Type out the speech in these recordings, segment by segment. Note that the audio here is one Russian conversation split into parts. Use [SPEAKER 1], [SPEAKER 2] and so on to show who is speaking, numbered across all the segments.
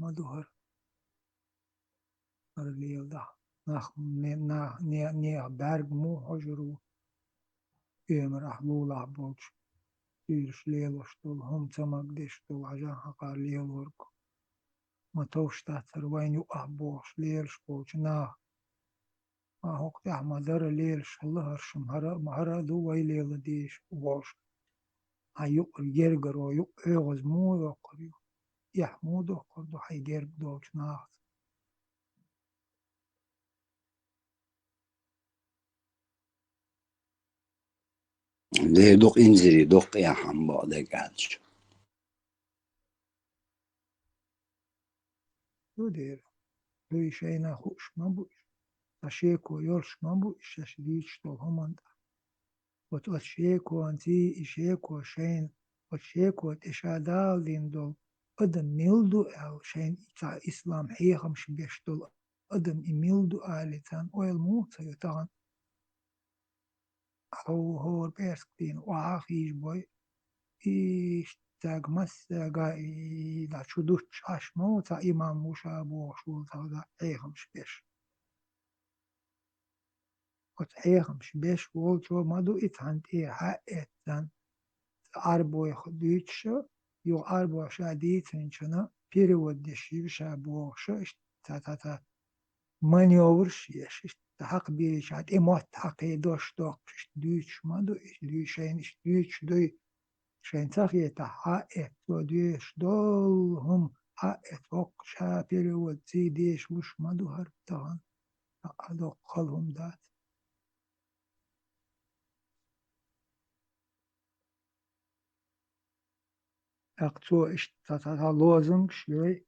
[SPEAKER 1] مدهر ليل ده نه برگ مو حجرو راح لولا بوش تيرش ليل وشتول هم تمك دشتول عجان حقا ليل ورقو ما توش تاتر وين يقع بوش ليل شبوش هوك مدار ليل شلهر مهرا دو وي ليل ديش بوش هيقر يرجر ويقر يغز مو يقر يحمود يقر دو حيجرب دوش ناخ
[SPEAKER 2] ده دوق انزري دوق يا حنبا ده قالش
[SPEAKER 1] دو دير دو شينا خوش ما بوش تشيكو يرش ما بوش تشديش تو همان وتشيكو انتي إشيكو شين وتشيكو تشادال دين دول أدم ميلدو أو شين إتا إسلام حيخم شبيش دول أدم إميلدو آلتان ويل موتا يتان هو بيرسكتين وعافيش بوي إيش تاج مسا إذا شدوش عش موتا إمام موشا بو شول تادا حيخم شبيش وتحيخم شبيش وولتو مدو إتهانت إيه حقيتان أربو يخديتش يو أربو شاديتن شنا перевод дешевше بوخش تا маневр شيش تحق بيش عاد إموت حقي دوش دوش دوش ما دوش دوشين دوش دوي شين تخي تحقق ودوش دول هم حقق فوق شا перевод زي ديش وش ما دو هربتان أدو قلهم دات أقصو إش تتلوزن شوي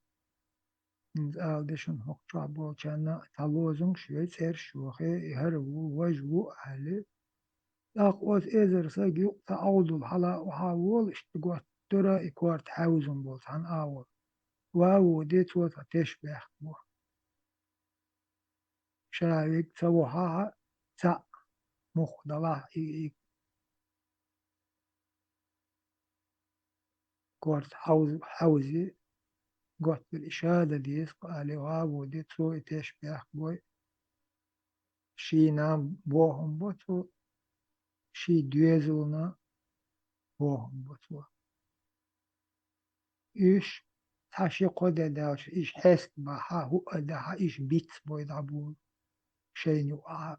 [SPEAKER 1] aldischen hochtrabeltjana talozung Schweiz شوخي يهربوا وجبوا أهلي أقوات إذر ساقيو تعودوا الحلا وحاول اشتقوات ترى إكوار تحاوزن بولت عن أول واو ديت وتا تشبه بو شاويك تسوحاها تا مخدلا إكوار حوزي قوت بالإشادة ديس قالي واو ديت سوء تشبه بوي شي نام بوهم بوتو شي دوزلنا بوهم بوتو إيش تاشي قودة داش إيش حس بها هو أدها إيش بيت بويد عبول شين يوقع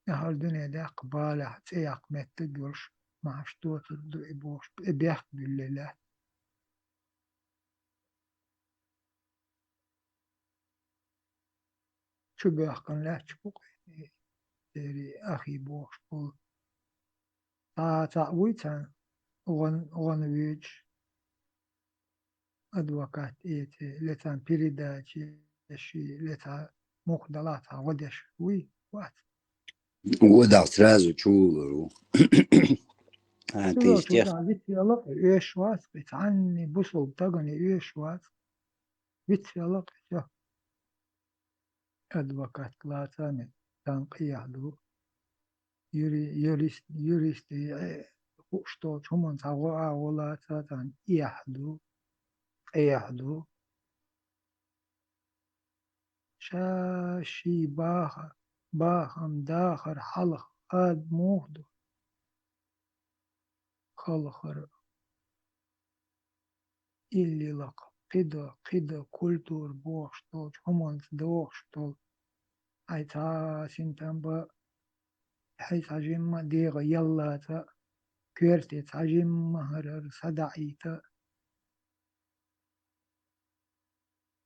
[SPEAKER 1] نهار دنيا دا قبالة تياق متقرش مع شتوت الدو إبوش بيحك بالله شو بيحكن لا تشبق ديري أخي بوش بول تا ويتان غن ويج أدوكات إيتي لتان بيريداتي شي لتا مقدلاتها ودش وي وات
[SPEAKER 2] ودا ترازو تشولرو
[SPEAKER 1] شو
[SPEAKER 2] تيستيخ
[SPEAKER 1] بيت يلا إيش وات بتعني بوصل تغني إيش وات بيت يلا أدوكات لاتان تنقيادو يوريستي شتوت هم تغوا ولا تان يحدو شاشي باخم داخر حلق قاد موهدو خلخر إلي لق قدا كولتور بوشتوت هم دوشتوت أيتا سنتنبا حيث عجم ديغ يلا تا كيرتي تعجم مهرر صدعي تا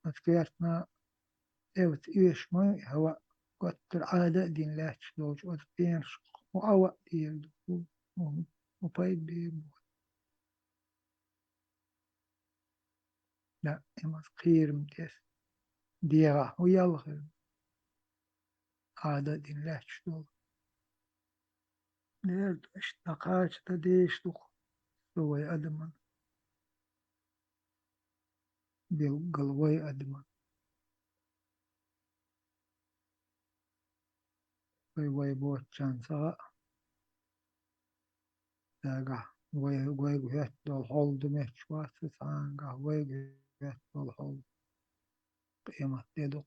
[SPEAKER 1] أتكيرتنا إوت إيش ما هو قتل عادة دين لا تشلوج وتبين وأوى ديال وبايد ديال لا إما خير متيس ديغا ويلا خير عادة دين لا تشلوج ديال اشتقاش تديش تخ سوي أدمن بالقلوي أدمن وي بوت شانسا داغا وي هيت دول هولد ميتش واسس عنغا وي والحب قيمة ديدق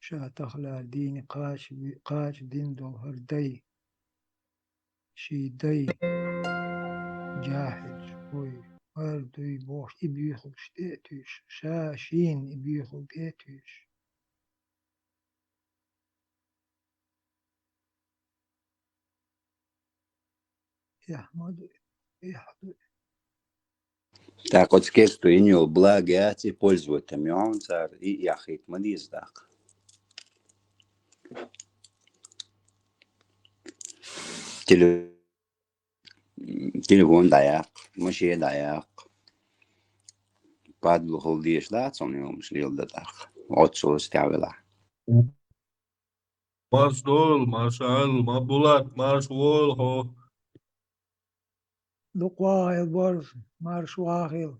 [SPEAKER 1] شا تخلى ديني قاش دين دو هردي شيدي جاحد شوي هردي بوش إبيخو شتيتوش شاشين إبيخو بيتوش يحمد يحمد
[SPEAKER 2] Так вот скесту и не благоати пользоваться мёнцар и яхит мадиздак. Телефон даяк, машина даяк. Падлу холдиеш лац он юм шлил датах. Отсо ставила.
[SPEAKER 3] Marş dol, marşal, mabulat, marş vol ho.
[SPEAKER 1] لقوا البرز مارش واخيل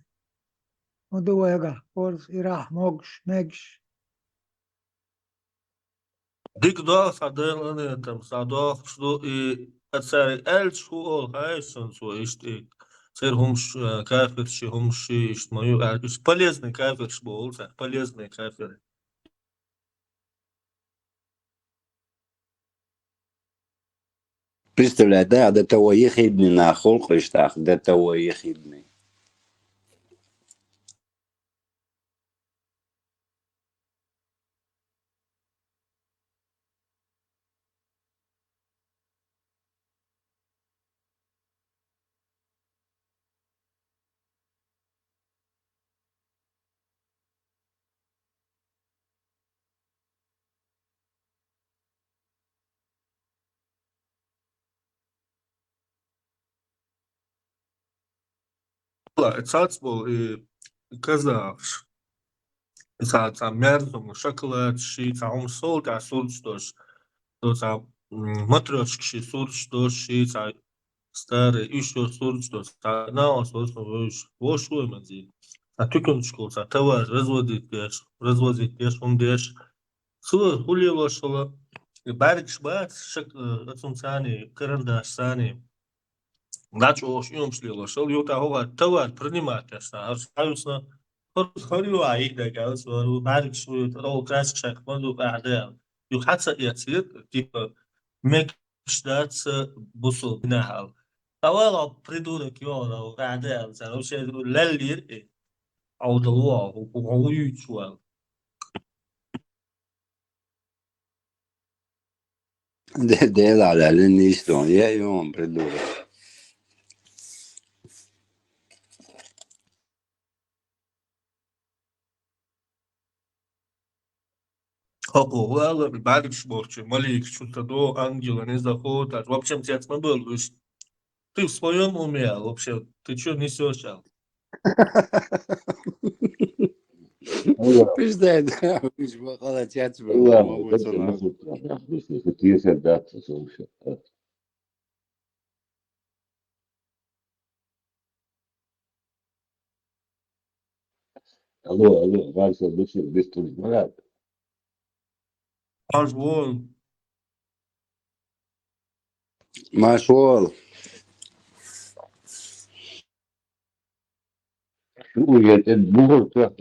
[SPEAKER 1] مدوغا برز إراح موغش مجش
[SPEAKER 3] Dik da sadığını etem, sadık şu eser el şu ol hayşın şu işte. Ser humş kafir şi humş işte мою полезный кафир şu olsa, полезный кафир.
[SPEAKER 2] Представляй, да, до того ехидный на холкоштах, до того ехидный.
[SPEAKER 3] Saç bol kazağış. Saç merhum şokolad şi tam sol da sulçtos. То матрешки sulçtos şi старый еще sulçtos. Na sulçtos вош вымази. А тükünçку sa товар разводить пеш он деш. Су хулило шола. Бариш бат шак рацунсани карандаш сани. Начал шлило шол юта хова товар принимать аса. Аюсна خلوا عيدة جالس وبعد شوية لو كاس شك منذ أعداء يحسن يصير كيف مش دات بصل نهال طوال بريدورك يولا وأعداء مثلا وش للير أو دلوا وهو يشوال
[SPEAKER 2] Det على النيستون يا يوم بردور.
[SPEAKER 3] هو والله بعد شبورش ملك شو تدو ангела не заходит. В общем, отец мы был, ты в своем уме, вообще, ты что несешь?
[SPEAKER 2] Представляй, да, مش بقى تياتر
[SPEAKER 4] والله
[SPEAKER 2] ما
[SPEAKER 4] كنت
[SPEAKER 2] بتصنع.
[SPEAKER 4] المفروض كنت يسدات سوشيال الو فارس بشر بيستول مراد
[SPEAKER 3] Ажвон.
[SPEAKER 2] مشغول.
[SPEAKER 4] شو جت البوغ تروح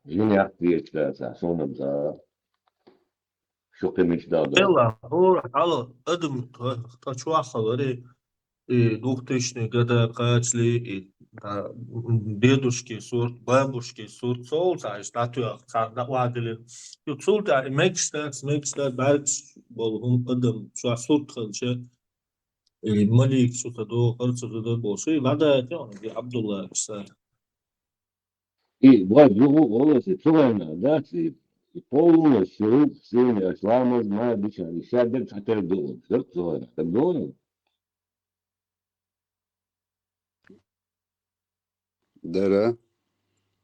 [SPEAKER 4] جيني أحكي ثلاثة صونا بزا شو قيمش دادا
[SPEAKER 3] Ela, alo, adım taçwa xabari 2000 года качли и дедушки сорт, бабушки сорт, сол за статуя сарда вадили. Ю сол да мекстат балч бол аdım şu сорт ханче мalik şu тадо харча да болши вада тян Абдулла кса.
[SPEAKER 4] إيه وايد هو والله سوينا ذاتي полностью все исламы ما بيشان يشدد حتى الدول شفت صغير الدول
[SPEAKER 2] Дара.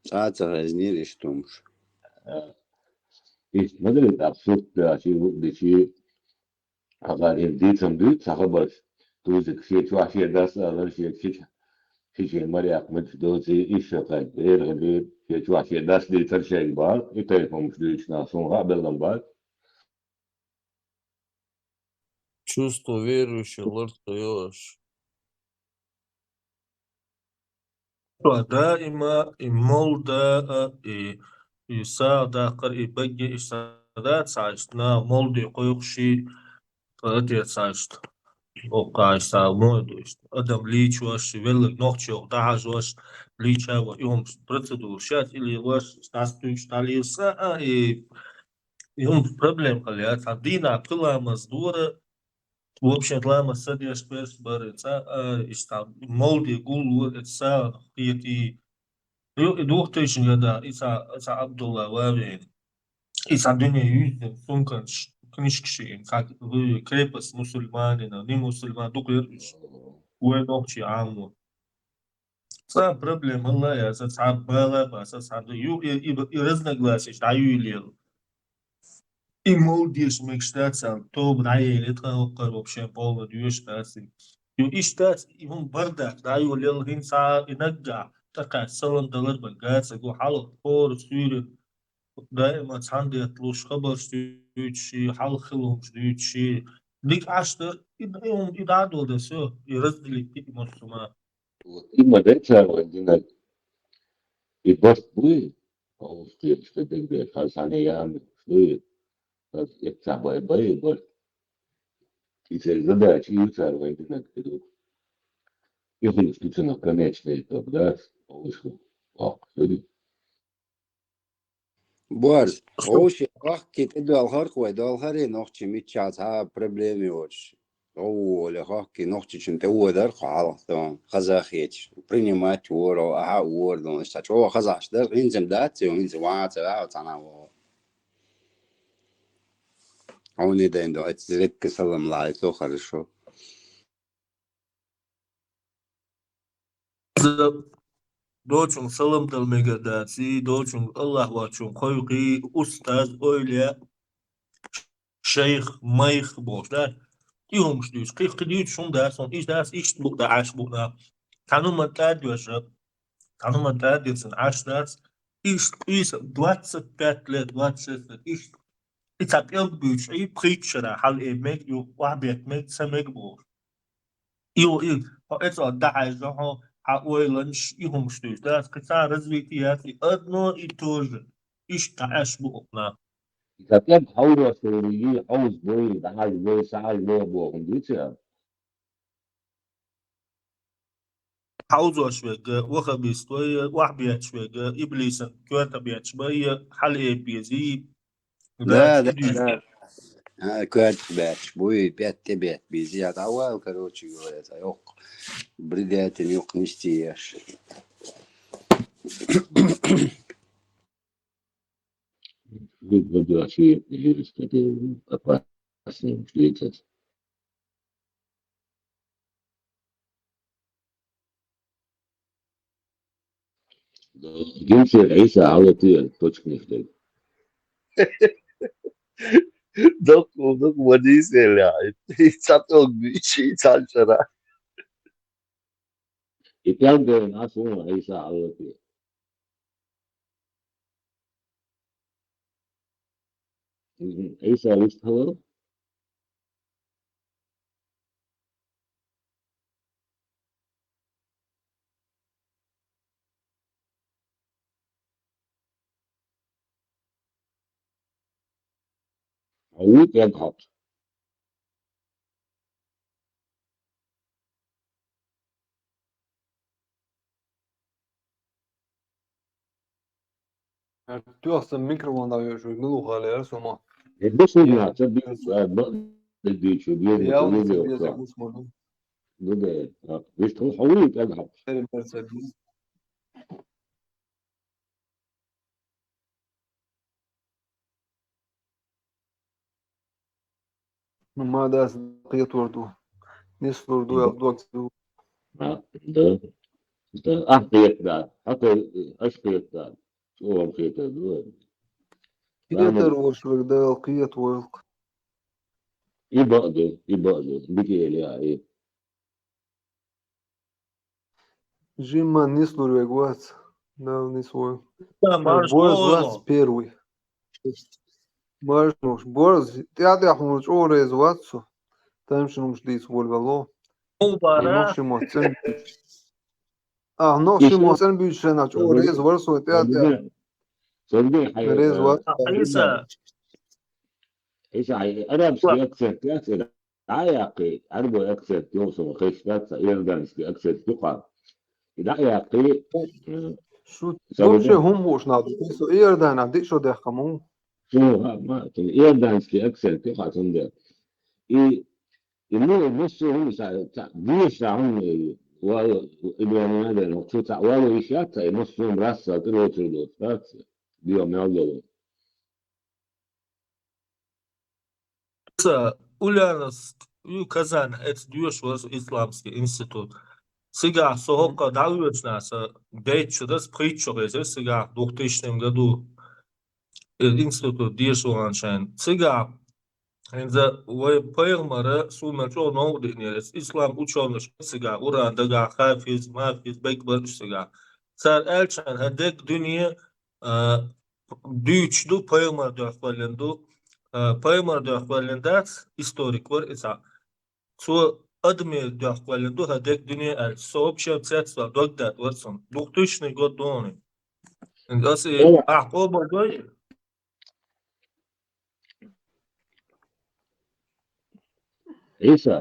[SPEAKER 2] Саца разнир и штумш.
[SPEAKER 4] إيش ما أدري أبسط شيء بشيء أغاني ديت سندوت سخبر توزك شيء شو عشية درس هذا شيء تيجي مريق متدوزي إيش قاعد غدير في شواشي ناس دي ترشي بار يتعرفوا مش ديش ناسون قبل بار
[SPEAKER 3] Чувство верующих, Лорд Тойош. دائما مولدا يساعد قرء بجي إشتادات ساعشنا مولدي قيقشي قرأتي ساعشت وقع مويدو أدم ليش واش ويلك نوخشو دعج واش ليشا ويوم процедур شات или واش стастуешь талиса يوم проблем خليات عدينا كلها مصدورة в общем лама садишь перс барыца إشتا مولدي قول إتسا قيتي 2000 yılda İsa Abdullah Vavin İsa dünya yüzden sunkan kişinin krepas Müslümanına ni Müslüman dokuyurmuş ve nokçi amu sa problem Allah ya sa sabala ba sa sa i разногласия аюлил и молодежь мечтается то брайли это вообще полно дюштасы и штат им бардак аюлил инса инагга такая салон доллар багаться го хало фор сюре دائما عندي يطلوش خبر شتوتشي حال خلهم شتوتشي ديك عشتر يوم يدعدوا ده سو يرد لي كتير مرسومة
[SPEAKER 4] إما ده عندنا يبص بوي أو ستير شتدك ده خلاص أنا يعمل شوية بس يتسابع باي بس يصير ده شيء يصير عندنا كده يخلص كتير كمان شوية ده أو شو شو
[SPEAKER 2] Boars, oši hakki idal harkoi dal hari nohči mitšās ha problemi oči. Оля hakki nohči činte uodar xalton خزاخيتش принимать ورو ها ورد نشتاش هو خزاش ده ينزم داتي وينزم واتي لا تناو هوني ده индо اتزرك سلام لايتو хорошо
[SPEAKER 3] دوچون سلام دل مگداتي دوچون الله واتشون خويقي أستاذ أولياء شيخ ميخ بوشدار يوم شدوش قيف قديوش شون دارسون إيش دارس إيش بوك دا عاش بوكنا كانوا متاد يوشرب كانوا متاد يتسن عاش دارس إيش 25 лет 26 лет إيش إتاك büyük iyi preacher hal emek yo wahbi ekmek semek bu yo это дальше а ойланш يهم что да скота развитие одно и то же إيش تعيش بوكنا
[SPEAKER 4] إذا كان حول سوريين حوز بوي دعاي بوي ساعي بوي بوهم ديتها
[SPEAKER 3] حوزه شوية وخبيز شوية وحبيات شوية إبليس كوانتا بيات شوية حل إيه بيزي
[SPEAKER 2] да
[SPEAKER 3] دات
[SPEAKER 2] да
[SPEAKER 3] إدي
[SPEAKER 2] да كوات باتش بوي بيت تبيت بيزياد عوال короче говоря يوق بريدات يوق نشتيش
[SPEAKER 4] بدو شيء يجلس كده أقاسم شوية جنس عيسى على طول توش نختار
[SPEAKER 5] Dok modise yani. İnsan çok büyük şey insan şara.
[SPEAKER 4] يتلقى الناس هو عيسى على طول عيسى يشتغل عويط يضحك
[SPEAKER 6] Tuossa mikrofonda jos gluhailee soma.
[SPEAKER 4] بس ما تبي بدي شو بيجي
[SPEAKER 6] Ja
[SPEAKER 4] تقول
[SPEAKER 6] oli se
[SPEAKER 4] لي
[SPEAKER 6] vielä se
[SPEAKER 4] وكا
[SPEAKER 6] kusmodu.
[SPEAKER 4] بده بيشتغل عويط يضحك
[SPEAKER 6] Eri Mercedes. No ma da qiyat wardu. Nis wardu ya duak.
[SPEAKER 4] ده ده أحقيت بعد حتى أشقيت بعد شو هو الخيط هذول
[SPEAKER 6] Qiyat
[SPEAKER 4] بعمل
[SPEAKER 6] warshvek da qiyat wark.
[SPEAKER 4] يبقى بيجي لي إيه
[SPEAKER 6] Жима Нислурвег вац. Да, Нислурвег.
[SPEAKER 3] Marş
[SPEAKER 6] Борз
[SPEAKER 3] oğlu.
[SPEAKER 6] вац первый. Маршнуш. Борз. Тядя хумуч орез вацу. Тамшнуш дис волгало.
[SPEAKER 3] Mübarek.
[SPEAKER 6] Ношимо цен. Ношимо цен бюшенач. Орез варсу тядя.
[SPEAKER 4] صدق
[SPEAKER 6] Рез вац.
[SPEAKER 3] İsa.
[SPEAKER 4] أنا أمشي أكثر عايقي أربو أكثر يوصل خشبات يرجع أكثر تقع إذا عايقي
[SPEAKER 6] Шут.
[SPEAKER 4] سبب
[SPEAKER 6] Вообще хумуш надо. Тесо ирдан абди шо дехаму.
[SPEAKER 4] شو ما يرجع أكثر تقع تندر إنه نص هم ديش هم والإبراهيم هذا نقطة والو إشياء نصهم راسه تلو تلو بيوم يعلو
[SPEAKER 3] Ulyanovsk u Kazan et diyoruz İslamski institut. Siga sohokka dalıyorsunasa beyçudas pritschorezer siga 2000 году institut diyorsan siga enza ve payırmara sumaço no dineriz. İslam uçolmuş siga uranda ga hafiz mafiz bekbar siga. Sar elçan hadek dünya düçdü payırmar dörtvalendu payırmar dörtvalendats historik var isa. So admir dörtvalendu hadek dünya el soğupşa tsetsa dogdat varson. 2000 год doni. Enza ahkoba doy.
[SPEAKER 4] عيسى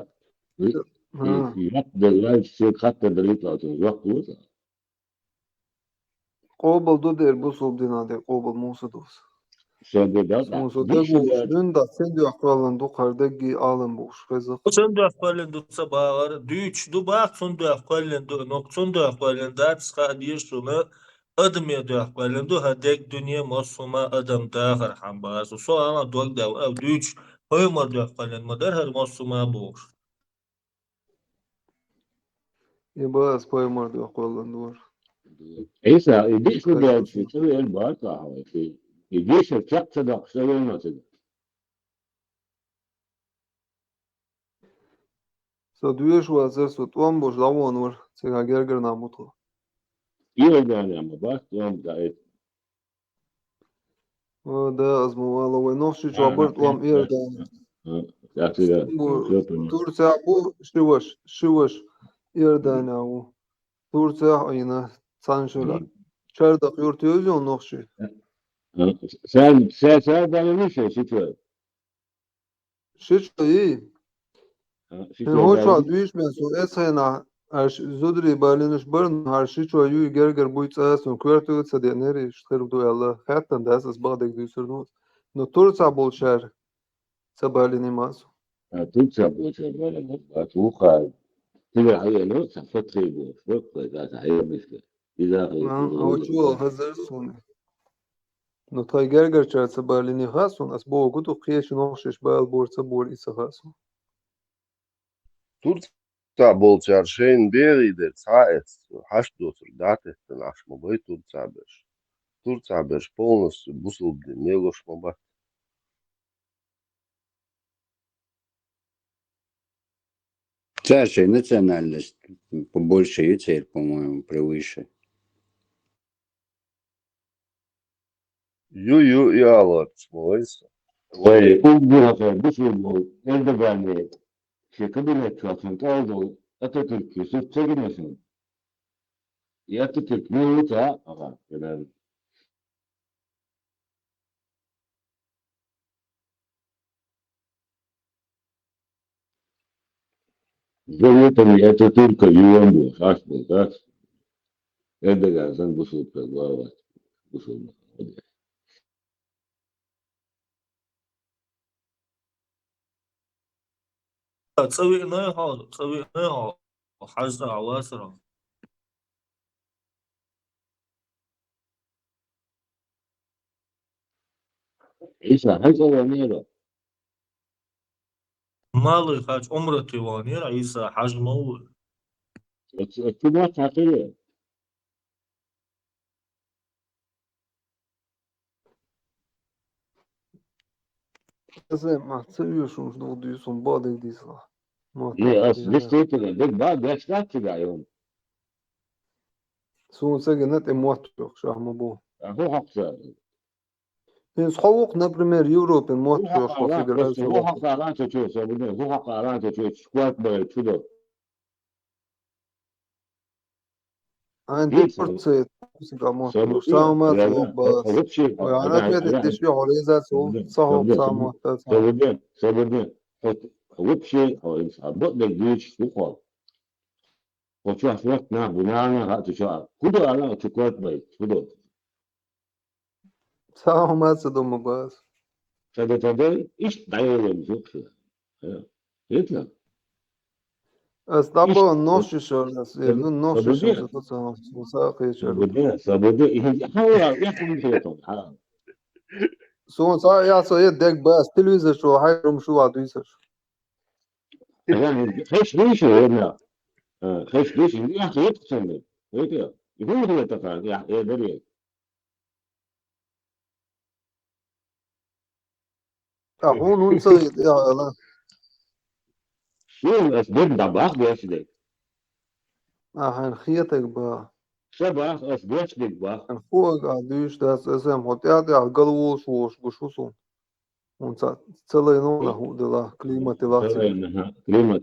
[SPEAKER 6] Ha.
[SPEAKER 4] يبدأ اللايف ستيل حتى يطلع الوقت وصل
[SPEAKER 6] Qobal do der bu sobdinade qobal musados.
[SPEAKER 4] شو ده
[SPEAKER 6] Musa
[SPEAKER 4] ديش
[SPEAKER 6] degu dunda sen diyor akvalan do kardegi alın bu şfezak.
[SPEAKER 3] Son dörtvalendu sabahlar düçdü bak son dörtvalendu nokson dörtvalendat skadiye şunu admir dörtvalendu hadek dünya masuma adam dağır hambaz. So ana dogda düç payırmar dörtvalendu der her masuma bu.
[SPEAKER 6] Yebas paymar diyor akvalan do.
[SPEAKER 4] عيسى يديش ده تسوي الباركة يديش الشق صدق سوي ما صدق
[SPEAKER 6] So düyeş vazir so tuam boş lavon var. Sega gerger namutlu.
[SPEAKER 4] يرجع لما بس يوم ده
[SPEAKER 6] O da azmuvalo ve noşi çabır tuam irdan. Bu Tursa bu şivaş irdan avu. Tursa ayına sanşıla. Çardak yurtuyuz ya noşi.
[SPEAKER 4] sen bana ne şey şükür
[SPEAKER 6] Şiç iyi. Hoşa düyüşmen so esena zodri balinish burn har şiço yu gerger bu tsason kvertu tsa neri ştır du Allah hatta das as badek düsürdu. No Tursa bolşer tsa balinimas.
[SPEAKER 4] تنسى بوجه ولا مفتوحة تبع هي نقطة فترة فترة ذات هي مشكلة إذا
[SPEAKER 6] Hoçu hazır sonu. No tay gerger çarsa balini hason as bo gutu qiyeş noşiş bal borsa bor isa hason.
[SPEAKER 5] Turca bolçar şeyin beridir saet haşt солдаты нашему бой Турция беш полностью бусулды мелош моба.
[SPEAKER 2] Чаще национальность побольше и цель, по-моему, превыше.
[SPEAKER 5] Ю и алар смоysa.
[SPEAKER 4] وأمها بسلم Erdoğan'ı kabinет kaldı Atatürk Yusuf çekilmesin. Atatürk ne olursa ama yani Zaten Atatürk'e yuvan bu, saç bu, saç. Erdoğan sen bu sultan var, bu sultan.
[SPEAKER 3] تسوي نهار تسوي نهار حاجة عواسرة.
[SPEAKER 4] عيسى حاجة واميرة.
[SPEAKER 3] مالي حاج عمرة تيوانير عيسى حاج مول.
[SPEAKER 4] اتباع حقيقية.
[SPEAKER 6] Sen seviyorsunuz ne diyorsun badek disa.
[SPEAKER 4] Ne as listeytine de bazı yaşlar çıkıyor.
[SPEAKER 6] Sunsa genet emot yok şahma bu.
[SPEAKER 4] هو حق سأل
[SPEAKER 6] Hens havuk например Европен
[SPEAKER 4] هو
[SPEAKER 6] mot
[SPEAKER 4] حق
[SPEAKER 6] yok şu
[SPEAKER 4] أعلان بس هو
[SPEAKER 6] federasyon.
[SPEAKER 4] حق أعلان تشوف سبنا هو حق أعلان تشوف سكوات بيت شو
[SPEAKER 6] Ein
[SPEAKER 4] إيه
[SPEAKER 6] Deportzeit musiga mot yok.
[SPEAKER 4] سبنا
[SPEAKER 6] Samat
[SPEAKER 4] يا
[SPEAKER 6] yok bas.
[SPEAKER 4] هو شيء
[SPEAKER 6] Ve anat ve deşi organizasyon sahop samat.
[SPEAKER 4] سبنا هو شيء هو أبغى نجيش سكوات وشوف وقت نعم بنانا هات شو كده أنا سكوات بيت شو
[SPEAKER 6] Samat sedum bas.
[SPEAKER 4] فده إيش دايرين شوف يطلع
[SPEAKER 6] Es
[SPEAKER 4] إيش
[SPEAKER 6] dabo noşu şordas.
[SPEAKER 4] سبنا
[SPEAKER 6] Evdun noşu şordas. Tutsa musaqi şordas.
[SPEAKER 4] سبنا هو يأكل فيهم
[SPEAKER 6] Son sa ya so ye dek bas. Televizyon şu hayrum şu adıysa.
[SPEAKER 4] يعني خيش ليش هنا خيش ليش يا أخي يتقسم هيك يقول هو تفعل يا دري
[SPEAKER 6] Ahun unsa ya lan.
[SPEAKER 4] شو أسباب دباخ بيشدك
[SPEAKER 6] Ahan khiyatek ba.
[SPEAKER 4] شباخ أسباب دباخ
[SPEAKER 6] An fuag adıyış das esem hotyat ya galvu şu bu şusun. Unsa целый нона худела климат и лахти.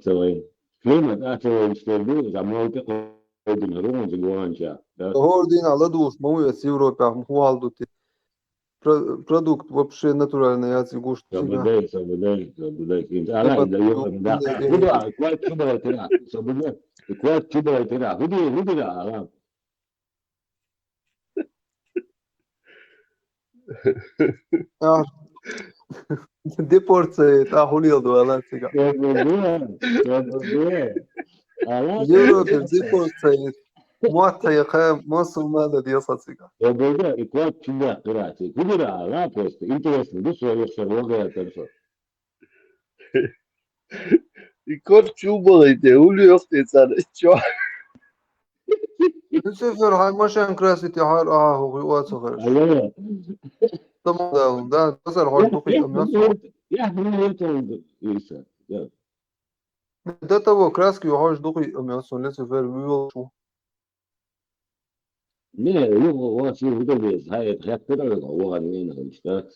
[SPEAKER 4] سوين كلمة أتوين ستيبل زمان تقول هرون زجوان شا
[SPEAKER 6] Гордин аладуш мауя с Европа хуалду ти. Продукт вообще натуральный я цигуш тига.
[SPEAKER 4] سبدي أنت أنا إذا يوم ده هذا كويس كبر ترى سبدي كويس كبر ترى هدي لا
[SPEAKER 6] Ah, deporte ta huliodu ala tiga. Европа deporte muatta yaqa Mısır mada diye satsiga.
[SPEAKER 4] يبقى إكواد كذا قراءتي كبر لا بوست إنترست بس يخسر وقع تنسى
[SPEAKER 5] İkor çubuğuydu. Uluyor sana. Çok.
[SPEAKER 6] Bu sefer hay maşan krasiti har hugi o atsagar.
[SPEAKER 4] الله
[SPEAKER 6] Tamam da tasar har duqi amyas.
[SPEAKER 4] يا أخي يمكن يسا
[SPEAKER 6] Da tavo kraski har duqi amyas le sefer bu şu.
[SPEAKER 4] لا هو شيء هو بس هاي تخيل كده هو غنينا مشتاق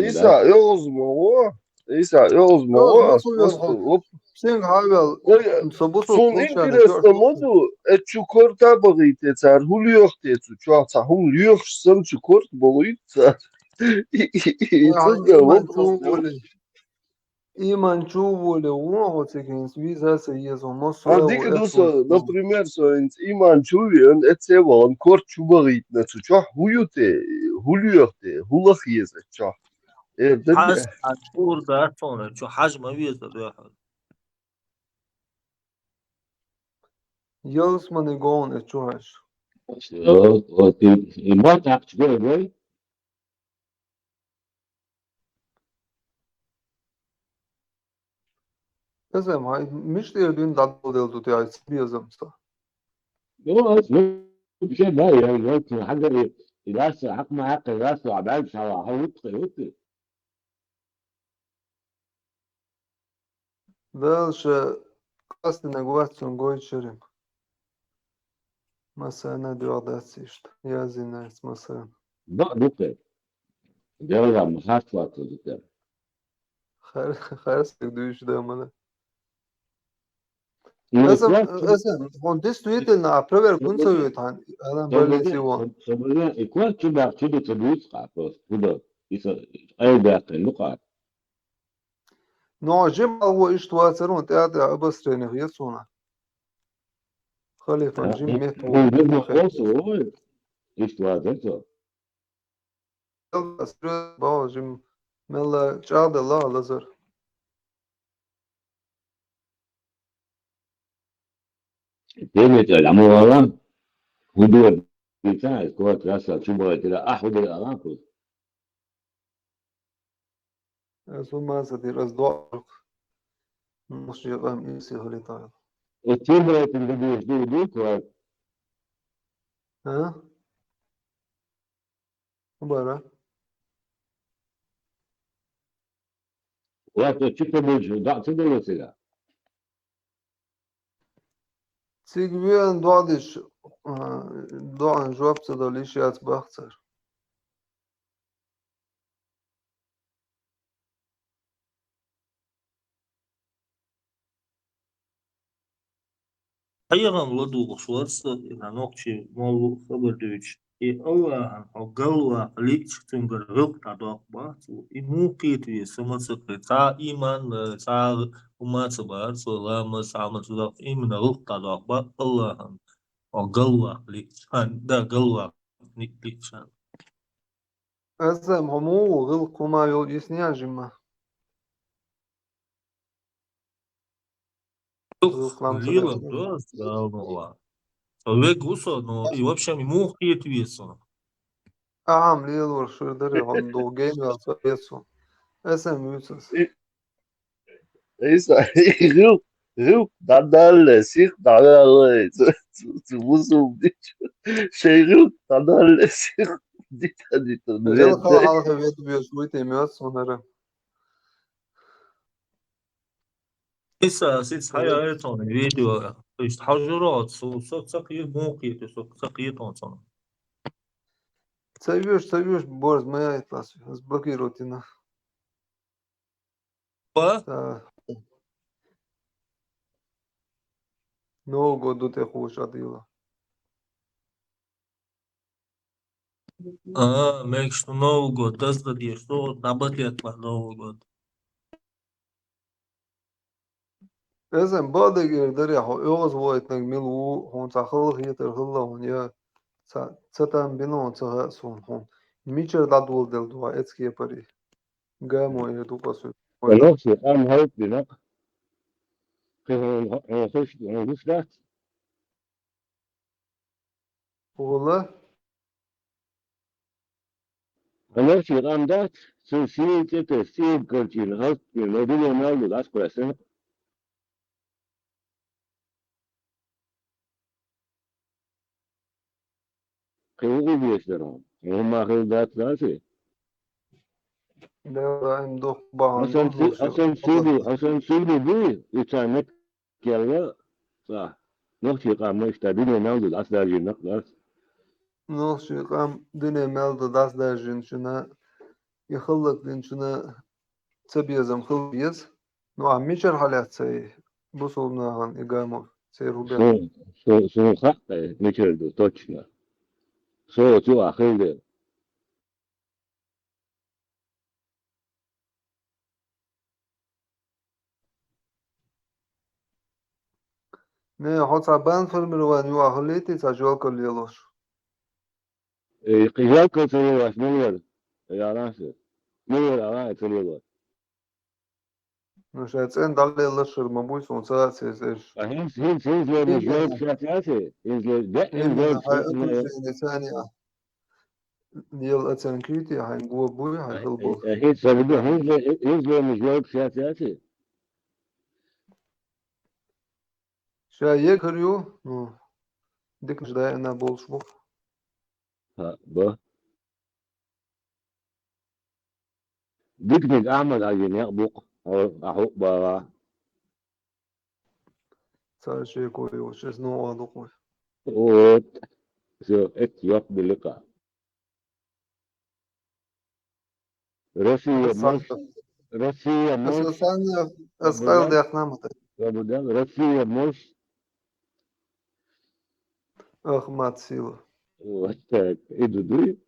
[SPEAKER 5] İsa Yavuz mu o? İsa Yavuz mu
[SPEAKER 6] Yavuz
[SPEAKER 5] o?
[SPEAKER 6] nasıl Yavuz?
[SPEAKER 5] Nasıl?
[SPEAKER 6] Sen havel
[SPEAKER 5] Son
[SPEAKER 6] sabuso konuşan.
[SPEAKER 5] interesno modu çukurta bagite tar huluyor tetu çuata huluyor sam çukurt boyutsa. İtsız da bu.
[SPEAKER 6] Iman чувствовали угодно, связа се езо, но
[SPEAKER 5] А дика доса, например, iman çuviyon etsevan kort çubagit ne çuça huluyte hulak yeze çuça.
[SPEAKER 3] حجم عصفور ده sonra شو حجمه بيزيد واحد
[SPEAKER 6] Yalnız mı ne gon etçuhaş.
[SPEAKER 4] ما تعرف تقول جاي
[SPEAKER 6] Ezem hay mişler dün dadıl deldu diye ait bir yazımsa.
[SPEAKER 4] هو بشيء ما يعني حاجة يراسل حق ما حق يراسل عبال شو هو يبقى
[SPEAKER 6] Velşe kastine guvatsun goyçerim. Mesela ne diyor da işte. Yazine mesela.
[SPEAKER 4] بقى جرى مخاط وقت
[SPEAKER 6] Xersek duyuş demeli.
[SPEAKER 4] يكون
[SPEAKER 6] Ezem, on destuyetel na aprever gunsa yutan. Adam böyle sivan.
[SPEAKER 4] يكون كده كده تدويس قاعد كده أي باقي نقاط
[SPEAKER 6] نعجم هو اشتواترون تأتي أبس رينغية صونا. خليفة جيم ميتو.
[SPEAKER 4] هو ده خلاص هو إيش توازنته
[SPEAKER 6] أسرد باو جيم ملا جاد الله لزر.
[SPEAKER 4] تيمت العمورة هدوء بتاع كوات راسل شو بقى كده أحد الأراكوز
[SPEAKER 6] ثم سدير أصدقائك مش يقام إيسي هولي طايل.
[SPEAKER 4] التيمت اللي بيجدو كوات
[SPEAKER 6] ها؟ مبارا
[SPEAKER 4] وقت تشوف بيجو ضاع تدور سلا
[SPEAKER 6] سيجبيان دوادش Doğan cevapsa da lişiyat baktır.
[SPEAKER 3] Ayağım ladı uçlarsa inanokçu malı haber düç. Allah'ın o galva lik çıktım gırgıp tadak bak. Mukit ve samasıkı ta iman ta umat var. Selama samasık iman gırgıp tadak bak. Allah'ın o galva lik. Da galva lik şan.
[SPEAKER 6] Ezem homu gıl kuma yol isniya jima. Gıl klamsa da
[SPEAKER 3] Лила просто равно. Человек гусо, но и вообще мухи весон.
[SPEAKER 6] Aham liyel var şurdari hon do game yalsa yesu. Ezem yüzsüz.
[SPEAKER 5] Isso aí, Rio, dadale, sik dadale, tu musul diç, şey Rio, dadale, sik dita,
[SPEAKER 6] El kala
[SPEAKER 5] nüvede.
[SPEAKER 6] halka vet biyo şuit emiyat sonları.
[SPEAKER 3] لسه سيس حاجة ايتون فيديو ايش حجرات سو سقي موقيت سو سقيتون صنع.
[SPEAKER 6] Seviyoruz borz maya etlas. Az bakı rutina.
[SPEAKER 3] و
[SPEAKER 6] Ta no godu te خوش adıyla.
[SPEAKER 3] ماكش نو год دست دي что набатет на Новый год.
[SPEAKER 6] Ezem bade gerdari ha oğuz voytnak milu hon sakıl hiyeter hılla hon ya. Satan bino saha son hon. Miçer da dol del dua etski yapari. Gamo ya tu pasu.
[SPEAKER 4] ونفسي قام هيك بنق خش ده
[SPEAKER 6] Oğla
[SPEAKER 4] ونفسي قام ده سوسي كده سي كرتين هيك المدينة مالو ده كويسة كيف بيشترون هم أخذ ذات ذاتي
[SPEAKER 6] da im doh bahan doh noşu.
[SPEAKER 4] أصلا سيدي بي يتعنك كلا صح نفسي قام مشتبين مالو ده أصلا جنق ده
[SPEAKER 6] Noşu kam dine melda das derjin şuna yıkıllık din şuna tabiyazam hılbiyaz. No am miçer halat say. Bu solna han igamo. Say ruben.
[SPEAKER 4] شو خط نشرده точно شو أخذ
[SPEAKER 6] Ne hotsa ban firmirwan yu ahuliti sa jwal kol yelosh.
[SPEAKER 4] قيال كنترول مليون يا راسي مليون أنا تريد
[SPEAKER 6] No şayet en dalle yelosh mabuy son sa ses eş.
[SPEAKER 4] هيز مش جايب شاتاتي
[SPEAKER 6] Hemen
[SPEAKER 4] جايب
[SPEAKER 6] hay atu sene saniya. Yıl atsan kiti hay bu buy hay hılbol.
[SPEAKER 4] هيز سبب هيز مش جايب شاتاتي
[SPEAKER 6] Şay ye kırıyor. No. Dikmiş da ena bolş bu.
[SPEAKER 4] ها با ديك أعمل أجن يقبق أو أحق برا
[SPEAKER 6] Sa şey koyuyor. Şes no adı koy.
[SPEAKER 4] وت شو اتيوب بلقاء روسيا مش
[SPEAKER 6] Asakta.
[SPEAKER 4] روسيا مش
[SPEAKER 6] Asasanya
[SPEAKER 4] أبو
[SPEAKER 6] asqal
[SPEAKER 4] داب
[SPEAKER 6] da yaknamata.
[SPEAKER 4] روسيا مش
[SPEAKER 6] Ahmat sila.
[SPEAKER 4] وحتى إيدو دوي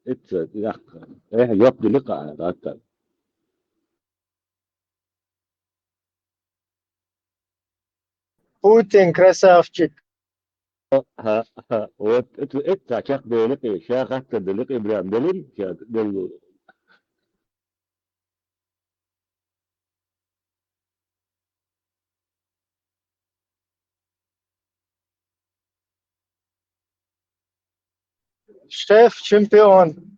[SPEAKER 4] ات يق إيه يوب بلقاء غاتا
[SPEAKER 7] Путин красавчик.
[SPEAKER 4] ها ها وات شاك بلقي شاك بلقي برام دليل شاك دلو
[SPEAKER 7] Шеф чемпион.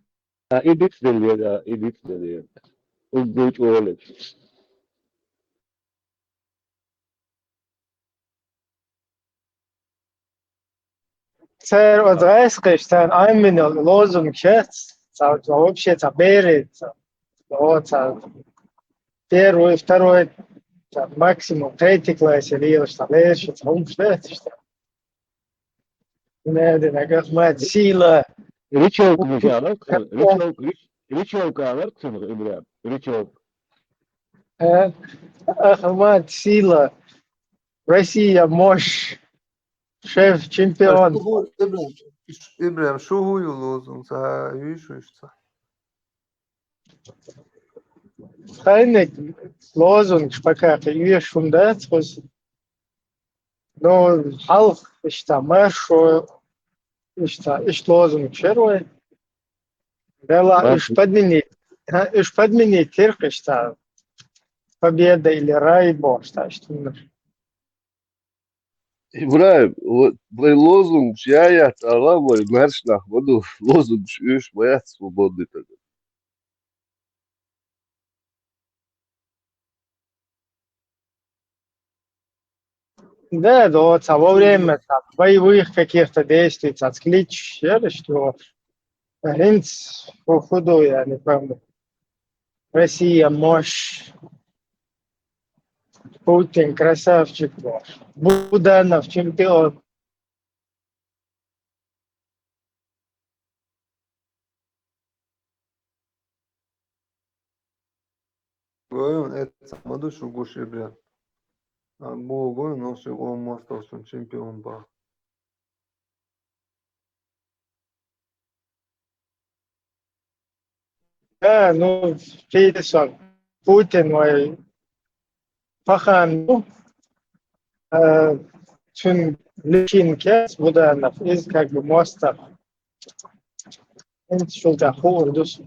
[SPEAKER 4] إيديكس دليل إيديكس دليل وجوج أولد
[SPEAKER 7] Царь Одрайский, там именно лозунг сейчас. Вообще берет. Вот, первый, второй, максимум третий класс или что лечит, умствует. Nerede Ahmet Sila.
[SPEAKER 4] Richard müşavir kısmı. Richard kahver kısmı İbrahim. Richard.
[SPEAKER 7] Ahmet Sila. Россия Moş. Şef
[SPEAKER 6] شو
[SPEAKER 7] çempion.
[SPEAKER 6] هو إبراهيم شو هو يلوزم سا يشو يشتا
[SPEAKER 7] Kaynek lozung spakaka üyeşundet. No halk işte marşo işte iş lozung çerve. Бела уж подменить терка, что победа или рай бог, что
[SPEAKER 5] İbrahim, bu lozung ya Allah marşlah, bu lozung üç boyat свободный тогда.
[SPEAKER 7] да, до того время там боевых каких-то действий, отклич, что принц походу, я не помню, Россия мощь, Путин красавчик, Буданов чемпион.
[SPEAKER 6] Goyun et samadı şu kuş İbrahim Bu goyun o şey olmaz olsun şampiyon ba
[SPEAKER 7] Ну, Фейдесон, Путин мой пахан, тун личин кес, Буданов, из как бы моста, что-то хурдус.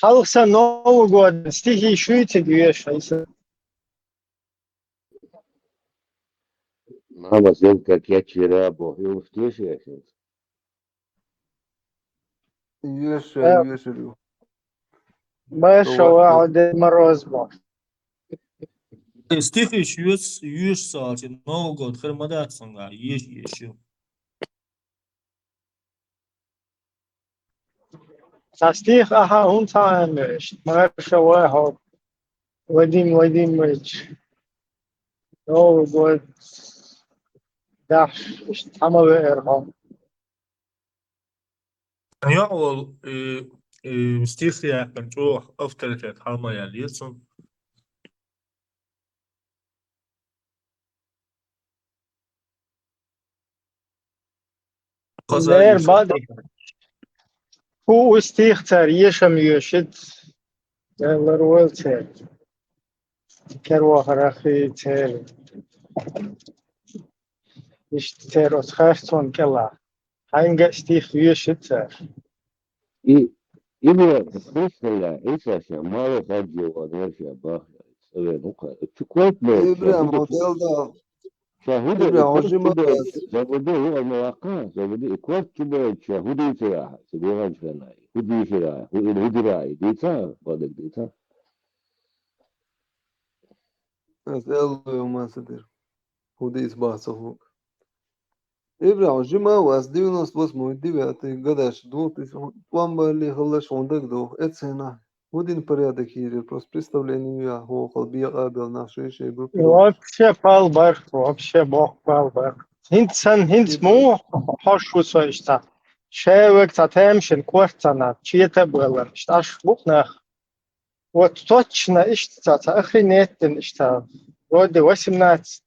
[SPEAKER 7] Халса Нового года, стихи шуйте двешайся.
[SPEAKER 4] Ama sen kaketçire boyu yaşıyorsun.
[SPEAKER 6] Yaşıyor
[SPEAKER 7] Маша Дед Мороз был.
[SPEAKER 3] Стих yüz saati Новый год хермодаtsınlar yaşıyor.
[SPEAKER 7] Со стих, ага, он там, Маша Вадим Владимирович, Новый год, да, там верхом.
[SPEAKER 3] Ya ol stih yakın çok avtoritet almaya liyorsun.
[SPEAKER 7] Ler bada. Bu stih tar yaşam yaşıt. Yerler ol tar. Kerva harahi tar. İşte tar o txarton kela. Hangi stih yaşıt tar.
[SPEAKER 4] İbrahim, mesela esasında malo sadece o enerji bahya. Evet, o kadar. Çıkart mı?
[SPEAKER 6] İbrahim modelde
[SPEAKER 4] شاهده
[SPEAKER 6] إبراهيم
[SPEAKER 4] إكوات
[SPEAKER 6] عجيب
[SPEAKER 4] كبير
[SPEAKER 6] بس
[SPEAKER 4] زبده هو المواقع زبده إكوات كبير شاهده سراحة سبيغان شناي هدي شراحة هو الهدي راي ديتا قادك ديتا
[SPEAKER 6] أسأل يوم صدر Hudijs Basahuk. إبراهيم عجيب بس 98 девятый годаш 2000 خلش عندك دو اتسنا Один порядок hier просто представление я около биабел нашей группировки.
[SPEAKER 7] Вообще палбар, вообще бог палбар. Hints му, хашу со ishta. Шевек татемшин квартана, чье-то было. Аж букнах. Вот точно ishta, охренеть ishta. Вроде 18,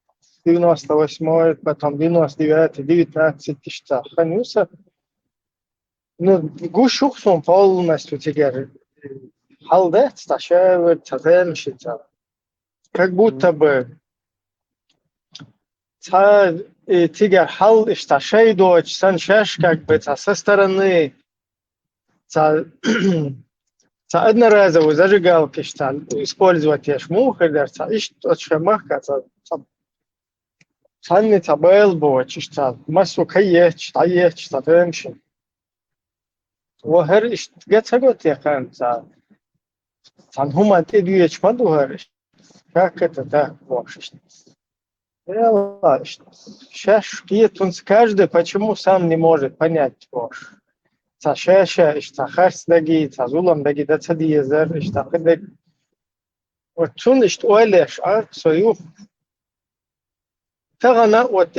[SPEAKER 7] 98, потом 99, 19 ishta. Ханюса. Ну, гушух сон полностью теперь. Халдет, шевек татемшин. Как будто бы тигр хал ishta шей дочь, сан шеш как бы со стороны одноразовую зажигалки ishta использовать я шмуха дерца ishta шемахка санни табел боч ishta масу каеч таеч татемшин وهر ishta гетсагот яхан сан хума тедуеч мадуhar как это так бош Сейчас каждый почему сам не может понять Бош. Шеша, что харсдаги, зулам даги, да цадиезер, что хедек. Вот чун, что ойлеш, свою. Тагана, вот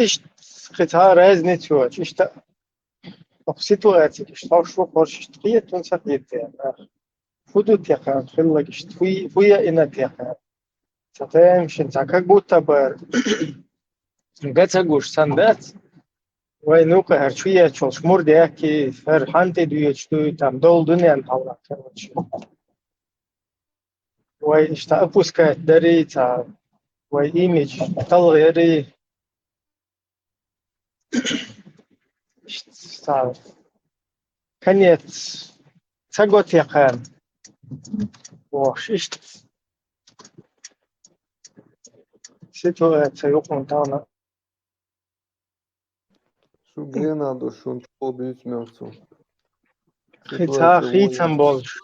[SPEAKER 7] قطعة разницу, что в ситуации, что шо хочешь, ты тун сапьете. Фуду теха, хиллаги, что фуя ина теха. Затем шинца, как будто бы гацагуш сандат. Вай ну-ка, харчуя чол шмур деяки, хар ханте дуечту, там дол дунян павла, короче. Вай что опускает дарица, вай имидж, талгери, что конец. Цагот яхан. Вош, ишт. Ситуация юкнутана.
[SPEAKER 6] Şu Grenada şun çoğu büyük mevzu.
[SPEAKER 7] Хица хицам больше.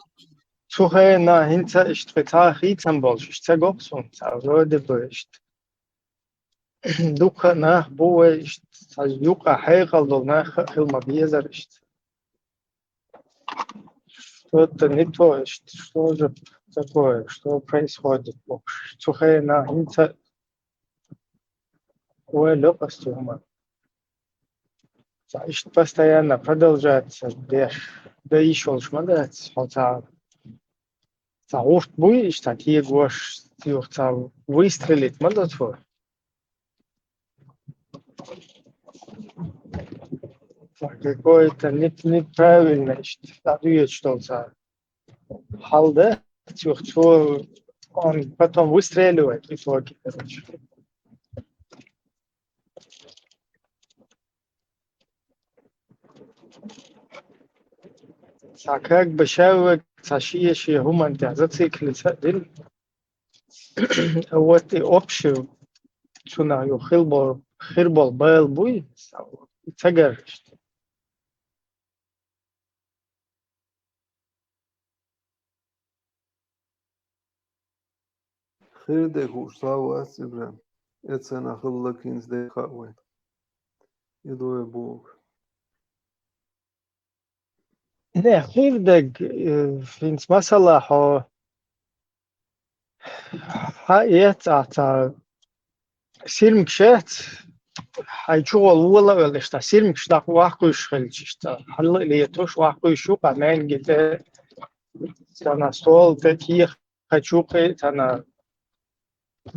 [SPEAKER 7] Сухая на хинца ишт хица хицам больше. Ишт гопсун, вроде бы ишт. Дука на буе ишт. Юка хайгал дол на хилма безар ишт. Что-то не то, что же такое, что происходит. Сухая на хинца. Ой, лёпастью ума. Ишт постоянно продолжается. Да еще шмагать. Хотя урт будешь такие гош, выстрелить мадатфор. Какое-то неправильно, что халда, он потом выстреливает в итоге, короче. А как бы человек сашиющий гуманитар зациклится, вот и общую цунаю хирбол бэл буй, цагар.
[SPEAKER 6] Хирде хуш сау асибрем. Это нахилла кинз де хауэ. Идуэ буг.
[SPEAKER 7] Не, хирдэг финс масала ха ата сирм кшет хайчугол ула что сирм кшдак вахкуш хелчишта халла лиетош вахкушу камен гите на стол такие хочу на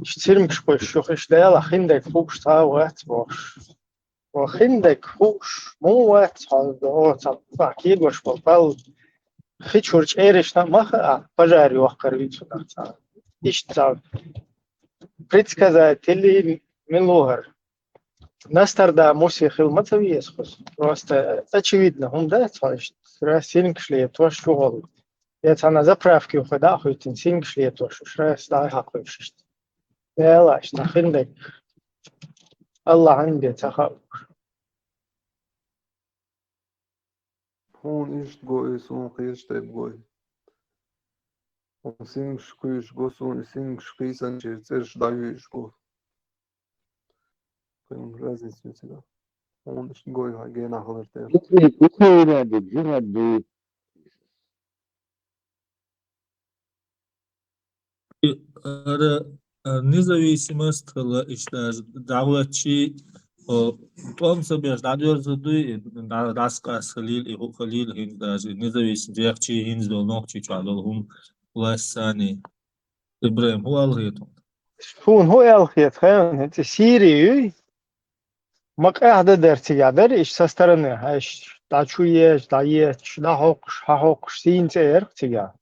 [SPEAKER 7] сирм кшкош шухиш дела хиндек фукш тават бош وخندك خوش موت حالدات فاكيد وش بالبال خيشورش ايرش مخ пожари وخكرويتو نحتا اشتا предсказатели милогар настарда муси хилмата виесхус просто очевидно он да раз синг шли то шугол это на заправке ухода хуйтин синг шли то раз да хакуш لا اشتا خندك الله عندي تخاف
[SPEAKER 6] Hon ist goy sun qiyste goy. On sing shkuish go sun sing shkisan чертеж даешь go. Прям разница всегда. Он ist goy гена халертер.
[SPEAKER 4] Ukrayna'da cihadı
[SPEAKER 3] Независимость, işte devletçi он себе надежды рассказ халил и халил хин даже независимость яхчи хин до ночи чадол хум ласани Ибрахим хуалгит
[SPEAKER 7] شون هو الخيط خيان انت سيري ما قاعدة درتي قادر ايش سسترني هاش تاچويش دايش دا حقش سين تير تيجا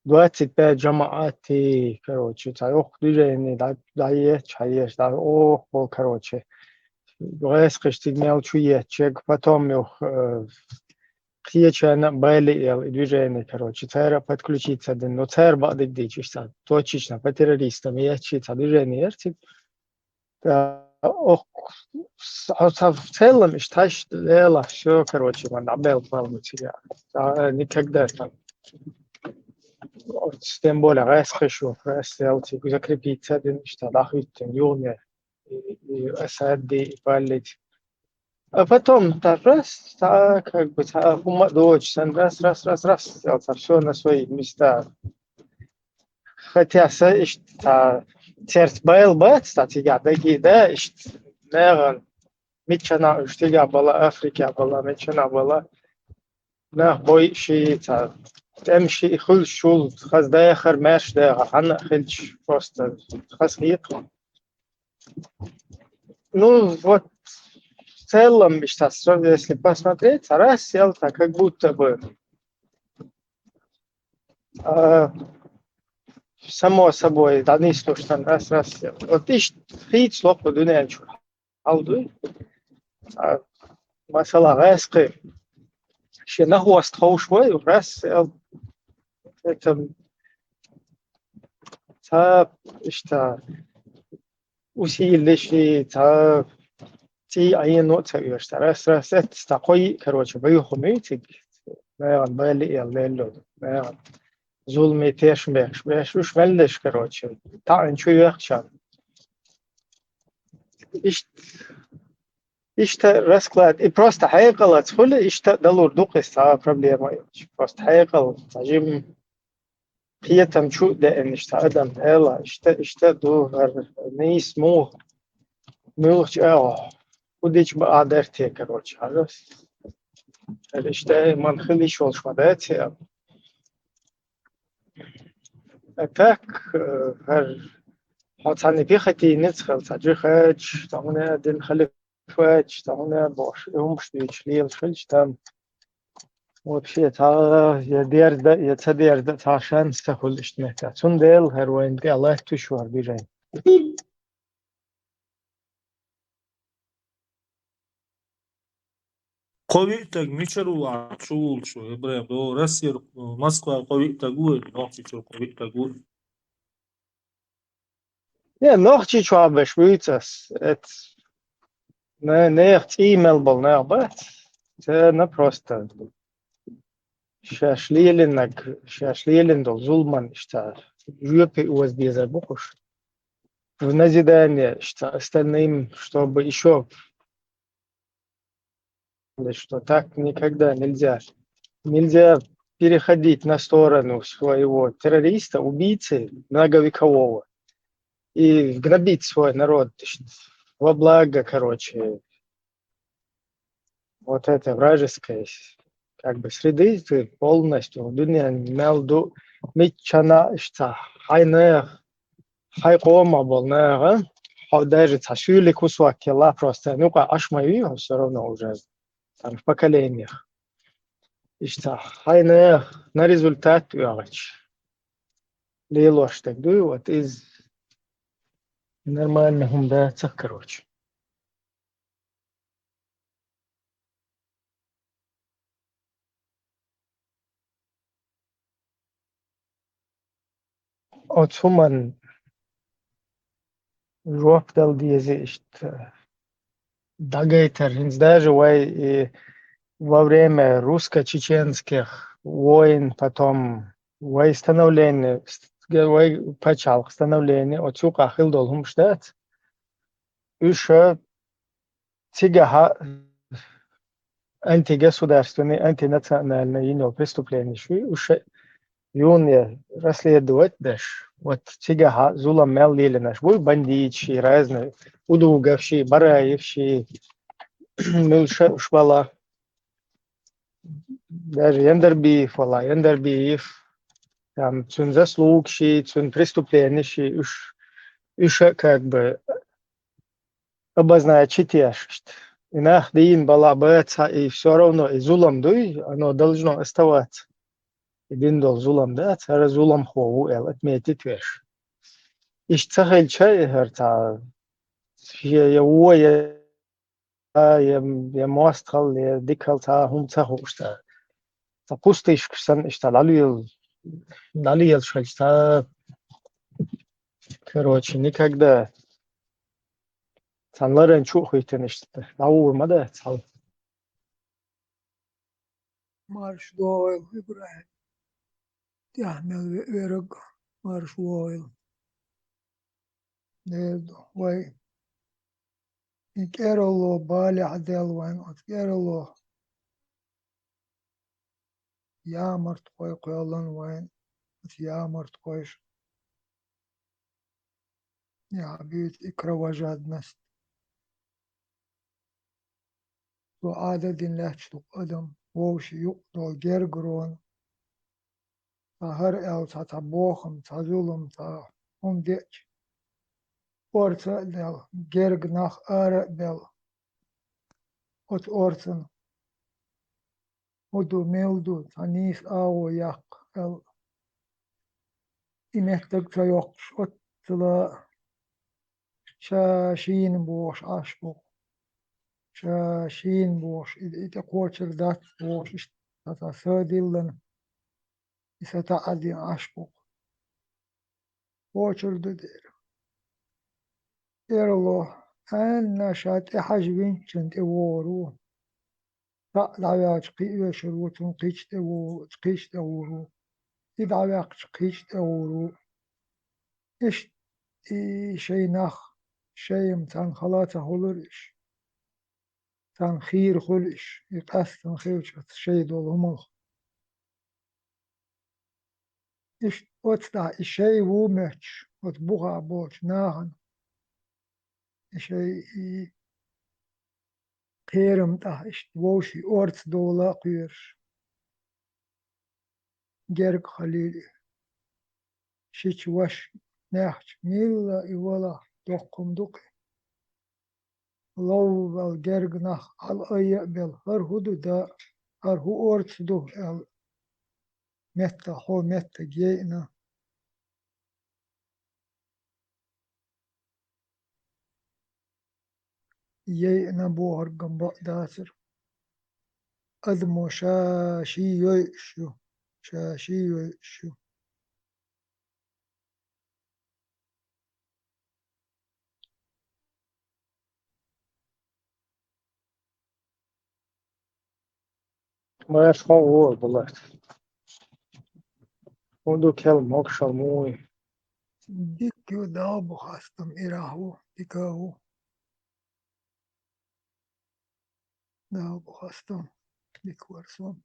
[SPEAKER 7] دوات بقى جماعاتي كروتشي تايوخ ديريني دايش هايش دا اوه بول كروتشي دوغيس قشتي ميل چويه чек потом их Клеча были движения, короче, царя подключиться, но царь бадик дичишься, точечно по террористам, и ячиться движение, в целом, считаешь, дело, все, короче, man набел полностью, никогда там, тем более, расхожу, расселти, закрепиться, что дахвитем, юне, и осади, и палить. А потом раз, как бы, дочь, раз, все на свои места. Хотя, сердце был бы, кстати, я такие, да, нервен, متشنا اشتيا بلا أفريقيا بلا متشنا بلا نه بوي شي تا تمشي خل شول خز ده آخر ماش ده عنا خلش просто خز هيك ну вот в целом сейчас если посмотреть рассел так как будто бы а, само собой да не слушай раз рассел вот иш хит слов по дунячу алду مثلا راسقي شي نهو استخو شوي وراسل это تا اشتا усилишь та تي أي نقطة يشتري ست تقوي كروتش بيو خميتك ما بالي يلا ما ظلمي تيش بيش وش ملش كروتش تعن شو يخشى إيش رسكلات просто حيقل تقول إيش دلور دوقس تا проблема просто حيقل تجيب قيتم شو ده إن إيش تعدم هلا إيش دو هر نيس مو ملش وديش بقدرتي كروتش عرفت الاشتاء ما نخليش والش مداتي أتاك هر حاطني بيختي نتخل تجرخج تاونا دين خلف فاج تاونا باش يوم بشتيش ليل خلش تام وبشي تا يدير ده يتصدر ده عشان سهل اشتمتع تون ديل هروين دي الله تشوار بيجين
[SPEAKER 3] قويتك ميشرو عطشول شو إبراهيم دو رسير مسقى قويتك قول نوحي شو قويتك قول
[SPEAKER 7] Ja, noch ci chwabesh witzas et ne necht email bol ne bet te na просто шашлилин до зулман что жопе у вас без обухуш в назидание что остальным чтобы еще что так никогда нельзя переходить на сторону своего террориста убийцы многовекового и гнобить свой народ во благо короче вот это вражеское как бы среды ты полностью дуня мелду митчана что хайкома болнега даже цашили кусок кила просто ну ка аж мои все равно уже там в поколениях и что хайне на результат ягач лилош так ду вот из нормальных да короче от суман жоп дал дизе что дагайтер даже вай во время русско-чеченских войн, потом становление, начало становления, отсюда хилдол хумштадт, еще тига антигосударственные, антинациональные преступления, еще юные расследовать даже. Вот тига зулам мел лили наш, бой бандитши, разные, удугавши, бараевши, милша швала. Даже Яндербиев, вала, Яндербиев, там, цун заслугший, цун преступлений, уж как бы обозначить яшт. Инах дин бала бэца, и все равно и зулам дуй, оно должно оставаться. И дин дол зулам дат, а зулам хову эл отметить веш. Иш цахель чай, herta, я мостхал, я дикал та хум цахушта. Пустыш ксан налил шальста короче никогда санларен чухуйтен işte davurma da sal
[SPEAKER 1] Marş doğal İbrahim. Tahmel ve örük marş doğal. Nerede? Vay. İkerolo bali adel vay. İkerolo. Yağmur koy koyalan vay. Yağmur koyş. Ya büyük kровожадность. do adedin leçtuk adam boş yok do gergron ta her el ta bochum ta zulum ta umdek orta del gerg nach ara del ot orten odu meldu tanis awo yak el imehtek ta yok ot tla şaşin boş aşbu şaşin boş ite koçer dat boş işte ta södillen ise ta adi aşbu koçer de erlo en naşat hajvin çent evoru ta dayak qi şurutun qiç de o qiç de o dayak qiç de o iş şey nach şeyim tan halata olur iş tan khir hul iş iqastan khir şey dolumul iş otsta şey bu meç ot buğa boç nahan şey Kerim ta işte voşi ort dola kuyur gerk halil şiç vaş nehç milla ivala dokkumduk lav vel gerg nah al aya bel har hudu da har hu ort do el metta ho metta geyna yeyna bu hargamba dasır admo şaşi yoy şu şaşi yoy şu
[SPEAKER 7] ما يشخو والله ودو كلم أكشر موي
[SPEAKER 1] dikyo da bu hastım irahu dikahu da bu hastım dik varsam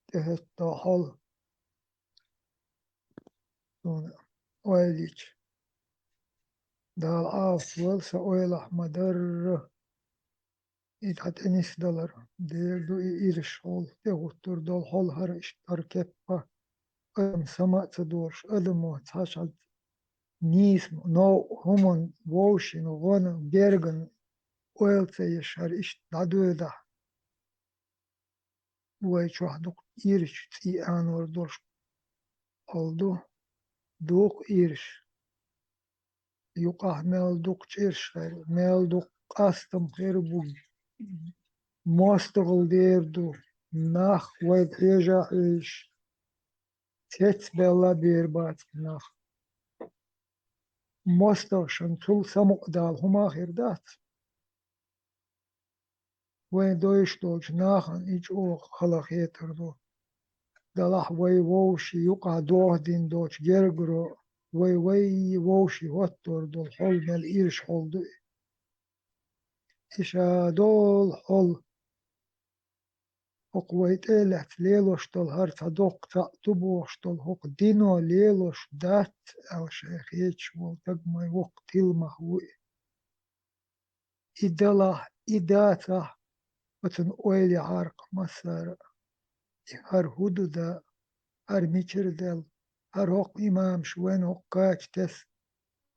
[SPEAKER 1] tehet da hal sonra oylik da af varsa oylah madar İthat enis dalar derdu iriş ol tehuttur dol hol har iştar keppa adam sama tador adam o taşal nis no human woshin gon bergen oelce yaşar iş dadı da vay çohduk iriş ti anor dol oldu duk iriş yuqah melduk çirş melduk astım her bu مستقل derdu nach vay teja iş tet bella berbat nach mosto şantul samuk dal huma hirdat vay doiş dolç nahan iç o halak yeterdu dalah vay voşi yuqa dohdin doç gergro vay voşi hottor dol hol mel irş oldu işa dol hol Hok vayt elet leloş dol har tadok ta tuboş dol hok dino leloş dat el şeyh hiç vol tagmay vok tilmah vu idalah idata batın oyli harq masar har hududa har miçirdel har hok imam şwen hok kaç tes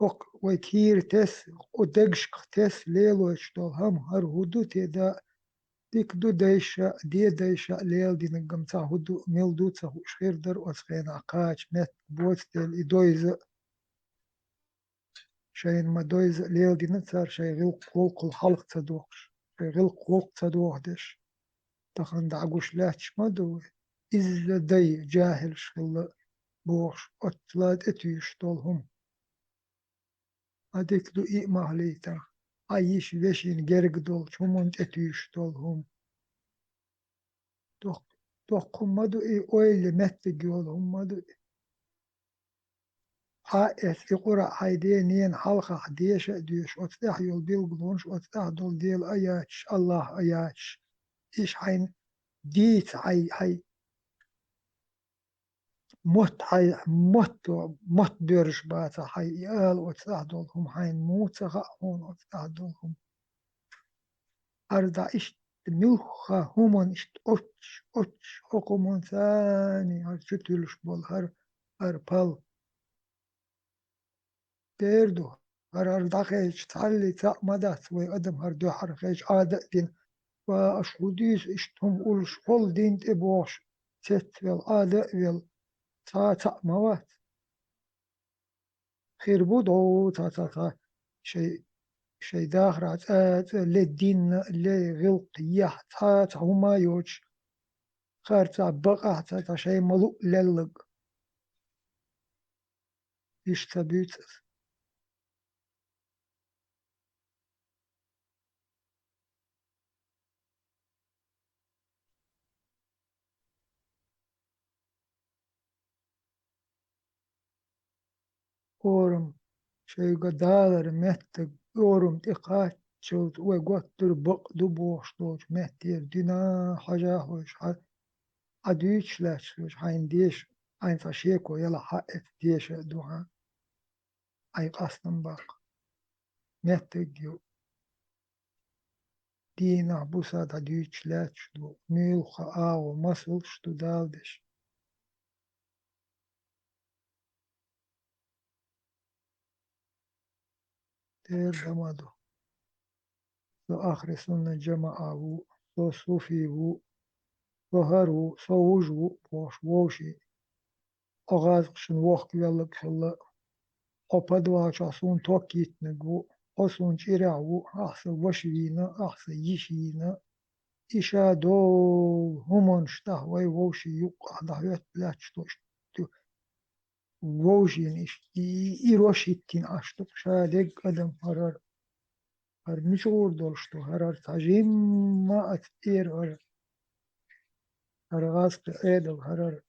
[SPEAKER 1] hok vakir tes o degşk tes leloş dol ham har hudut da dik du deisha die deisha leel die gamta hudu mildu tsa schirder os geen aqaach met bootstel i doize shayn ma doize leel die tsar shay gil qul halq tsa doqsh shay gil qul tsa doqdesh tahan da agush lach ma do iz day jahil shil boqsh otlat etüş dolhum adik du i mahlita ayish veshin gerg dol çumunt etüş dolhum Dokkunmadı öyle metni olmadı. Ha eski kura haydiye niyen halka diyeşe diyor. Otlah yol bil bulunş, otlah dol değil ayaç, Allah ayaç. İş hayn dit hay مت دورش باتا حي يال وتعدلهم حين موتا هون وتعدلهم أردا إشت ملخا همون إشت أتش حكمون ثاني هر شتلش بول هر بال ديردو هر دقيش تعلي مدات ويقدم هر دو حرخيش عادة دين وأشهديس إشتهم أولش قول دين تبوش ست ويل عادة ويل تا موات خير بودو تا شيء داخل للدين لغلقية تا هما يوش خار تا بقى تا شيء ملو للق يشتبيت أورم شيء قدالر مهتق أورم تقات شوت وقتر بق دبوش دوش مهتير دينا حاجة هوش عديش لاش هوش حين ديش عين فشيكو يلا حقت ديش دوها أي قصدن بق مهتق يو دينا بوساد عديش لاش دو ميلخ آو مسلش دو دالدش دير دمادو لو آخر سنة جماعة لو صوفي وهرو صوجو بوش ووشي أغاز قشن وقت يلا خلا أبدوا عصون توكيت نجو أصون شراعو أحسن وشينا أحسن يشينا إشا دو همون شتهوي ووشي يقع دهيت لاتشتوش ووشي نش إيروشيتين أشتوك شادق قدم هر مشغول دولشتو هر تجيم ما أتير هر غاز قيدل هر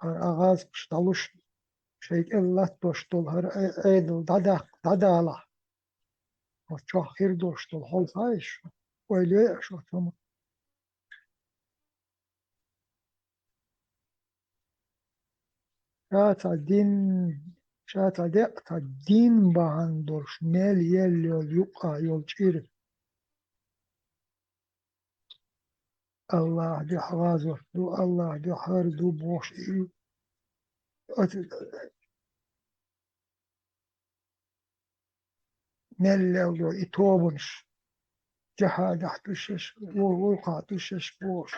[SPEAKER 1] أغاز بشتالوش شيء إلا توشتول هر عيدل دادالا وتشاخير دوشتول حول هايش ويلي شو تم شاتا دين شاتا دقتا دين باهن دورش ميل يل يقع يلجير الله دي حغازو دو الله دي حار دو بوش ميل يل يتوبنش جهاد احتشش ووقع تشش بوش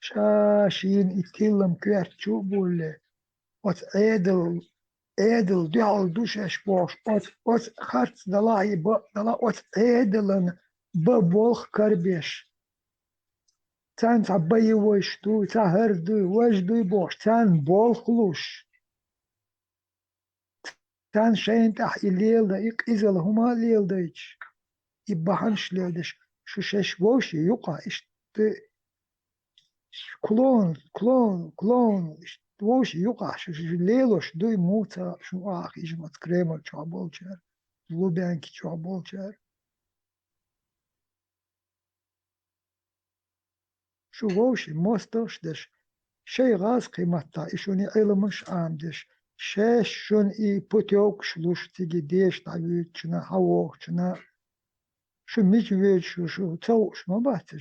[SPEAKER 1] شاشين يتكلم كيرتشو بول وات عدل دعال دوشش بوش وات خرط دلاي دلا وات عدلن ببولخ كربيش تان تعبي وشتو تهردو وجدو بوش تان بولخلوش تان شين تح الليل دا إزل هما الليل دايش يبحنش ليدش شو شش ووشي يقع كلون ووش يقع شو ليلوش دوي موتا شو آخي جمت كريمر شو عبولشار لوبانكي شو عبولشار شو ووشي موستوش دش شي غاز قيمتا إشوني علمش عامدش شاش شون إي بوتيوك شلوش تيجي ديش تعويد شنا حووك شنا شو ميجويد شو توش ما بات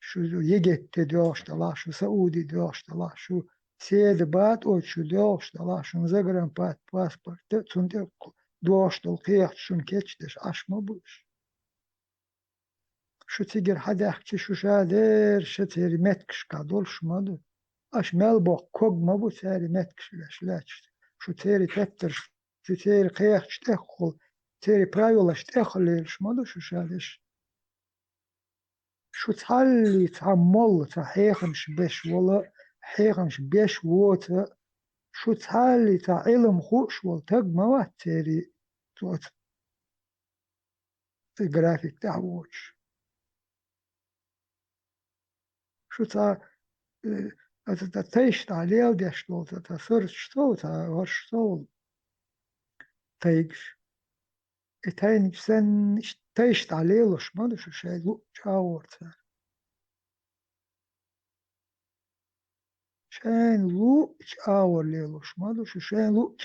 [SPEAKER 1] شو يجت دوش دلا شو سعودي دوش دلا شو سيد بات او شو دوش دلا شو زغران بات باسبورت تون دوش دل قيح شون كيتش اش ما بوش شو تيجر حدا يحكي شو شادر شتير متكش قادول شمادو اش ملبو كوب ما بو تاري متكش لاش شو تيري تتر شو تيري قيح تخل تيري برايولا تخل شمادو شو شادش شو تحلي تعمل تحيخمش باش ولا حيخمش باش ووتا شو تحلي تعلم خوش والتق مواد تاري توت الجرافيك تاعوش شو تا تيش تعليل ديشتول تسرش تو تا ورشتول تيجش اتاين سن تيش تعليلش ما شو شاي لو تشاورت شان لو أور ليلوش مادو شان لو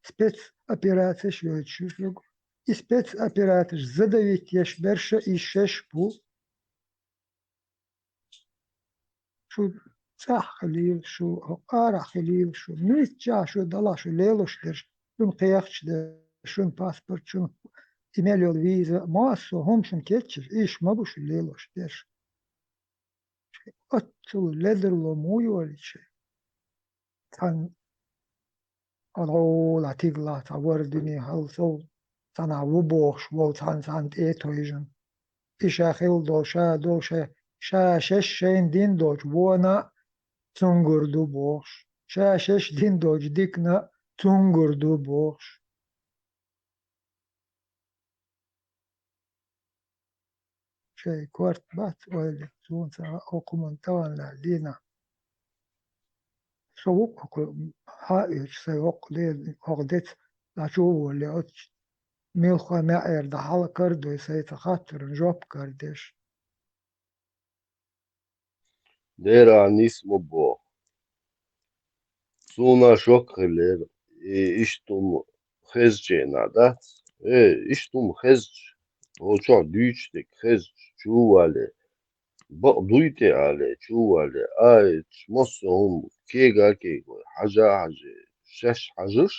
[SPEAKER 1] спец операция شو спец операция задавить еш берша и шеш бу شو صح خليل شو قارع خليل شو ميت جا شو دلا شو ليلوش درش شون قياخش در شون باسبورت شون إيميل الفيزا ما سو هم شون كيتشر إيش ما بوش ليلوش درش أتلو لدر لو موي ولا شيء تان الأول أتيغلا تاوردني هل سو تان عوبوش وو تان إيتويجن إيشا خيل دوشا شش شين دين دوش وونا تونغردو بوش شش دين دوش ديكنا تونغردو بوش شيء كورت بات ولا زون سا أوكمان توان لينا سوق هايش سوق لين أقدت لاشو ولا أتش ميلخا معير ده حال كردو سيتخاطر جوب كردش
[SPEAKER 5] دير نسمو بو سونا شوكلر iştum xezcena da iştum xez o çok düçtek xez çuvale bak duyte ale çuvale ay mosom kega kego haja şeş hajır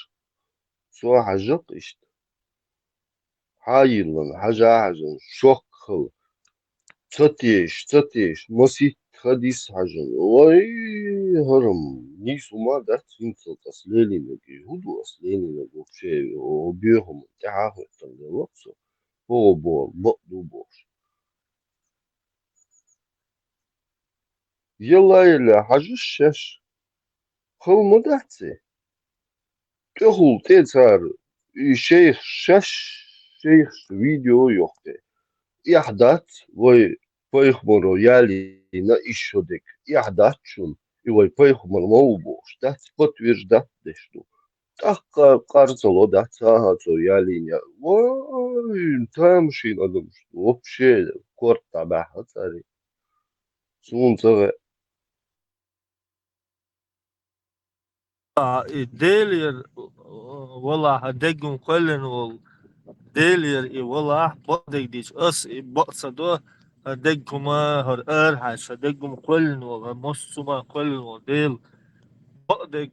[SPEAKER 5] su hajık işte hayırlan haja şok kıl çatiş mosi hadis hajın oy harım ni suma da tinsil tasleline ki hudu asleline вообще объехом тяхет там делаться бо дубош يلا حجش شش خل مدعتي تقول تيتار شيخ شش شيخ فيديو يوختي يحدث وي поихморо яли на ишодек яхдачун и вой поихмор моубош дат подтверждат дешту так карцало дат сахацо ялиня ой там шин адам что вообще корта бахацари сунцаве
[SPEAKER 3] ديلير والله هدقهم كلن ديلير والله بدك ديش أس بقصدو هدقهما هر أرحش هدقهم كلن مصوما كلن ديل بدك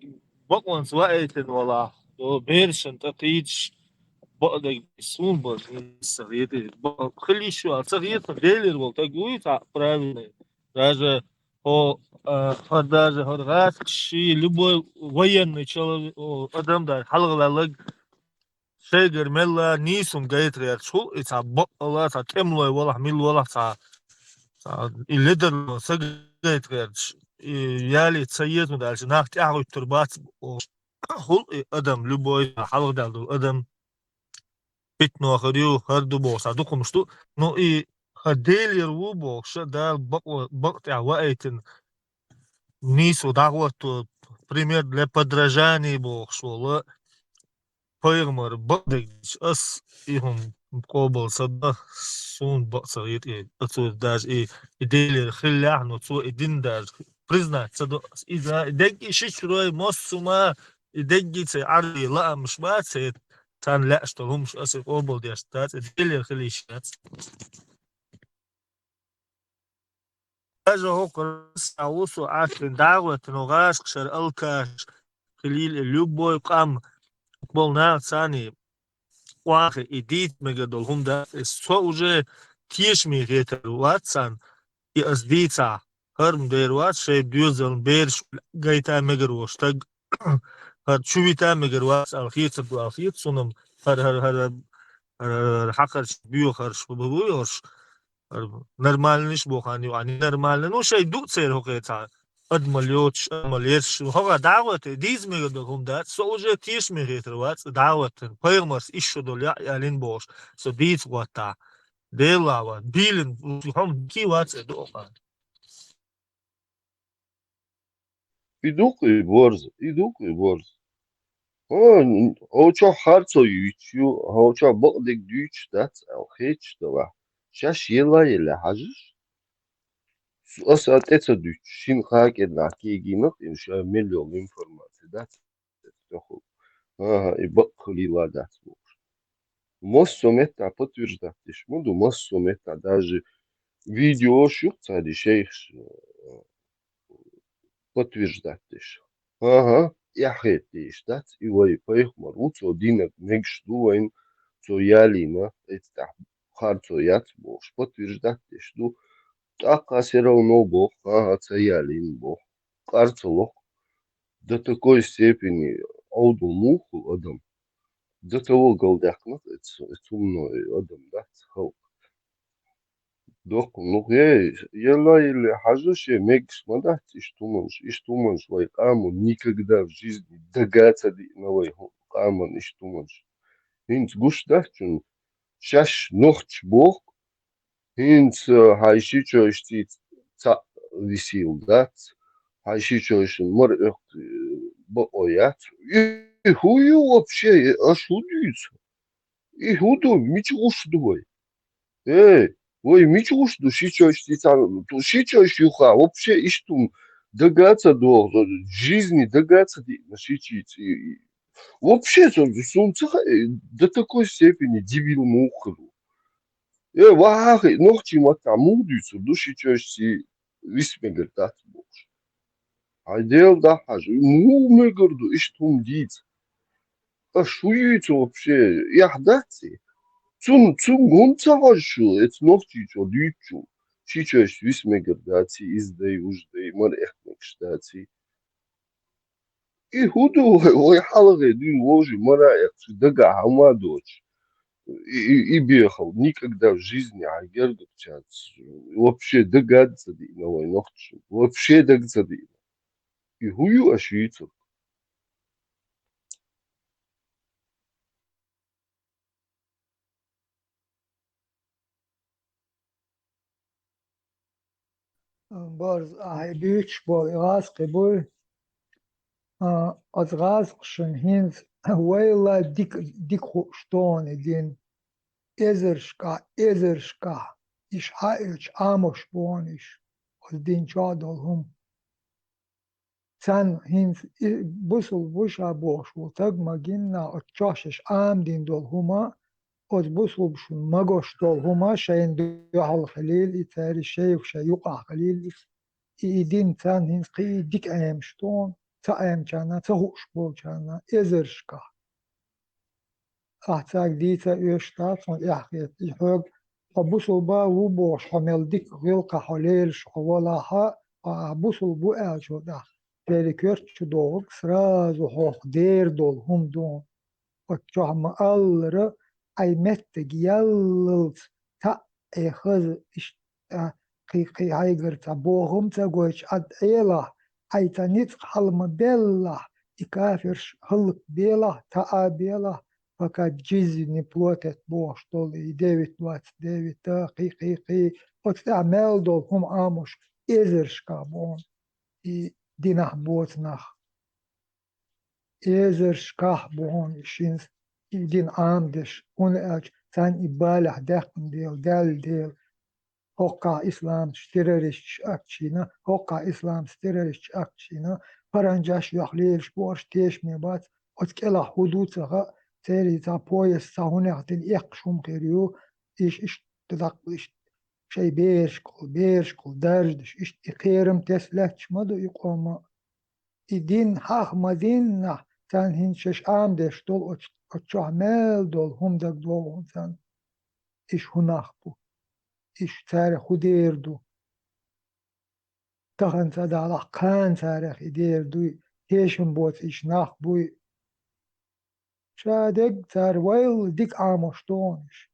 [SPEAKER 3] بقون سوائتن والله دو بيرشن تقيتش بدك سون بس صغير خلي شو صغير ديلير والتقوي تاع правильно даже даже شيء любой военный человек адам да халгалалык شيء ملا نيسون جايترير شو إذا بقلا تا كملوا ولا حمل ولا تا الليدر سجايترير يالي تسيد من دالش ناخت أعوي تربات هول أدم любой حلق دالدو أدم بيتنو أخريو هردو بوسا دو كمشتو نو هديلير وبوش دال بقطع وقتن نيسو دعوة пример для подражания بوخشولا Пойгмар بدك أس إيهم قابل صدا سون بقصريت أتو داج إديلي خلاه نتو إدين داج بريزنا صدا إذا دقي شيء شوي مصوما دقي تعري لا مش بات تان لا اشتغلهم مش أس قابل دي أشتات إديلي خليشات هذا هو قرص عوسو عشان دعوة نغاش شر الكاش خليل اللوبوي قام قبلنا ثاني واخر إديت مقدول هم ده السوجة تيش ميغيتر واتسان يأزديتا هرم ديروات شيء بيوزن بيرش جايتا مقروش تق هر شويتا مقروات الخيط بدو الخيط سنم هر حقر بيو خرش ببويوش نرمالنش بوخاني وعني نرمالنو شيء دوت سير هوكيتا أدمليوتش أدمليرش هو دعوة ديز ميغدو هم دات سوجة تيش ميغيتر وات دعوة بيغمرس إيشو دول يالين بوش سو ديت واتا ديلا وات بيلن هم كي وات دوخان
[SPEAKER 5] идукы борз о чо харцо ючу о чо бокдек дюч дат ал хеч дова шаш ела хажиш أسا دوش شين خاك نحكي جينك إن شاء مليون إنفورماتي دات تخو يبقى لا дат. Моссом это подтверждать. Муду моссом это даже видео шутца шейх подтверждать. Ага, я хотиш дат и вой поехмар. Уцо динак мегш дуайн цо ялина это харцо яц бош подтверждать. Ду така все равно бог, ага, ца ялин бог. Карцоло до такой степени аудумуху адам. До того голдяхнат, это умный адам, да, халк. Доку, ну еле хажуше мегс мадат, иштуманш, вай камон никогда в жизни догаться на вай камон иштуманш. Инц гуш дахчун, шаш нохч бог, инц хайшичо ишти ца висил, да, хайшичо ишин мор боят. И хую вообще, аж худится. И худу, мичу давай. Эй, ой, мичуш, душичось, душичось, юха, вообще, и что, догаться до жизни, догаться на шичить. Вообще, сумца до такой степени дебил мухру. Вахи, ногти мата мудицу, душичось, висмегер дат бош. А дел да хажу, мегерду, и что мдиц. А шуицу вообще, яхдати. Zum Grundsavašu, jetzt noch Chicho, Düchu. Chicho ist Wismegerdāci, izdei, uzdei, mar echt nekštāci. I hudu, oi halge, дин ложи, мара echt, дага хама дочь. И бехал, никогда в жизни агерду чат. Вообще догадаться на вой ногчу. Вообще догадаться. И хую ашвицу.
[SPEAKER 1] Barz ahay büyük bol gaz qibul az gaz qşın hinz wayla dik ston din ezerşka iş haich amosh bonish az din çadol hum sen hinz busul busha boş tag maginna atchash am din dol huma az busul shun magosh dol huma shayn duhal khalil itari shayf shayuqa khalil idin tan hins qi dik am shton ta am chana ta hush bol chana ezershka ahtag dita öshtat von yahget ihog abusul ba wu bosh hamel dik gilqa halil shwala ha abusul bu ajoda перекёрт чудовок сразу хох дер дол хум дон отчам аллры айметтег яллылц та эхыз иш قي هايجرتا بوهم تقولش عد إيلا أيتنيت حلم بيلا إكافرش هلق بيلا تا بيلا فقد جيزي نبلوتت بوش دول ديفيد وات ديفيد تا قي وتعمل دول هم آموش إزرش كابون دينح بوتنخ إزرش كابون شينز دين آمدش هون أج تان إبالح دقن ديل Hokka İslam terörist akçina, Hokka İslam terörist akçina, parancaş yahlil borç teşme bat, otkela hudutsa teri ta poyes sahunaktin ekşum keriyo, iş tıdak iş şey beş kol derdiş, iş ikirim tesleçmadı yukoma, idin hahmadinna, sen hinçeş amdeş dol oçahmel dol humdak dol sen iş hunah bu. إيش تاريخ وديردو تخن تدالح كان تاريخ يديردو هيشم بوت إيش ناخ بوي شادق تار ويل ديك عاموشتونش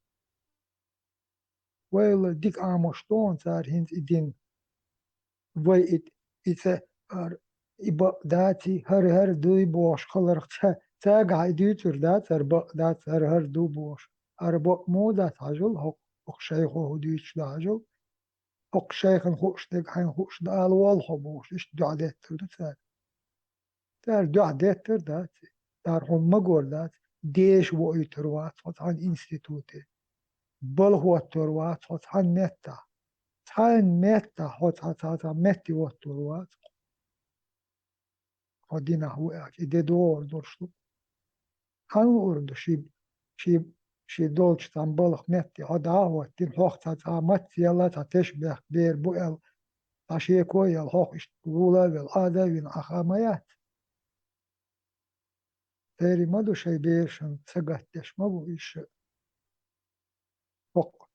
[SPEAKER 1] ويل ديك عاموشتون تار هنت إدين وي إتسا إبا داتي هر دوي بوش خلرق تاق عيدو تردات دات هر دو بوش أربع مو دات عجل هق شيخو هديش داجل هق شيخن خوش دق حين خوش دال والخو بوش إيش دعدت تردو تار دعدت تردات تار هم مقول دات ديش وقي تروات عن انستيتوتي بل هو التروات عن نتا Tain metta hota metti oturuat. Hodina huak ide doğru duruştu. Hangi urdu şi dolçtan balık metti hoda hotin hohta mat yalla teşbih bir bu el taşıya koyal hoh işte gula vel adavin ahamayat. Terima du şey beşin sagatteşma bu işi. Hok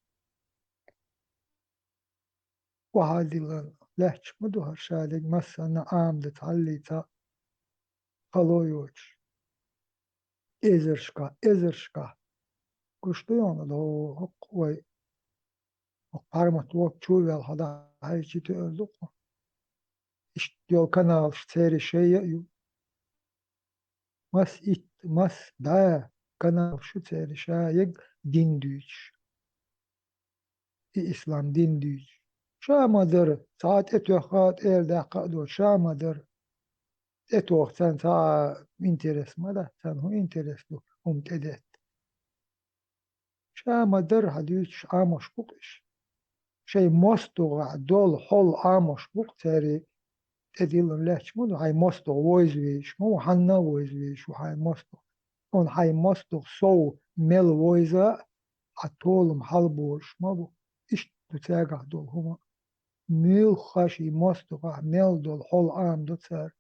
[SPEAKER 1] bu halilan lehç mı du harşalig masana amdet hallita kaloyoç. Ezerşka. Kuştu onu da o hok vay parmak vok çuval hada hayçiti öldük. İşte yol kanal seri şey mas da kanal şu seri şey din düç. İslam din düç. Şamadır. Saat etohat elde kadu şamadır. Etoh sen ta interes ma da sen hu interes du edet. Şamadır hadüç amoş bukiş. Şey mostuğa dol hol amoş buk seri edilin lehçmunu hay mosto voizviş mu hanna voizviş hay mosto. On hay mosto so mel voiza atolum halboş ma bu. İşte tütega dol huma. Mil haşi mosto mel dol hol am do ser.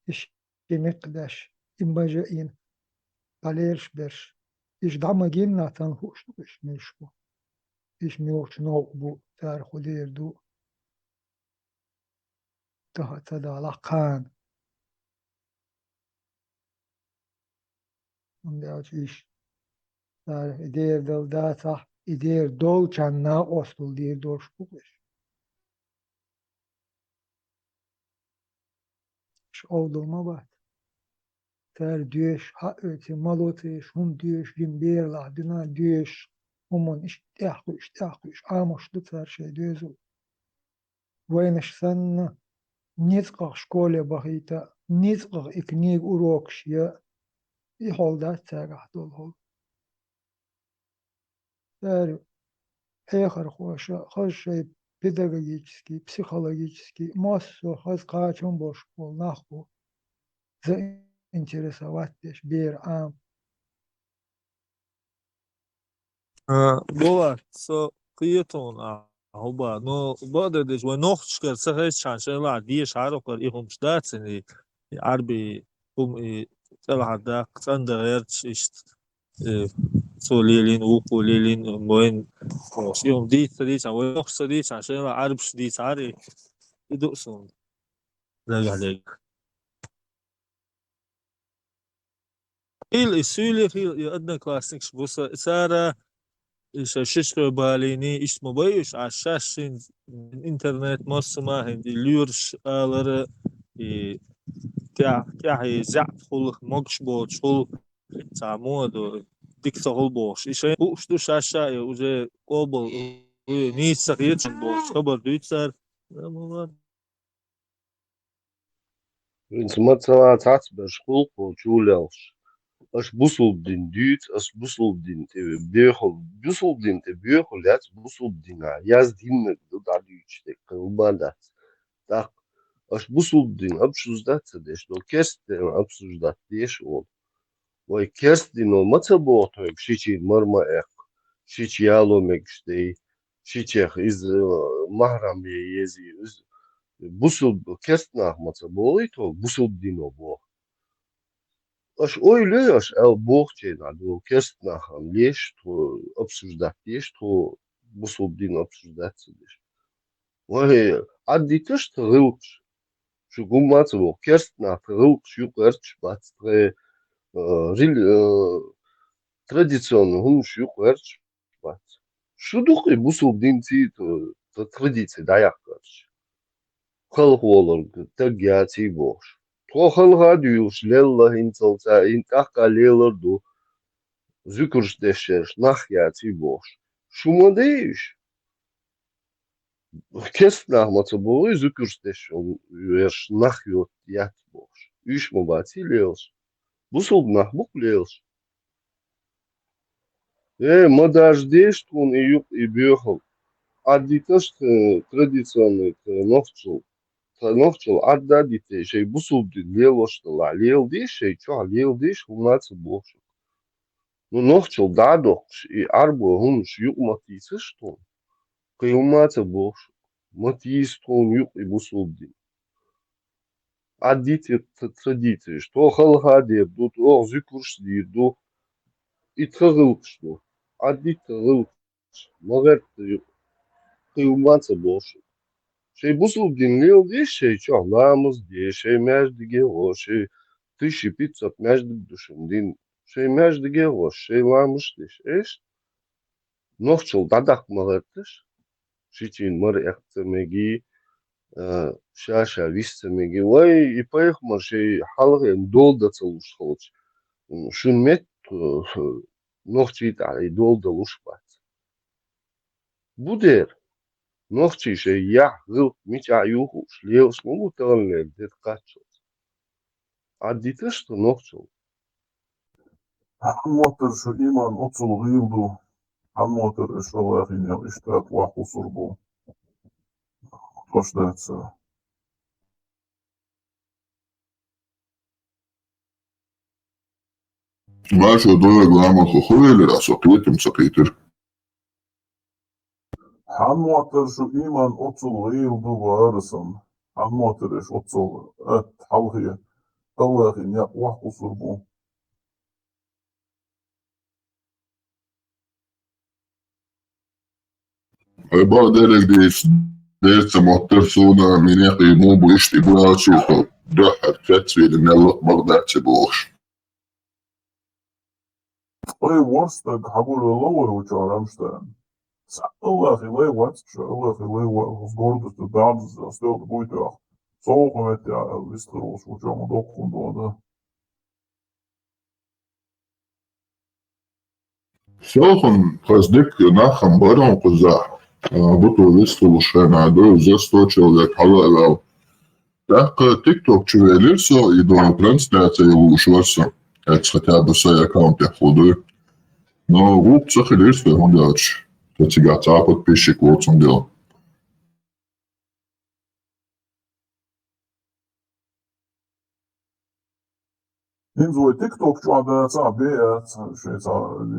[SPEAKER 1] İş demekdaş imbaja in talerş beş. İş damagin natan hoşluk iş bu. İş milç no bu ter hudirdu. Daha tada kan. Onde iş dar eder dal data eder dol channa ostul dir doş bukiş. Ş oldulma bat. Ter düş ha öte malote şun düş gün berla dina düş. Umon iş amoşlu ter şey düzü. Войнаш санна низках школе бахита низках и книг урокшия и холда цагах дол хол. Ter эхар хоша педагогический, психологический, массу хазкачун бош пол наху заинтересовать бер ам.
[SPEAKER 3] Bolar, so qiyaton hoba no bada des wa noch skar sahay chansela die sharo kar ihum shdatsen arbi tsala hada qanda yert ist so lelin u lelin moen yom di tsadi sa wa noch tsadi chansela arb shdi sari iduksun zagalek السؤال في أدنى كلاسيكس بص سارة شاشة باليني إيش مبايش على الشاشة الإنترنت مصمة هندي ليورش آلر كا هي زعف خلق مقش بوش خل تعمود ديك تغل بوش إيش بوش دو شاشة وزي قبل نيس سخيت بوش خبر دوتسر
[SPEAKER 5] Insmatsala tatsbeş hulpo çulelş. Aş busuldin düt, aş busuldin te büyühol yat busuldina. Yaz dinmek du da düçte kılbanda. Tak aş busuldin absuzdat deş do kersten absuzdat deş ol. Vay kerstin o matsa boğtoy şiçi marma ek. Şiçi yalomek işte. Şiçek iz mahram yezi busul kerstnach matsa boğito busuldin o boğ. Аж ой лёш, богче надо керстнах леш, то обсуждать леш, то бусулдин обсуждать леш. Ой, а дитяш то рылч, что гумацу керстнах рылч юкерч бацтре рил традиционно гум юкерч бац. Что духе бусулдин ти то традиция даякерч. Халхолор тагяти бош. Тохал радиус лелла инцалца интака лелорду zükürdeşer, nahyati boş. Şumadeymiş. Kesnah maçı boyu zükürsteş ver nahyot yat boş. Üç mubati leos. Bu soldnah bu leos. Мадаждеш тун и юг и бехал. Аддиташ традиционный новчул аддадите шей бусулди лелоштала. Лелдиш шей чо лелдиш хумнацы бошо. Ну новчул дадох и арбо хумш юг матисыш тун. Кыйумнацы бошо. Матис тун юг и бусулди. Аддите традиции, что халхаде, тут ох зюкуршди, ду и тхагылкшну. Аддите гылкш. Магар кыйумнацы бошо. Şey busluğun diye şey çok namız diye şey mecdige o şey dışı pizzat mecdig düşündün şey mecdige o şey varmış diye eş nohçul dadak mağırtır şiçin mır ektemegi şaşa vistemegi vay ipayık mı şey halgın dolda çalış çalış şunmet nohçit ali dolda luşbat bu der Ногчи шей я гыл мича юху шлеус могу тэлнэ дэт качо. А дите что ногчу.
[SPEAKER 8] Хаммотер шо иман оцул гилду. Хаммотер эшвалахиня иштат ваху сурбу. Тоштаца.
[SPEAKER 9] Vašo doja glāmo hohovēlērā soklietim sakītir.
[SPEAKER 8] Хаммотер шо иман оцул гилду варсан. Хаммотер эш оцул ат халхия. Аллахиня ваху сурбу.
[SPEAKER 9] Bara derek deertsa mohtersuna minäki muubu ishti gulaatsuuqa dahar katsviilin nellot bagdaatsi boox.
[SPEAKER 8] Ой, ворстаг хагулу ловой уча Рамштайн. Аллах илай ватша, Аллах илай с гордостью дамз стел буйтах. Соохом это виструс уча мудокхун дода.
[SPEAKER 9] Sohun qazdik naham baran quzah. Butu vistulušana do zastočilek halēvēl. Так, TikTok чувелирсо и до трансляции улучшился. Это хотя бы свой аккаунт я худой. Но губ цахилирсо он делач. Потягаться подписчик вот он делал.
[SPEAKER 8] Инзой TikTok чуада ца беят, шеца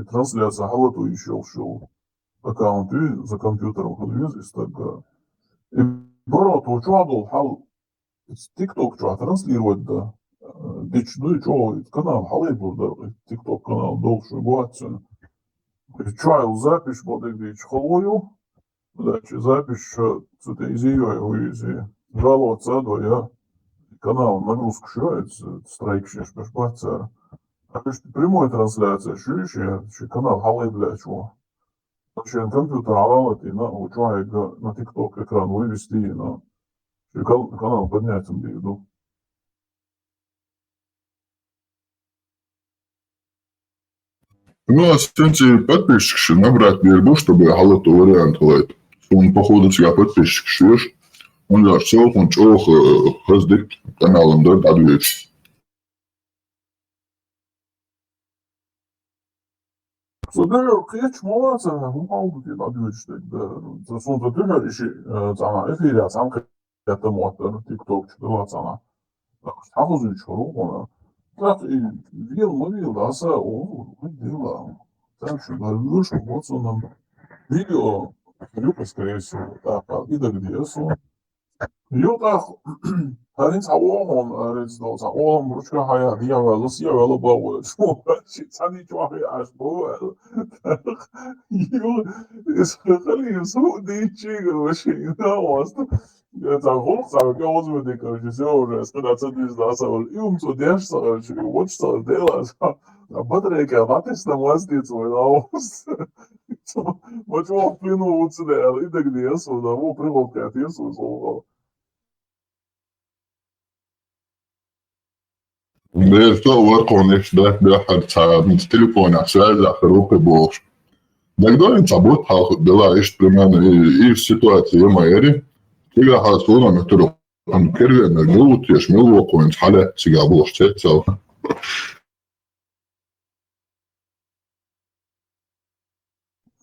[SPEAKER 8] трансляция халату еще шел аккаунты за компьютером ходвиз из тага. И брото чуадол хал TikTok чуа транслировать да. Дич ну и чуа канал халей был да TikTok канал долший буатся. Чуа запись бодек дич халою. Дальше запись цуте изиёй уизи. Жаловаться до я. Канал нагрузка шуается, страйк шеш пешпацер. А пишет прямой трансляция, шующий канал халей бля чего. Вообще компьютер алалати на учуай на TikTok экран вывести на канал поднять им беду.
[SPEAKER 9] Ну, а сенти подписчик набрать вербу, чтобы халату вариант лайт. Он походу тебя подписчик шьешь. Он даже целых он чох хаздик каналом да подвечь.
[SPEAKER 8] Соделер кеч молодца, умалду ти подвечь да. За сонта тюмер иши цана эфиря самка это мотор TikTok чудова цана. Хавузу чору так и вил мовил даса о дела. Так что да лучше вот он видео люка скорее всего так и да где со Юта харин савон аризно савон ручка хая диава лусия вела бау что цани чуахи аш бау ю исхали суди чига вообще да вас это голос а голос мы de короче уже сколько ты сдасал и so der вот что делать а батарейка ватис на власти свой наус вот что плюнул вот сюда и так где со да во приволка отъезд
[SPEAKER 9] Дээрто варконеш да хар цаа мит телефон асаа захрук боош. Тогда забот была ишь примерно и в ситуации майори. Тига хасуна на туру. Он кервен на гулут еш милу коин халя сигабош цецал.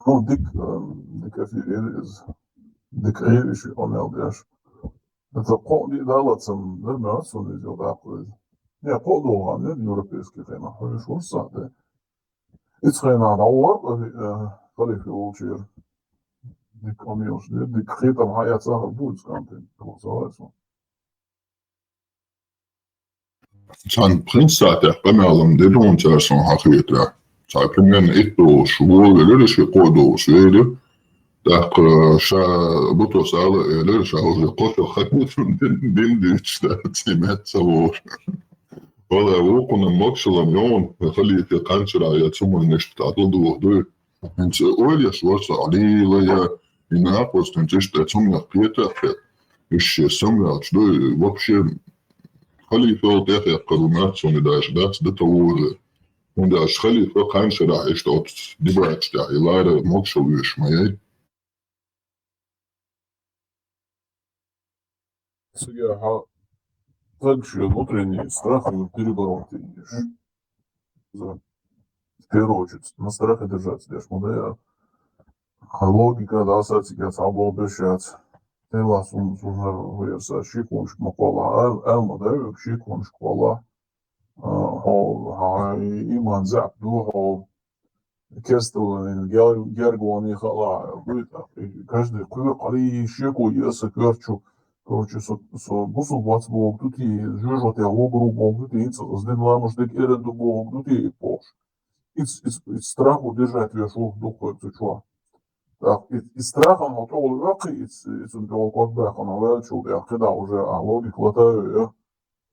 [SPEAKER 8] Ну, дик афирез. Дик эйвиш он элдяш. Это полный далацам, да, мясо не делал такое. Не, полдола, не, европейский хрена. Хорошо, урсаты. It's хрена, да, уар, халифи улчир. Дик амилш, дик хитам хаят сахар будет скантин. Голосовайся.
[SPEAKER 9] San prinsaata qamaalam dedun taason haqiita. Sa primern itto shugul eller shi qodo swede. Dak sha buto sala eller sha hoje qoto khatmut din ditsta timet savor. Wala wukun mokshala yon khaliyat qanshra ya tsumul nish ta'dulu do. Ent olia shwarsa alila ya inapos tentishta tsumya qiyata. Ish samya chdo вообще خليفة تاخي قرونات سوني داش داس دتوور ونداش خليفة قانش راح يشتوت دبعت تاع يلار موكش ويش ماي
[SPEAKER 8] Сега, также внутренний страх и переборот видишь. В первую очередь, на страхе держаться, дешь, мудая. А логика, да, сатика, сабол бешать. Тела сумнар вырса, шикунш маквала, элмада, шикунш квала. Иман запду, кестел, гергуани хала, каждый кур, кали, шику, еса, керчу. Короче, бусу бац бог, тут и жужжат я логру бог, тут и сден ламуш дек эренду бог, тут и пош. Из страху держать вешу духу цучва. Так, из страха на то луки, из того как бэха на велчу, я когда уже логи хватаю,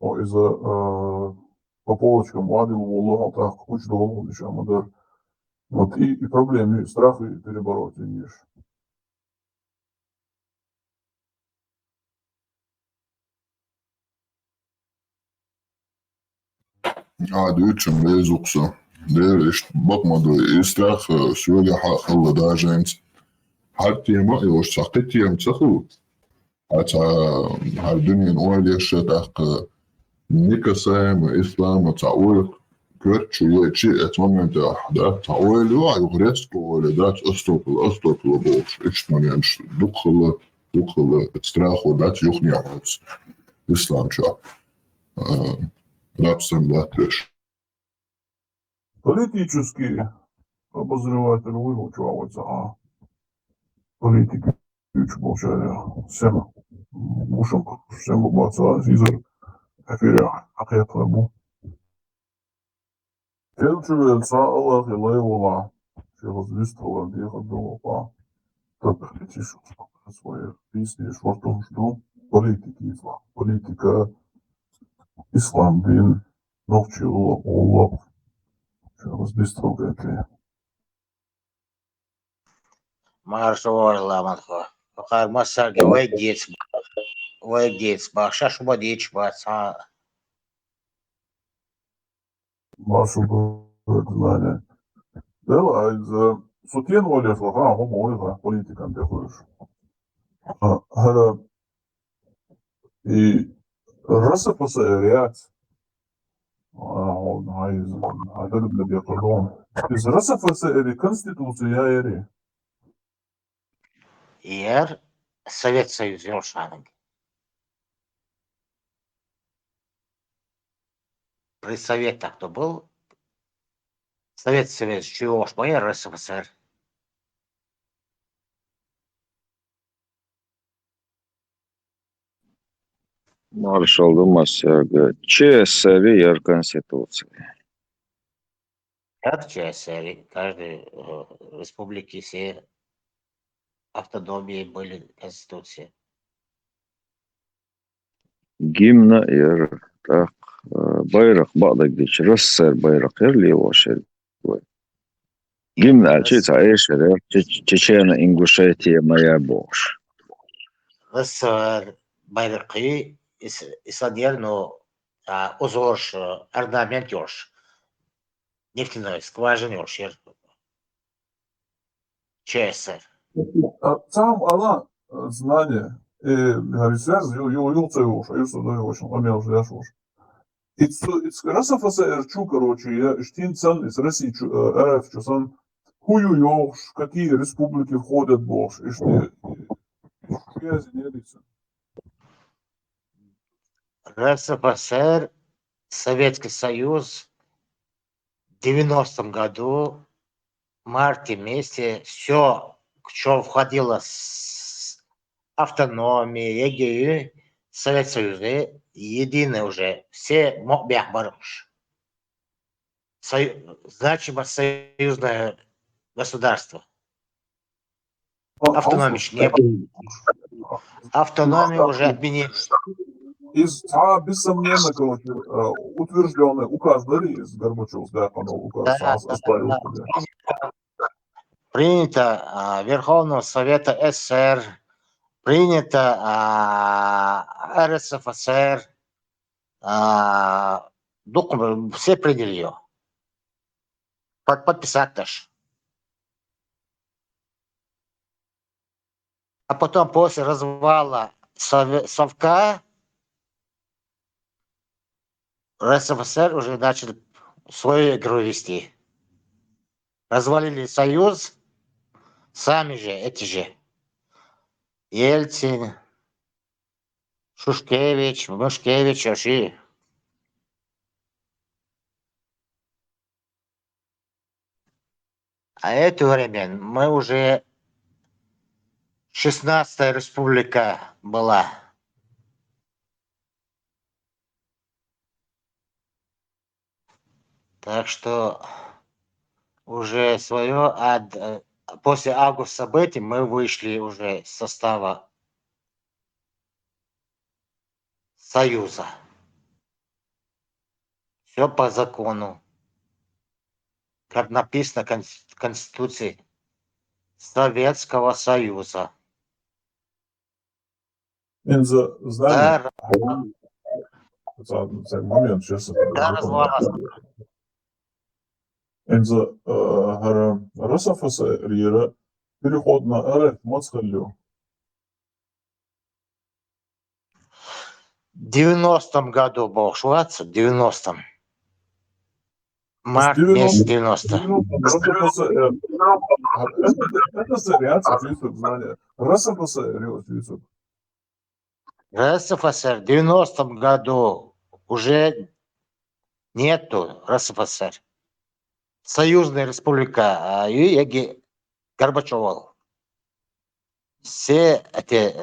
[SPEAKER 8] я из-за по полочкам ладил волога, так, кучу долгу еще модер. Вот и проблемы, страх и переборот видишь.
[SPEAKER 9] عاد يتشم ليزوقسا دير إيش بقمضو إستراخ سوالي حق الله داجنت حتى ما يوش ساقتي يم تسخو حتى هالدنيا نوالي الشتاق نيكسام إسلام تعويل كرتشو يتشي أتمنى ده تعويل وعي وغريسكو ولا دات أستوك لبوش إشتمن ينش دخل استراخو دات يخني عوز إسلام شا Рабством Латвиш.
[SPEAKER 8] Политический обозреватель выучивался, а политики получали всем ушам, всем бабаца, зизер, эфиря, акетлабу. Келчевельца Аллах и лейвула, чего звистала, где ходила по топертишу, свои песни, что в том, что политики ислам, политика ислам, дин, научила Аллах.
[SPEAKER 10] Маршалла манхо. Факар масарге вайгдец ба шашуба дич ба са.
[SPEAKER 8] Маршал знание. Да, из сутен воля слова, он мой политикам такой. И РСФСР из РСФСР Конституция РФ.
[SPEAKER 10] Ер Совет Союз Йошанг. При советах кто был? Совет Союз Чего моя РСФСР.
[SPEAKER 11] Маршал Думасяга. ЧСР Конституция.
[SPEAKER 10] Как ЧСР, каждой республике все автономии были конституции.
[SPEAKER 11] Гимна ер так байрак бадагдич рассер байрак ер левошер. Гимна альчица эшер Чечена Ингушетия моя бош.
[SPEAKER 10] Рассер байраки исадерно озорш орнамент ёрш. Нефтяной скважин ёрш. ЧСР.
[SPEAKER 8] Там она знание и связь юлцевуш, а юсу да очень умел жляшуш. It's РСФСР чу, короче, я штинцан из России РФ чусан хую ёш, какие республики входят бош, и что связи не лица.
[SPEAKER 10] РСФСР, Советский Союз в 90-м году, в марте месяце, все, что входило с автономией, ЕГЭ, Совет Союза, единое уже, все мокбях баруш. Значимо союзное государство. Автономии не было. Автономию уже отменили.
[SPEAKER 8] Из бессомненно, короче, утвержденный указ дали из Горбачев, да, указ оставил.
[SPEAKER 10] Принято Верховного Совета СССР, принято РСФСР, все приняли ее. Подписать даже. А потом после развала Совка РСФСР уже начали свою игру вести. Развалили Союз, сами же, эти же. Ельцин, Шушкевич, Мушкевич, Аши. А это время мы уже 16-я республика была. Так что уже свое, после августа событий мы вышли уже из состава Союза. Все по закону. Как написано в Конституции Советского Союза.
[SPEAKER 8] Инза здание.
[SPEAKER 10] Да,
[SPEAKER 8] Момент, сейчас.
[SPEAKER 10] да, развала.
[SPEAKER 8] Инза РСФСР переход на РФ Мацхалю.
[SPEAKER 10] В 90-м году был Шварц, в 90-м. Март месяц 90.
[SPEAKER 8] Это зарядка, чувствует знание. РСФСР, чувствует.
[SPEAKER 10] РСФСР в 90-м году уже нету РСФСР. Союзная республика Горбачева. Все эти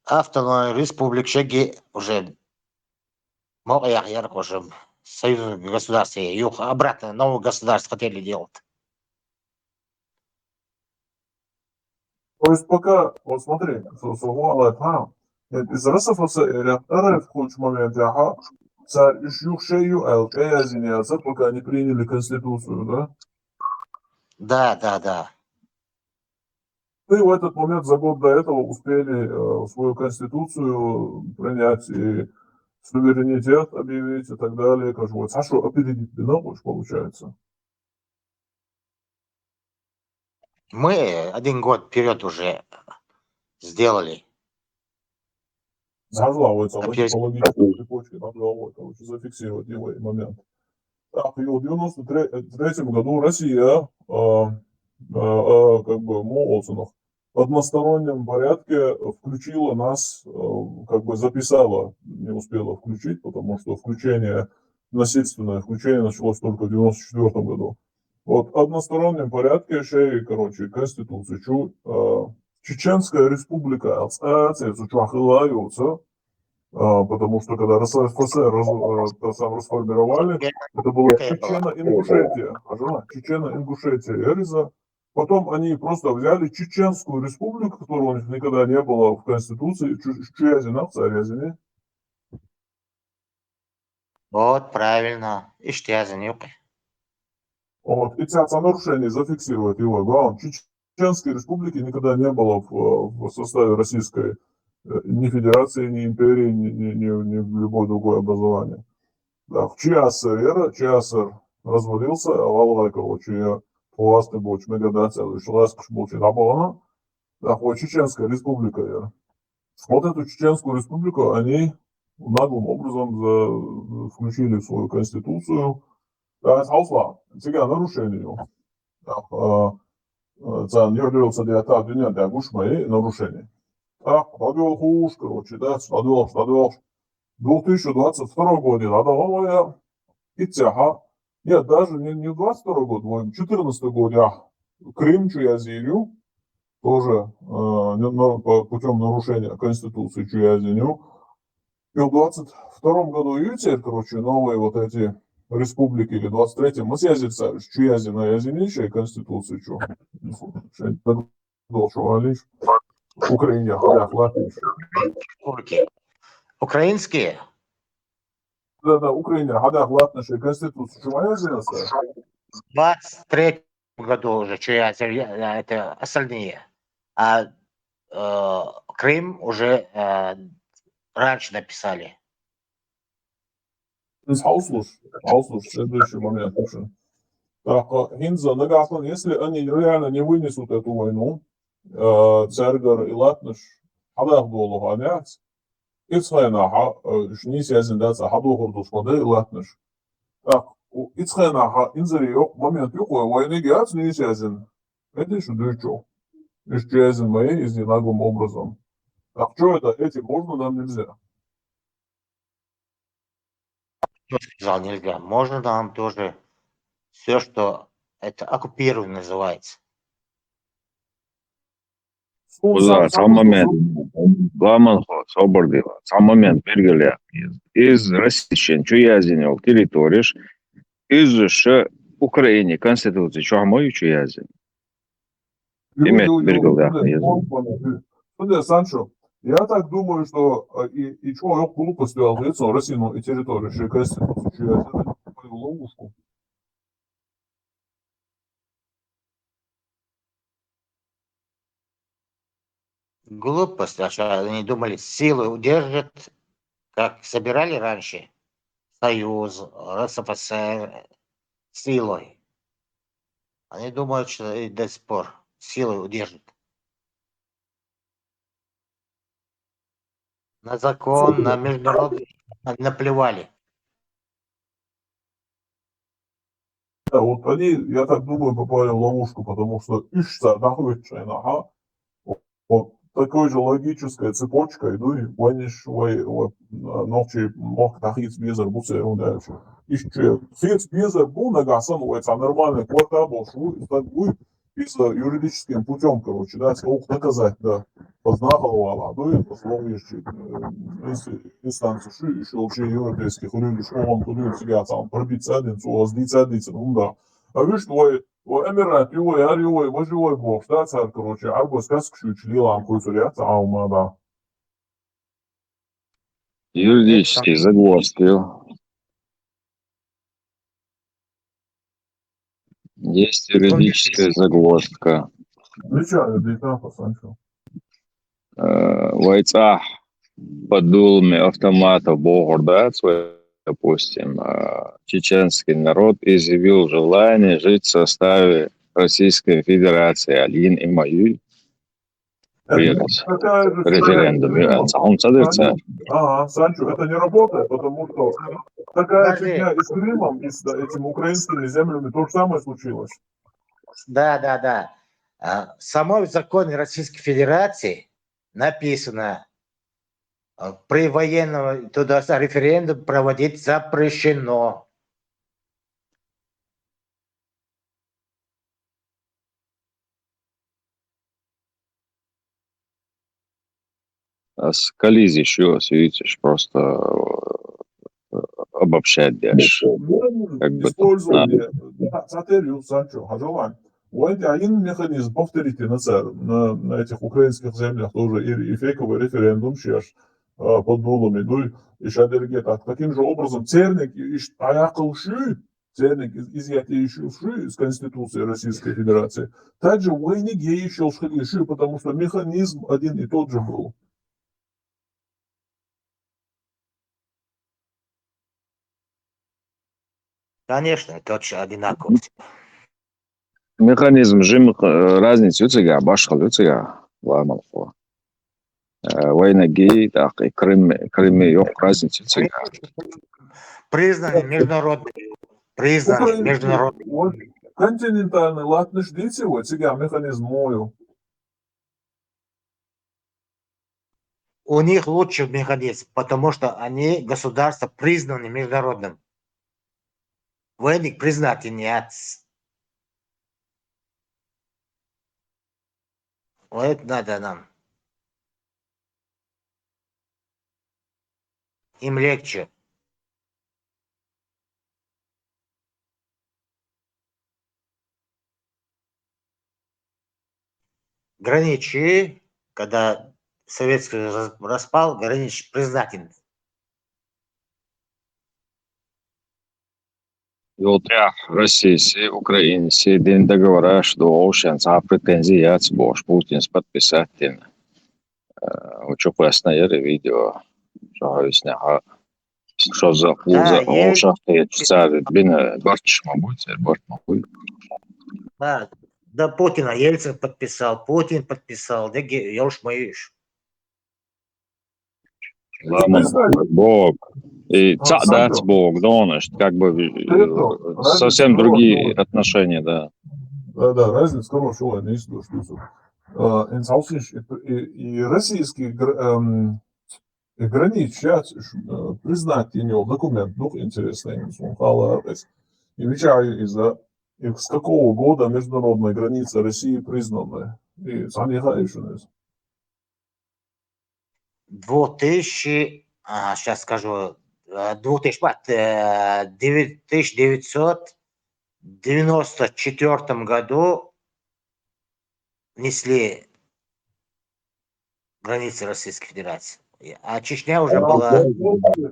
[SPEAKER 10] автономные республики уже уже союзное государство, их обратно новое государство хотели делать.
[SPEAKER 8] То есть пока, вот смотри, из РСФСР РФ в какой-то момент, царь Юшею пока не приняли Конституцию, да?
[SPEAKER 10] Да.
[SPEAKER 8] И в этот момент, за год до этого, успели свою Конституцию принять и суверенитет объявить и так далее. Как же, а что, опередить больше получается?
[SPEAKER 10] Мы 1 год вперед уже сделали.
[SPEAKER 8] Зажлавывается логической цепочки, над головой, короче, зафиксировать его момент. Так, и в 93 году Россия, как бы, Молотонов, в одностороннем порядке включила нас, как бы записала, не успела включить, потому что насильственное включение началось только в 94 году. Вот в одностороннем порядке короче, Конституцию Чеченская республика ассоциация чухилаются, потому что когда РСФСР расформировали, это было Чечено-Ингушетия, Чечено-Ингушетия Эриза. Потом они просто взяли Чеченскую республику, которой у них никогда не было в Конституции, Чуязина, Царязине.
[SPEAKER 10] Вот, правильно. Иштязин,
[SPEAKER 8] Вот, и за нарушение зафиксирует его. Главное, Чеченской республики никогда не было в составе российской ни федерации, ни империи, ни любое другое образование. Да, в ЧСР развалился, короче, власти больше мегадацию, что ласкаш больше рабона, да, вот Чеченская республика, я. Вот эту Чеченскую республику они наглым образом включили в свою конституцию. Да, это хаусла, тебя нарушение. За нервировался для та дня для гушмai нарушение. Так, подвел хуш, короче, да, подвел. 2022 года, надо Итяха. Нет, даже не 22 год, 2014 год я Крым Чуязилю, тоже путем нарушения Конституции Чуязилю. И в 22 году Ютер, короче, новые вот эти республики, или 23-м, мы съездили с Чуязина и Азинича и Конституции, что? Украине, да, Латвии.
[SPEAKER 10] Украинские?
[SPEAKER 8] Да, Украине, да, Латвии, Конституцию, что моя зелёная?
[SPEAKER 10] В 23 году уже это остальные. А Крым уже раньше написали.
[SPEAKER 8] Hauslus, следующий момент уже. Так, Хинза, Нагаслан, если они реально не вынесут эту войну, Цергар и Латныш, Хадах Долу Ханят, Ицхайнаха, Шнисязин Даца, Хаду Хурдус Ходы и Латныш. Так, Ицхайнаха, Инзари, момент юхуя, войны Гиац Нисязин. Это еще дырчо. Исчезен мои из наглым образом. Так, что это? Этим можно, нам нельзя.
[SPEAKER 10] Кто сказал нельзя? Можно нам тоже все, что это оккупировано называется.
[SPEAKER 11] Uza, sam moment, Glamanho, Sobordila, sam moment belgileyapmiz. Iz Rossiya Chuyazin territoriyash iz Ukraina Konstitutsiya cho'moy Chuyazin. Demek belgileyapmiz.
[SPEAKER 8] Смотри, Санчо, я так думаю, что и человек глупостью ответил Россию и территорию, что Конституцию, я в ловушку.
[SPEAKER 10] Глупость, а что они думали, силы удержат, как собирали раньше Союз, РСФСР силой. Они думают, что и до сих пор силой удержат. На закон, на международный наплевали.
[SPEAKER 8] Да, вот они, я так думаю, попали в ловушку, потому что ищется находится, ага, вот такой же логической цепочкой, ну и войниш, ночи мог находиться без работы, и дальше. Еще, фиц без работы, нагасан, это нормальный квартал, так будет, чисто юридическим путем, короче, да, сколько доказать, да, познаховала, ну и пословище, инстанцию, еще вообще европейских людей, что он тут себя там пробить цадницу, воздить, ну да. А видишь, твой Эмират, его, живой бог, да, царь, короче, арго сказку учили ламку, царяца, а ума, да.
[SPEAKER 11] Юридические загвоздки. Есть юридическая загвоздка.
[SPEAKER 8] Включаю, да, Санчо.
[SPEAKER 11] Войца под дулами автоматов Богордац, допустим, чеченский народ изъявил желание жить в составе Российской Федерации. Алин и Маюль референдум.
[SPEAKER 8] Ага, Санчо, это не работает, потому что такая фигня и с Крымом, и с этими украинскими землями то же самое случилось.
[SPEAKER 10] Да. В самом законе Российской Федерации написано, при военном туда референдум проводить запрещено.
[SPEAKER 11] А с коллизией еще видишь, просто обобщать дальше. Как бы
[SPEAKER 8] использование сателлиту, Санчо, Хажалань. Один механизм, повторите, на этих украинских землях тоже и фейковый референдум сейчас под дулами, ну и шадерге так. Таким же образом, церник изъятие из Конституции Российской Федерации. Также в войне еще потому что механизм один и тот же был.
[SPEAKER 10] Конечно, это очень одинаково.
[SPEAKER 11] Mexanizm jim razница yo'qsiga, boshqa yo'qsiga, amal qilib. Войнаги, так и Крым yo'q, razница yo'qsiga.
[SPEAKER 10] Признаны международными. Признаны
[SPEAKER 8] Украинский,
[SPEAKER 10] международными.
[SPEAKER 8] вот, континентальный латныш дите, вот, сега механизм мою.
[SPEAKER 10] У них лучше механизм, потому что они государства признаны международным. Войник признать нет. Вот надо нам. Им легче. Граничи, когда Советский Союз распал, Гранич признателен.
[SPEAKER 11] Yo'lda России, Украины, день договора, что Oceans претензии Яцбош, Путин подписать. Очень классное видео, что снял. Что за
[SPEAKER 10] Да,
[SPEAKER 11] Ocean, это бин Барч, мабуть,
[SPEAKER 10] да, да, Путина Ельцин подписал, Путин подписал, да, я уж моюсь.
[SPEAKER 11] Бог. И
[SPEAKER 8] Сандро,
[SPEAKER 11] Бог, да, как бы
[SPEAKER 8] Петро,
[SPEAKER 11] совсем
[SPEAKER 8] разница
[SPEAKER 11] другие
[SPEAKER 8] хорошая.
[SPEAKER 11] отношения, да.
[SPEAKER 8] Да, разница хорошая, не что. И российский граничат признать его документ, ну, интересный, и вечерю из-за с какого года международная граница России признана. И санихаешенес.
[SPEAKER 10] 2000, сейчас скажу, 1994 году внесли границы Российской Федерации. А Чечня уже была...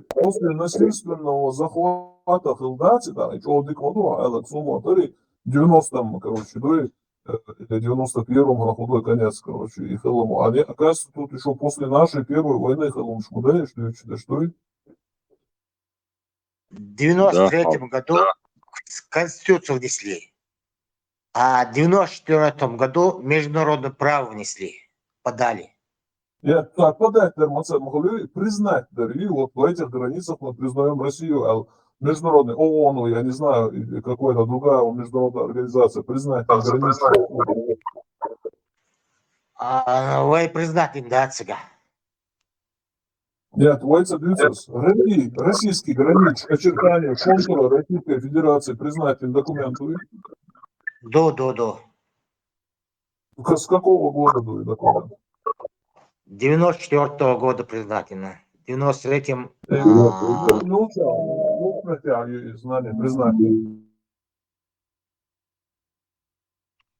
[SPEAKER 8] После насильственного захвата Хилдати, да, и Чолдик Воду, Алекс Умотари, в 90-м, короче, или 91-м, на худой конец, короче, и Хилому. А оказывается, тут еще после нашей первой войны Хилом Шмудаешь, что ли?
[SPEAKER 10] В 93 году Конституцию внесли, а в 94 году международное право внесли, подали.
[SPEAKER 8] Нет, так, подать могли признать, дарили, вот в этих границах мы признаем Россию, а международный ООН, я не знаю, или какая-то другая международная организация признать границы.
[SPEAKER 10] Вы признать им, да, цыга?
[SPEAKER 8] Нет, Войца Дюцес, российский гранич, очертания контура Российской Федерации признательный документ.
[SPEAKER 10] До.
[SPEAKER 8] С какого года был документ?
[SPEAKER 10] 94 года признательно. В 93-м...
[SPEAKER 8] Знания признательные.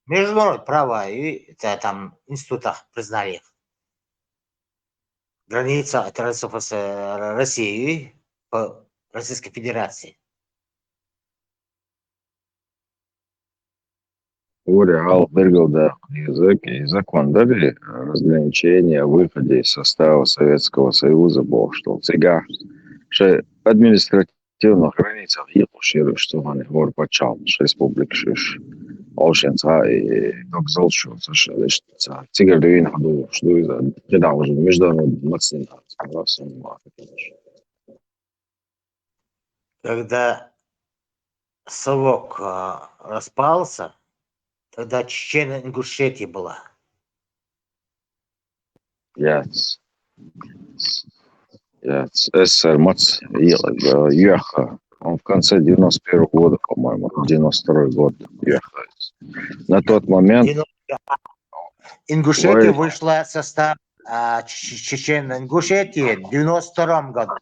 [SPEAKER 10] Международное право, и это там институтах признали их. Граница РСФСР России по Российской Федерации.
[SPEAKER 11] Реал периода язык и законодали разграничения о выходе из состава Советского Союза, бог что сега, что административных границах ехал, что они говорят почал, что республик шиш, Олшенца и докзал что лишь тигр двин ходу, что из-за когда уже международный мацин,
[SPEAKER 10] Когда Совок распался, тогда Чечена-Ингушетия была.
[SPEAKER 11] Яц. СССР Мац ехал. Он в конце 91 года, по-моему, 92 год ехал. На тот момент...
[SPEAKER 10] Ингушетия вышла в состав Чечена-Ингушетии в 92 году.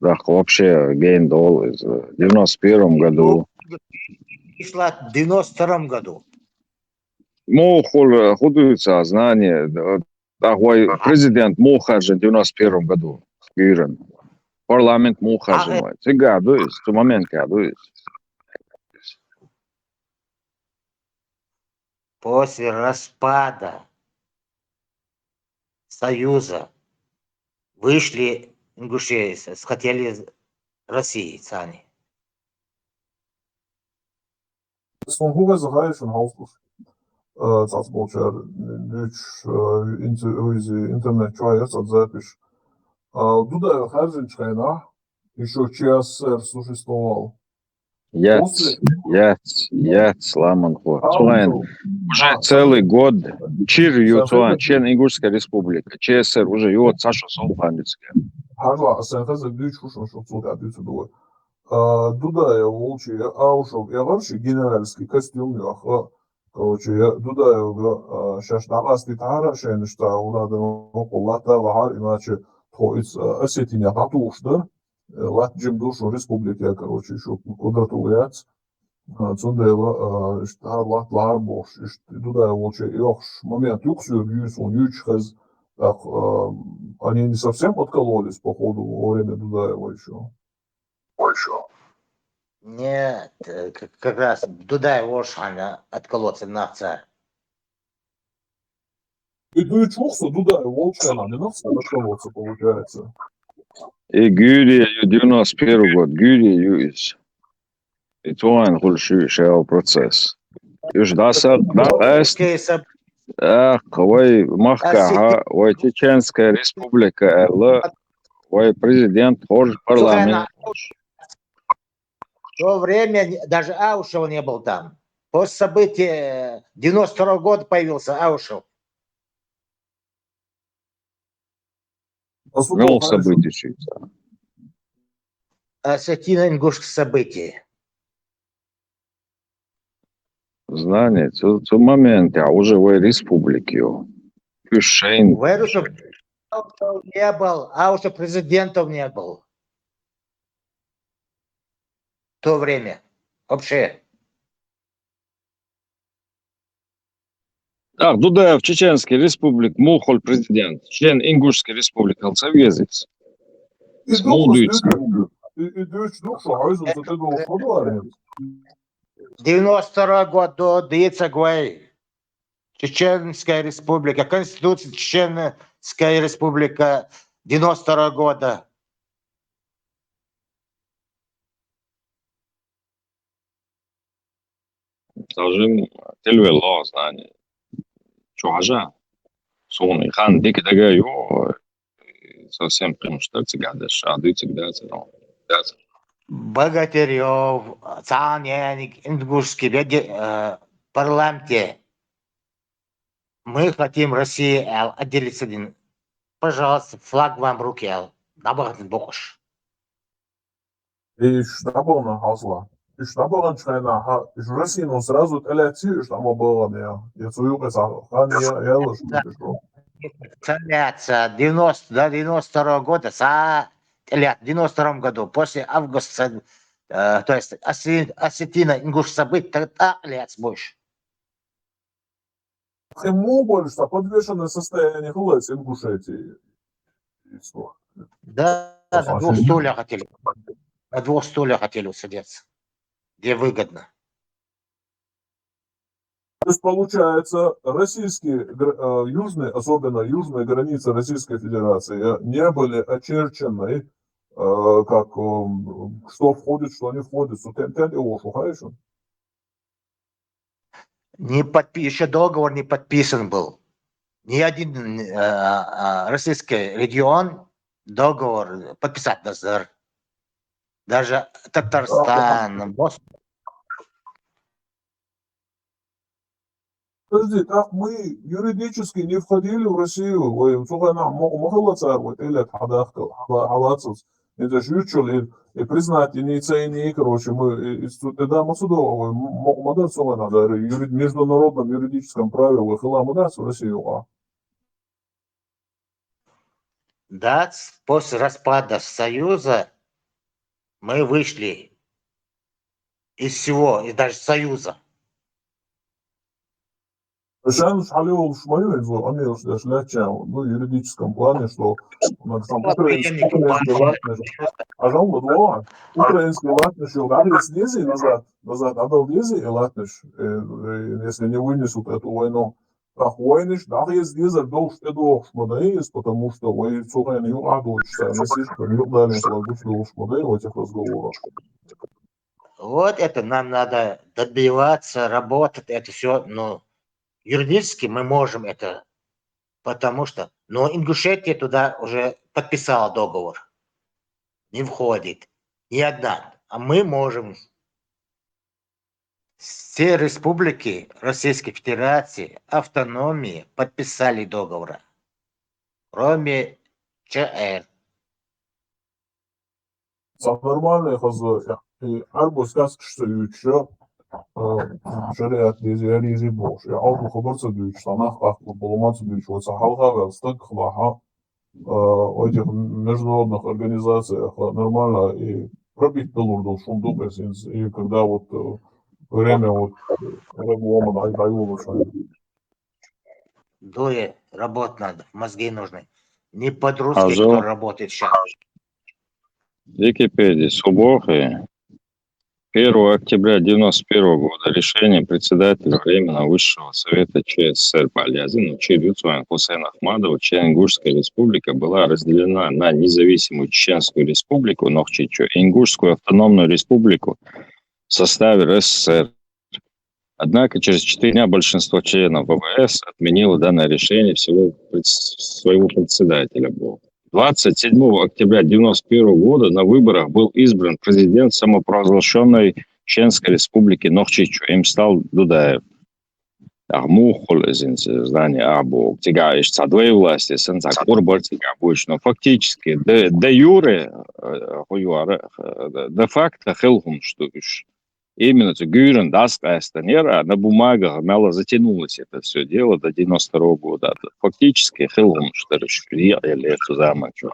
[SPEAKER 11] Да, вообще Гейндол из 91 году.
[SPEAKER 10] Вышла в 92 году.
[SPEAKER 11] Худуется знание. Президент Мухаджи в 91 году. Парламент Мухаджи. Сега, в момент году.
[SPEAKER 10] После распада Союза вышли ингуши, хотели России сами.
[SPEAKER 8] von Hugo Zahai schon Hausbus. Das Bolcher Deutsch Internet Choice от запись. Туда Харзин Чайна еще час существовал.
[SPEAKER 11] Яц, Ламанхо. Уже целый год Чен Ингушская республика. ЧСР уже его Саша Солпандицкая.
[SPEAKER 8] Харла, Сенхаза Дючушин, что цуда Дюцедуа. Туда я волчий, а ушел. Я вообще генеральский костюм, короче, я туда я сейчас на Аститара, Шеншта, у нас Лата, Лахар, иначе Тхоиц Осетиня Татушда, Латджим душу республики, короче, еще квадратулияц. Цундела, Лат Ларбош, туда я волчий. И момент юксю, юсон, ючхаз, так, они не совсем подкололись по ходу во время туда его еще.
[SPEAKER 10] Нет, как раз Дудаев Оршана отколоться нация.
[SPEAKER 8] И ты чухса Дудаев Волчана, не нация отколоться получается.
[SPEAKER 11] И Гюрия 91 год, Гюрия юис. И твоин хульши шел процесс. Юж даса, да, эст, ой, Махкага, ой, Чеченская республика, ой, президент, хож, парламент.
[SPEAKER 10] В то время даже Аушев не был там. После событий 92 года появился Аушев.
[SPEAKER 11] Вел события Швейцарии.
[SPEAKER 10] Осетино-ингушские события.
[SPEAKER 11] Знание, в моменте, а уже в республике. Пюшейн.
[SPEAKER 10] В Аушев не был, Аушев президентов не был. В то время. Вообще.
[SPEAKER 11] Так, Дудаев, Чеченский республик, Мухоль президент, член Ингушской республики, Алцавезец. Смолдуется.
[SPEAKER 8] И Дюч душу, а из-за этого что
[SPEAKER 10] 92 год до Дицагвай. Чеченская республика, Конституция Чеченская республика 92 года.
[SPEAKER 11] Скажем, телевело знание. Чуажа. Соны хан дик дагаю. Совсем примштар цигадаш, а ды цигадаш.
[SPEAKER 10] Богатырев, Цаняник, Ингушский парламенте. Мы хотим России отделиться один. Пожалуйста, флаг вам в руки. Набагато бокуш.
[SPEAKER 8] И что было на Хасла? И что было на и Россия, но сразу телети, что мы было не. Я свою казаху. Я лучше пришел.
[SPEAKER 10] До 92 года, в 92 году, после августа, то есть Осетино-Ингуш событий, тогда лет больше.
[SPEAKER 8] Ему больше подвешенное состояние власти Ингушетии.
[SPEAKER 10] Да, на 2 стульях хотели. На 2 стульях хотели усадиться. Где выгодно.
[SPEAKER 8] То есть, получается, российские, южные, особенно южные границы Российской Федерации не были очерчены, как, что входит, что не входит.
[SPEAKER 10] Еще договор не подписан был. Ни один российский регион договор подписать не знал. Даже Татарстан, Босния.
[SPEAKER 8] Подожди, так мы юридически не входили в Россию. Это же учили и признать инициативы, короче, мы тогда мы судового надо в международном юридическом праве выхила в Россию.
[SPEAKER 10] Да, после распада Союза мы вышли из всего, и даже Союза.
[SPEAKER 8] Шанс халил шмаю из они уже шлячал, ну, в юридическом плане, что украинский латныш, назад, отдал визы и латныш, если не вынесут эту войну. Так войныш, да, есть дизель, должен шмадаис, потому что вы цуган ю адучся, насишка, не дали слагуч должен шмадаис в этих разговорах.
[SPEAKER 10] Вот это нам надо добиваться, работать, это все, но юридически мы можем это, потому что, но Ингушетия туда уже подписала договор, не входит, ни одна, а мы можем. Все республики Российской Федерации, автономии подписали договор, кроме ЧР.
[SPEAKER 8] Нормальный хозяин. И арбу сказки, что еще шариат лизи бош. Я алду хабарца дюч, санах ахлу поломацу дюч. Вот сахалха верстак хлаха в этих международных организациях нормально и пробить пилурдул шумду песенс. И когда вот время вот регулома даю лучше.
[SPEAKER 10] Дуе, работать надо, мозги нужны. Не по-русски,
[SPEAKER 11] Азо.
[SPEAKER 10] кто работает сейчас.
[SPEAKER 11] Википедия. Субохи. 1 октября 1991 года решение председателя Временного Высшего Совета ЧССР Балязина Чирюцуан Хусейна Ахмадова, Ингушская республика была разделена на независимую Чеченскую республику Нохчичу и Ингушскую автономную республику в составе РСФСР. Однако через 4 дня большинство членов ВВС отменило данное решение своего председателя. 27 октября 1991 года на выборах был избран президент самопровозглашенной Чеченской республики Нохчичу. Им стал Дудаев. Здание Абу, тягаешь цадвей власти, сенсак обычно. Фактически, де юре, де факто, хелхум, что именно Гюрен, Даскайстанера, на бумагах мало затянулось это все дело до 92 года. Фактически, хелхум, что решили, или это замочу.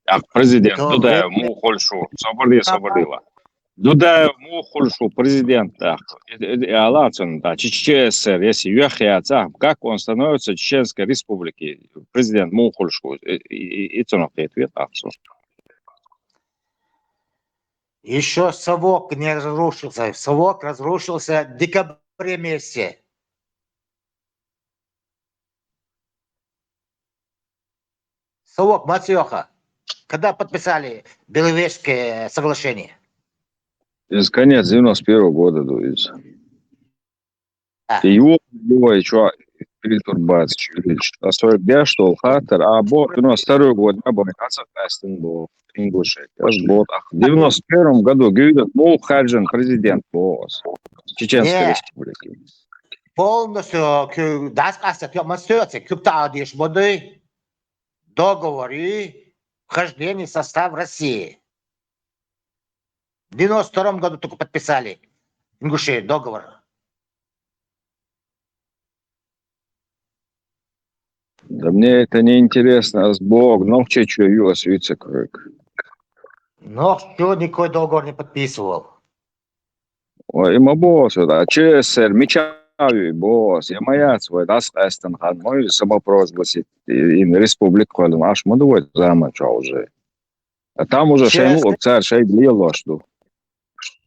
[SPEAKER 11] А президент Дудаев, Мухольшу, Соборила. Дудаев, Мухольшу, президент, Алацин, ЧССР, если ЮХЯЦА, как он становится Чеченской республики, президент Мухольшу, и ценок ответ,
[SPEAKER 10] Еще совок не разрушился. Совок разрушился в декабре месяце. Совок, Матьеха, когда подписали Беловежское соглашение?
[SPEAKER 11] Из конец 91 года, дуется. Его еще перетурбация. А 49 что хатер, а бот 92 год, а бот был Ингушетия. В 91 году Гюйдат был Хаджин президент БОС Чеченской республики.
[SPEAKER 10] Полностью договор и вхождение в состав России. В 92 году только подписали Ингушетию договор.
[SPEAKER 11] Да мне это не интересно, Бог, но в Чечу юас вице-крык.
[SPEAKER 10] Но что никакой договор не подписывал.
[SPEAKER 11] Ой, има босс, да, ЧССР, Мичави, босс, я моя свой, да, Эстенхан, мой самопровозгласит, и республику, аж мадовой замоча уже. А там уже шейну, царь шей длило, что.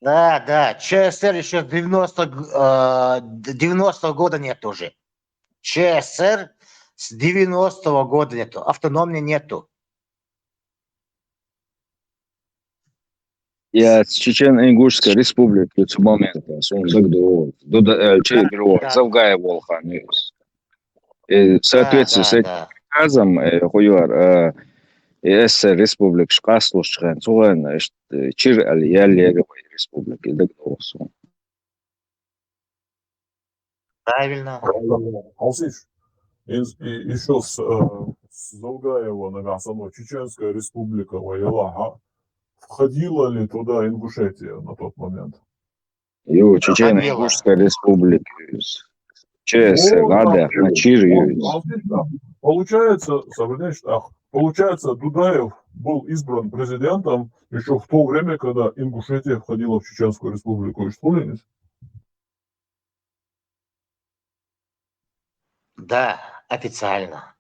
[SPEAKER 10] Да, ЧССР еще 90 года нет уже. ЧССР с 90-го года нету, автономии нету.
[SPEAKER 11] Я с Чечено-Ингушской республики с момента, Завгая Волхан. И в соответствии с этим приказом, СССР республик Шкаслушхан, Цуган, Чир Аль-Ялеговой республики.
[SPEAKER 10] Правильно.
[SPEAKER 8] Алсиш, еще с Завгаева на Чеченская республика воевала. Входила ли туда Ингушетия на тот момент?
[SPEAKER 11] Чечено-Ингушская республика. ЧССР, надо, на Чир.
[SPEAKER 8] Получается, Дудаев был избран президентом еще в то время, когда Ингушетия входила в Чеченскую республику. И что ли?
[SPEAKER 10] Да, официально.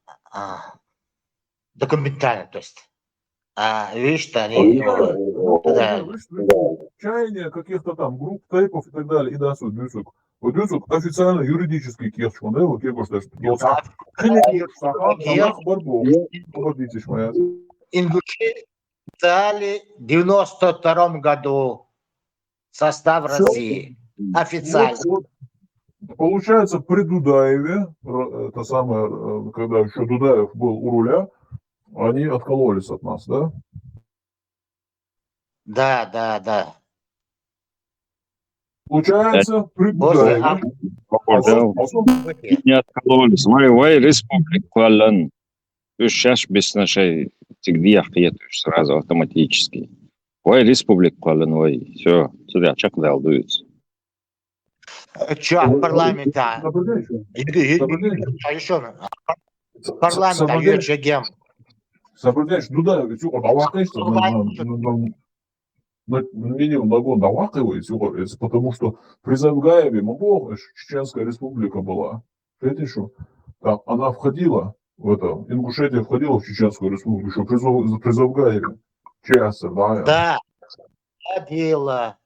[SPEAKER 10] Документально, то есть. Видишь, они туда...
[SPEAKER 8] Чаяния каких-то там групп, тейпов и так далее. И да, суть дюсук. Вот дюсук официально юридический кирч, он его кирч, что
[SPEAKER 10] Ингуши дали в 92 году состав
[SPEAKER 8] Всё.
[SPEAKER 10] России. Официально.
[SPEAKER 8] Вот, получается, при Дудаеве, это самое, когда еще Дудаев был у руля, они откололись от нас, да?
[SPEAKER 10] Да, да, да.
[SPEAKER 8] Получается, при
[SPEAKER 10] После
[SPEAKER 8] Дудаеве.
[SPEAKER 11] Orada не откололись. Вай республикалан. Сейчас без нашей тигдия сразу автоматически. Вай республикалан, вай. Все, сюда чак далдуется.
[SPEAKER 10] Что, парламента? Парламента юрчегем.
[SPEAKER 8] Соблюдаешь, Дудаев, давахаешься на минимум на год давахиваете, потому что при Завгаеве, Чеченская республика была. Это еще, она входила в это, Ингушетия входила в Чеченскую республику еще при Завгаеве.
[SPEAKER 10] Да, ходила.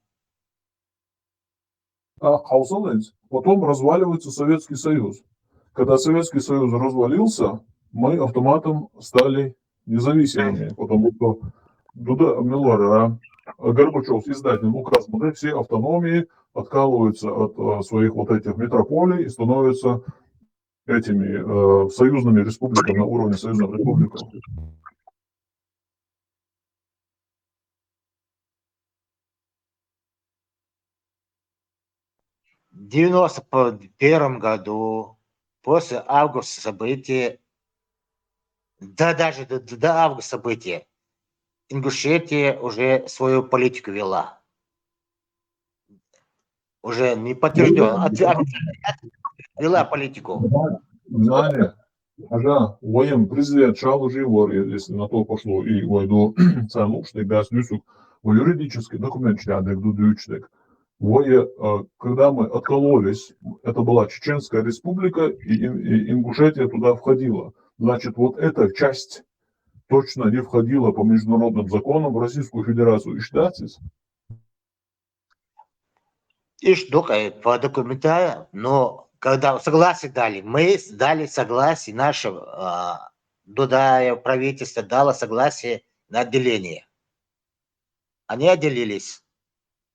[SPEAKER 8] Потом разваливается Советский Союз. Когда Советский Союз развалился, мы автоматом стали независимыми, потому что Горбачев с издательным указом, все автономии откалываются от своих вот этих метрополий и становятся этими союзными республиками на уровне союзных республик.
[SPEAKER 10] В 91 году, после августа событий, да даже до августа событий, Ингушетия уже свою политику вела. Уже не подтверждено. Вела политику.
[SPEAKER 8] Знание. Ага, воен президент Шалуживор, если на то пошло, и войду ценушник, да, снюсук, юридический документ шнядек, дудючник. Когда мы откололись, это была Чеченская республика, и Ингушетия туда входила. Значит, вот эта часть точно не входила по международным законам в Российскую Федерацию. И считается?
[SPEAKER 10] И что по документам, но когда согласие дали, мы дали согласие, наше Дудаев правительство дало согласие на отделение. Они отделились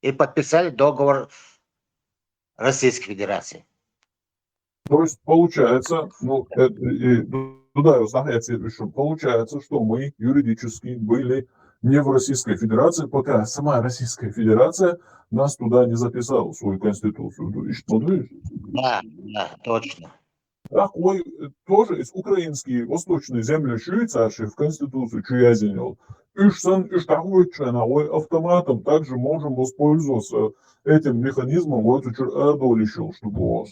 [SPEAKER 10] и подписали договор Российской Федерации.
[SPEAKER 8] То есть получается, получается, что мы юридически были не в Российской Федерации, пока сама Российская Федерация нас туда не записала, в свою конституцию.
[SPEAKER 10] Да, точно.
[SPEAKER 8] Такой тоже из украинские восточные земли Швейцарии в конституцию чуязинил. Автоматом также можем воспользоваться этим механизмом, вот чтобы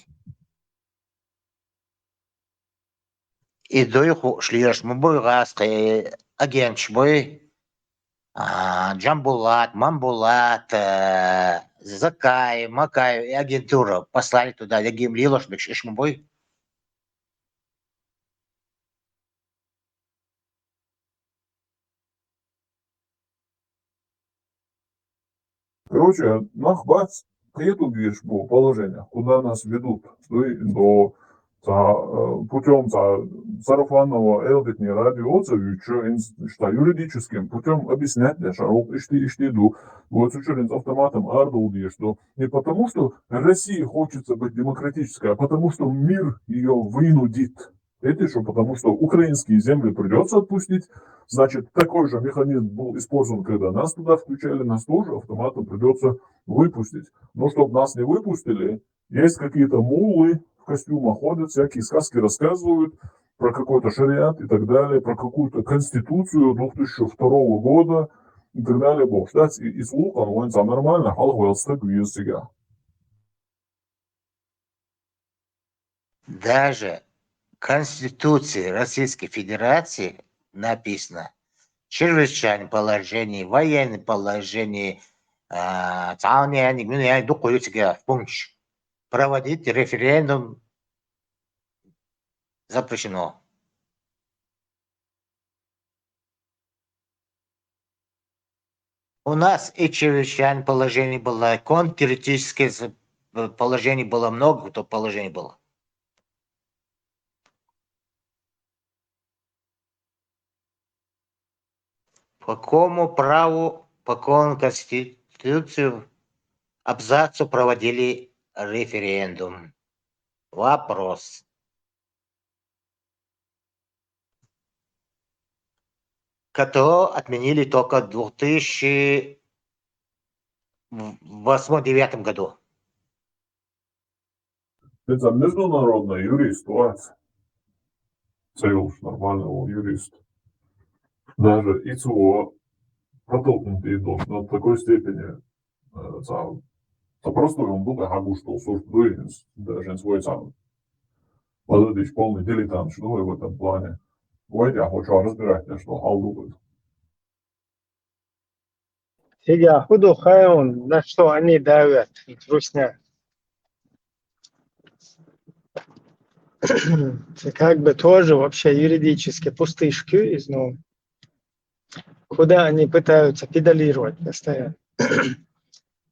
[SPEAKER 10] И дойху шлиеш мубой гаскай агентч бой Джамбулат, Мамбулат, Закай, Макай и агентура послали туда, Ягим Лилошбек, Ишмубой.
[SPEAKER 8] Короче, нахбац, приедут, видишь, по положение, куда нас ведут, путем сарафанного элбитни радио что юридическим путем объяснять, шаров иштиду, вот с автоматом ардул, что не потому, что России хочется быть демократической, а потому, что мир ее вынудит. Это что, потому что украинские земли придется отпустить, значит, такой же механизм был использован, когда нас туда включали, нас тоже автоматом придется выпустить. Но чтобы нас не выпустили, есть какие-то мулы в костюмах ходят, всякие сказки рассказывают про какой-то шариат и так далее, про какую-то конституцию 2002 года и так далее. Бог, кстати, и слух, он нормально, себя.
[SPEAKER 10] Даже в Конституции Российской Федерации написано чрезвычайное положение, военное положение, проводить референдум запрещено. У нас и чрезвычайное положение было, контртеррористическое положение было, много то положений было. По какому праву, по какому конституцию абзацу проводили референдум. Вопрос. Который отменили только в 2008-2009 году.
[SPEAKER 8] Это международная юрисдикция. Союз нормального юриста. Даже ИЦО протолкнутый до такой степени просто он был агушто сурдуинс, даже свой сам. Владыч полный дилетант, что в этом плане. Вот я хочу разбирать, что алдует.
[SPEAKER 7] Сега худу хайон, на что они давят, русня. Как бы тоже вообще юридически пустышки, ну, куда они пытаются педалировать постоянно.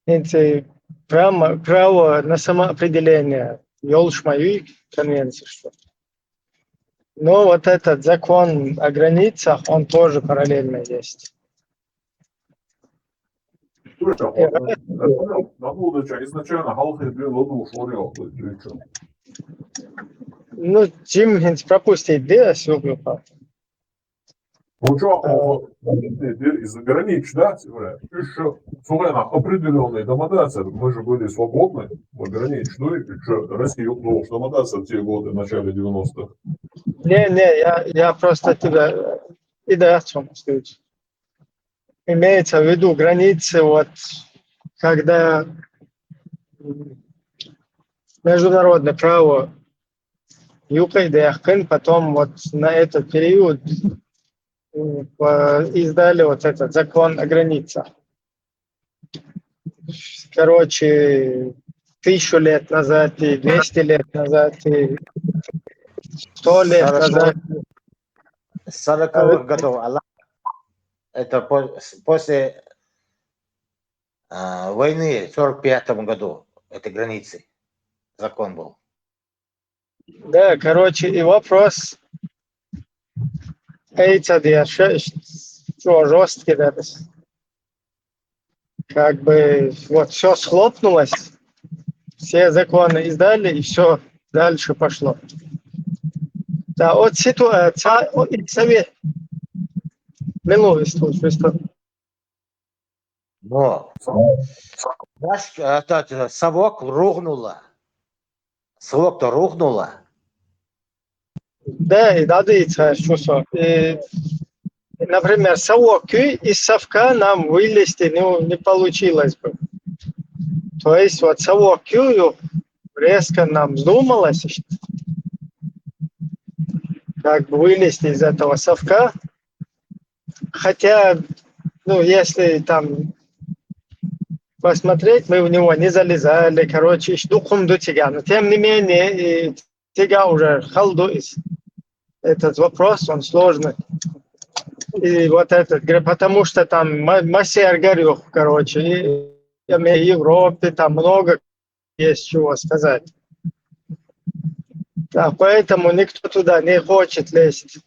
[SPEAKER 7] Эти право на самоопределение, ёлш мою конвенцию, что. Но вот этот закон о границах, он тоже параллельно есть.
[SPEAKER 8] Изначально халхи был шорил.
[SPEAKER 7] Ну, Джим Хинс пропустит, да, сюрприз.
[SPEAKER 8] Ну что, из-за границ, да, еще суверенно определенные домодаться, мы же были свободны, ограничены, что Россия уплыл домодаться в те годы, в начале 90-х.
[SPEAKER 7] Не, я просто тебя и да, сказать. Имеется в виду границы, вот, когда международное право ЮК потом вот на этот период издали вот этот закон о границах. Короче, 1000 лет назад, и 200 лет назад, и 100 лет назад.
[SPEAKER 10] 40-х годов. Это после войны в 45-м году. Это границы. Закон был.
[SPEAKER 7] Да, короче, и вопрос. Что жесткий, да, как бы вот все схлопнулось, все законы издали, и все дальше пошло. Да, от ситуация, от совет. Минулый что.
[SPEAKER 10] Но наш совок рухнула. Совок-то рухнула.
[SPEAKER 7] Да, и дадится чувство. Например, совок из совка нам вылезти не получилось бы. То есть вот совок резко нам вздумалось, как бы вылезти из этого совка. Хотя, ну, если там посмотреть, мы в него не залезали, короче, духом до тебя. Но тем не менее, тебя уже халдует. Этот вопрос, он сложный. И вот этот, потому что там массер горюх, короче, и в Европе там много есть чего сказать. Да, поэтому никто туда не хочет лезть.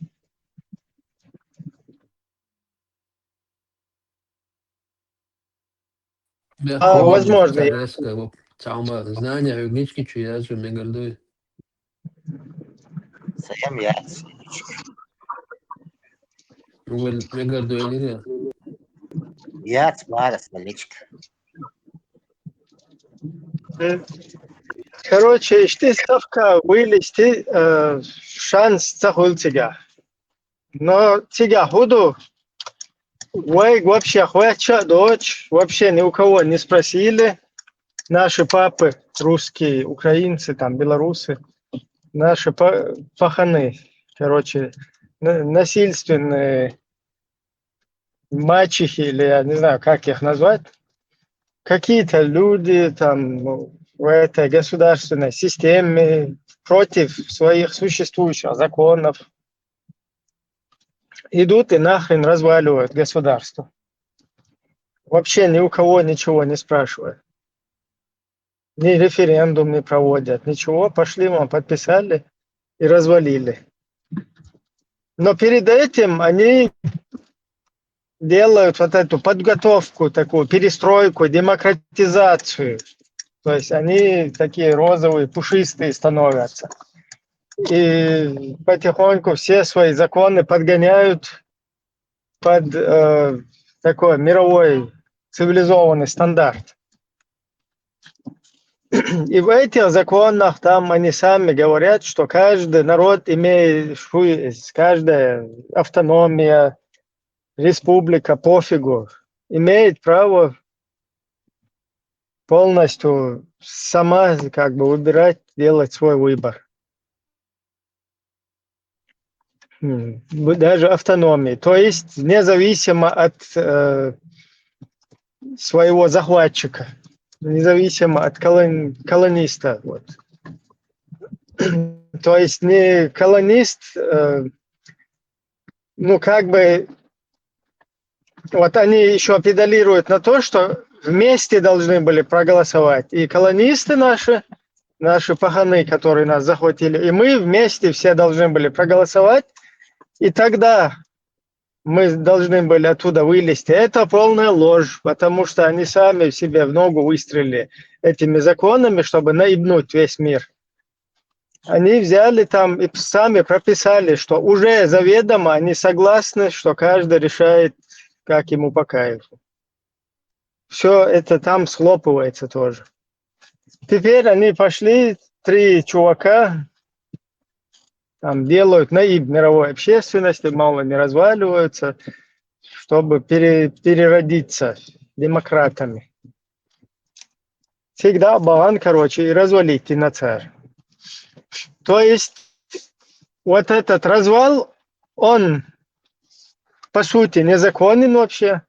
[SPEAKER 7] Возможно.
[SPEAKER 12] Знания, югнички, чуязу, мегардуй.
[SPEAKER 10] Саям яц.
[SPEAKER 12] Мегардуй, или
[SPEAKER 10] Яц, марас, маличка.
[SPEAKER 7] Короче, ты ставка вылезти, шанс захул тебя. Но тебя худу, вообще хватит дочь, вообще ни у кого не спросили. Наши папы, русские, украинцы, там, белорусы, наши паханы, короче, насильственные мачехи, или я не знаю, как их назвать, какие-то люди там в этой государственной системе против своих существующих законов идут и нахрен разваливают государство. Вообще ни у кого ничего не спрашивают. Ни референдум не проводят, ничего. Пошли вам, подписали и развалили. Но перед этим они делают вот эту подготовку, такую перестройку, демократизацию. То есть они такие розовые, пушистые становятся. И потихоньку все свои законы подгоняют под такой мировой цивилизованный стандарт. И в этих законах там они сами говорят, что каждый народ имеет, каждая автономия, республика, пофигу, имеет право полностью сама как бы выбирать, делать свой выбор. Даже автономии. То есть независимо от своего захватчика, независимо от колониста. Вот. То есть не колонист, ну как бы, вот они еще педалируют на то, что вместе должны были проголосовать. И колонисты наши паханы, которые нас захватили, и мы вместе все должны были проголосовать. И тогда мы должны были оттуда вылезти. Это полная ложь, потому что они сами себе в ногу выстрелили этими законами, чтобы наебнуть весь мир. Они взяли там и сами прописали, что уже заведомо они согласны, что каждый решает, как ему по кайфу. Все это там схлопывается тоже. Теперь они пошли, 3 чувака, там делают наиб мировой общественности, мало не разваливаются, чтобы переродиться демократами. Всегда балан, короче, и развалить и на царь. То есть вот этот развал, он по сути незаконен вообще.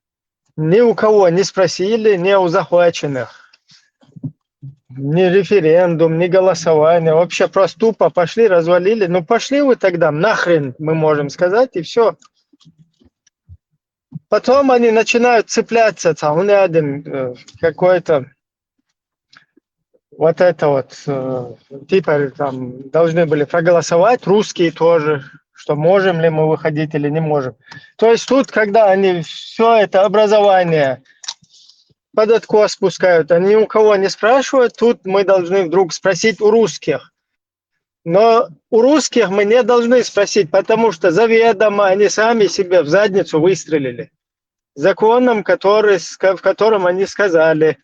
[SPEAKER 7] Ни у кого не спросили, ни у захваченных. Ни референдум, ни голосование. Вообще просто тупо пошли, развалили. Ну пошли вы тогда, нахрен, мы можем сказать, и все. Потом они начинают цепляться, там, один какой-то, вот это вот, типа, там, должны были проголосовать, русские тоже, что можем ли мы выходить или не можем. То есть тут, когда они все это образование под откос спускают, они у кого не спрашивают, тут мы должны вдруг спросить у русских. Но у русских мы не должны спросить, потому что заведомо они сами себе в задницу выстрелили. Законом, в котором они сказали,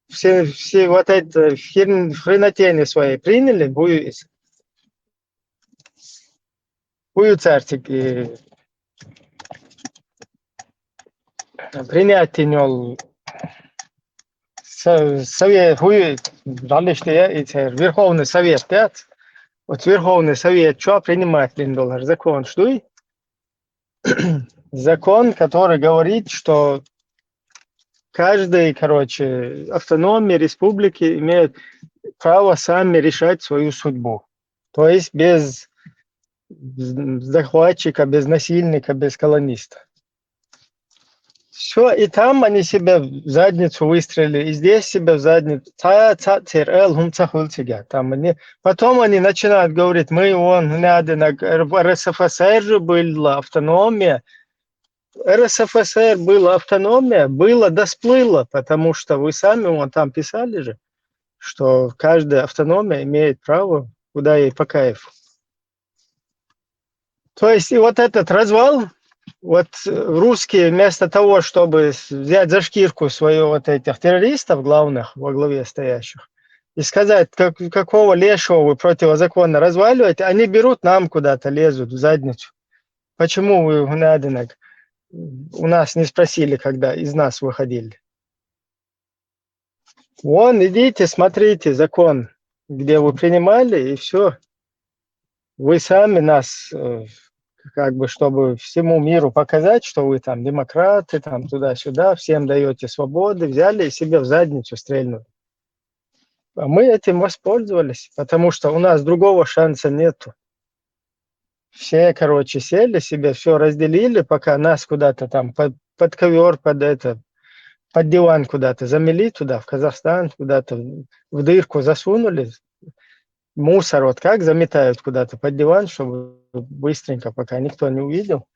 [SPEAKER 7] все вот это хренотени свои приняли, бую царцики, принять тенел совет, Верховный Совет, пять. Вот Верховный Совет, что принимать $1 закон, что? Закон, который говорит, что каждый, короче, автономии, республики имеют право сами решать свою судьбу. То есть без захватчика, без насильника, без колониста. Все, и там они себя в задницу выстрелили, и здесь себя в задницу. Там потом они начинают говорить, мы РСФСР же была автономия. РСФСР была автономия, было да сплыло, потому что вы сами там писали же, что каждая автономия имеет право, куда ей по кайфу. То есть и вот этот развал, вот русские вместо того, чтобы взять за шкирку свою вот этих террористов главных во главе стоящих и сказать, какого лешего вы противозаконно разваливаете, они берут нам куда-то, лезут в задницу. Почему вы, Гнадинок, у нас не спросили, когда из нас выходили? Вон, идите, смотрите закон, где вы принимали, и все. Вы сами нас, как бы, чтобы всему миру показать, что вы там демократы, там туда-сюда, всем даете свободы, взяли и себе в задницу стрельнули. А мы этим воспользовались, потому что у нас другого шанса нету. Все, короче, сели себе, все разделили, пока нас куда-то там под ковер, под диван куда-то замели туда, в Казахстан, куда-то в дырку засунули. Мусор вот как заметают куда-то под диван, чтобы быстренько, пока никто не увидел.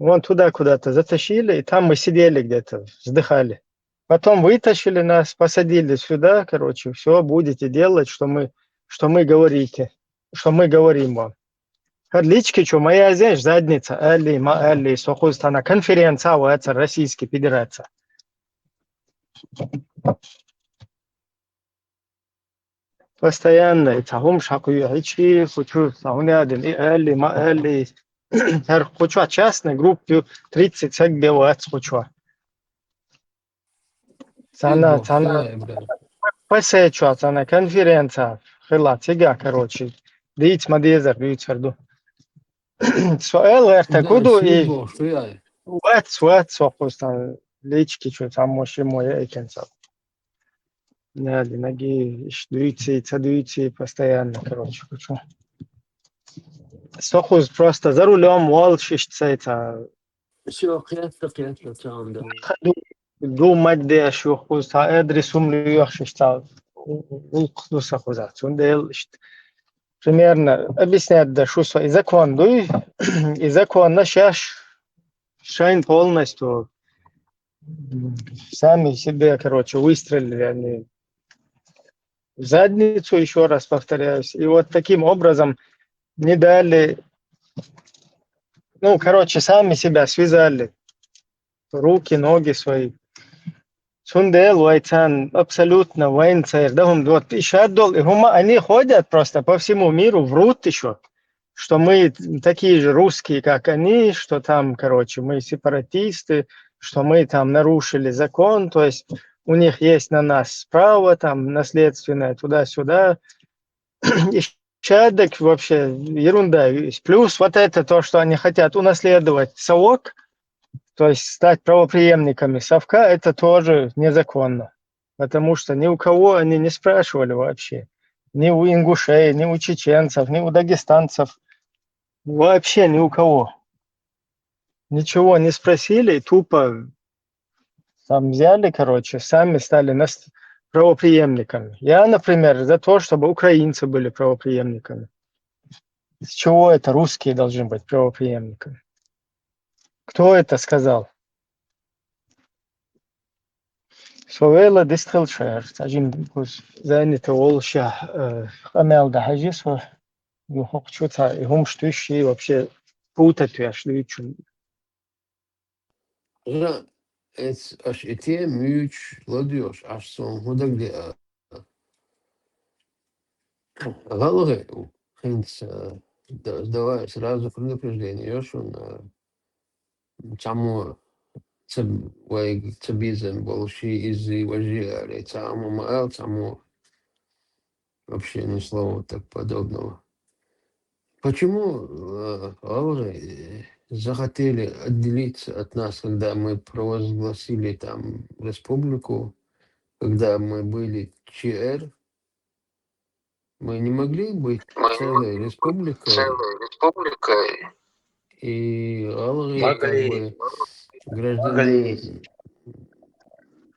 [SPEAKER 7] Вон туда куда-то затащили, и там мы сидели где-то, вздыхали. Потом вытащили нас, посадили сюда, короче, все будете делать, что мы говорите, что мы говорим вам. Лички, что моя, знаешь, задница, Али, Сохузстана, конференция, это Российская Федерация. Постоянно, это هم шакую, хичи, хочу, саунядин, и Али. Хочу частной группе 30 сек белоец, хочу. Цана, посечу, цана, конференция, хила, тига, короче. Дить мадезер, дить верду. Суэл, эртекуду, и уэт, Сохузстан, лички, что там, мощи моя, экенца. Надо, ноги, цадуйте постоянно, короче, хочу. Сохуз просто за рулем, волчищца, это...
[SPEAKER 12] Все, клетка, там, да.
[SPEAKER 7] Думать, где еще хуз, а адресум льёшищца. Ну, сохуза. Цундел, примерно, объяснять, да, что свой закон, дуй, и закон на шаш, шайн полностью, сами себе, короче, выстрелили они в задницу, еще раз повторяюсь, и вот таким образом не дали, ну, короче, сами себя связали, руки, ноги свои. Сундел, Вайтан, абсолютно воинцер, да, вот еще они ходят просто по всему миру, врут еще, что мы такие же русские, как они, что там, короче, мы сепаратисты, что мы там нарушили закон, то есть у них есть на нас право там наследственное туда-сюда. Чадок вообще ерунда. Плюс вот это то, что они хотят унаследовать совок, то есть стать правопреемниками совка, это тоже незаконно. Потому что ни у кого они не спрашивали вообще. Ни у ингушей, ни у чеченцев, ни у дагестанцев. Вообще ни у кого. Ничего не спросили, тупо там взяли, короче, сами стали правопреемниками. Я, например, за то, чтобы украинцы были правопреемниками. С чего это русские должны быть правопреемниками? Кто это сказал? Совела дистхилшер, тажим занято олша амел да хажисо, юхок чута и хум штущи вообще путать яшлючу.
[SPEAKER 12] Ja, als je tie much lodios, als zo'n hoedak de галлы, хинц, давай сразу предупреждение, что чему цабизм большие из-за вождя, чему мал, чему вообще ни слова так подобного. Почему галлы захотели отделиться от нас, когда мы провозгласили там республику, когда мы были ЧР? Мы не могли быть целой республикой, и галлы как бы гражданин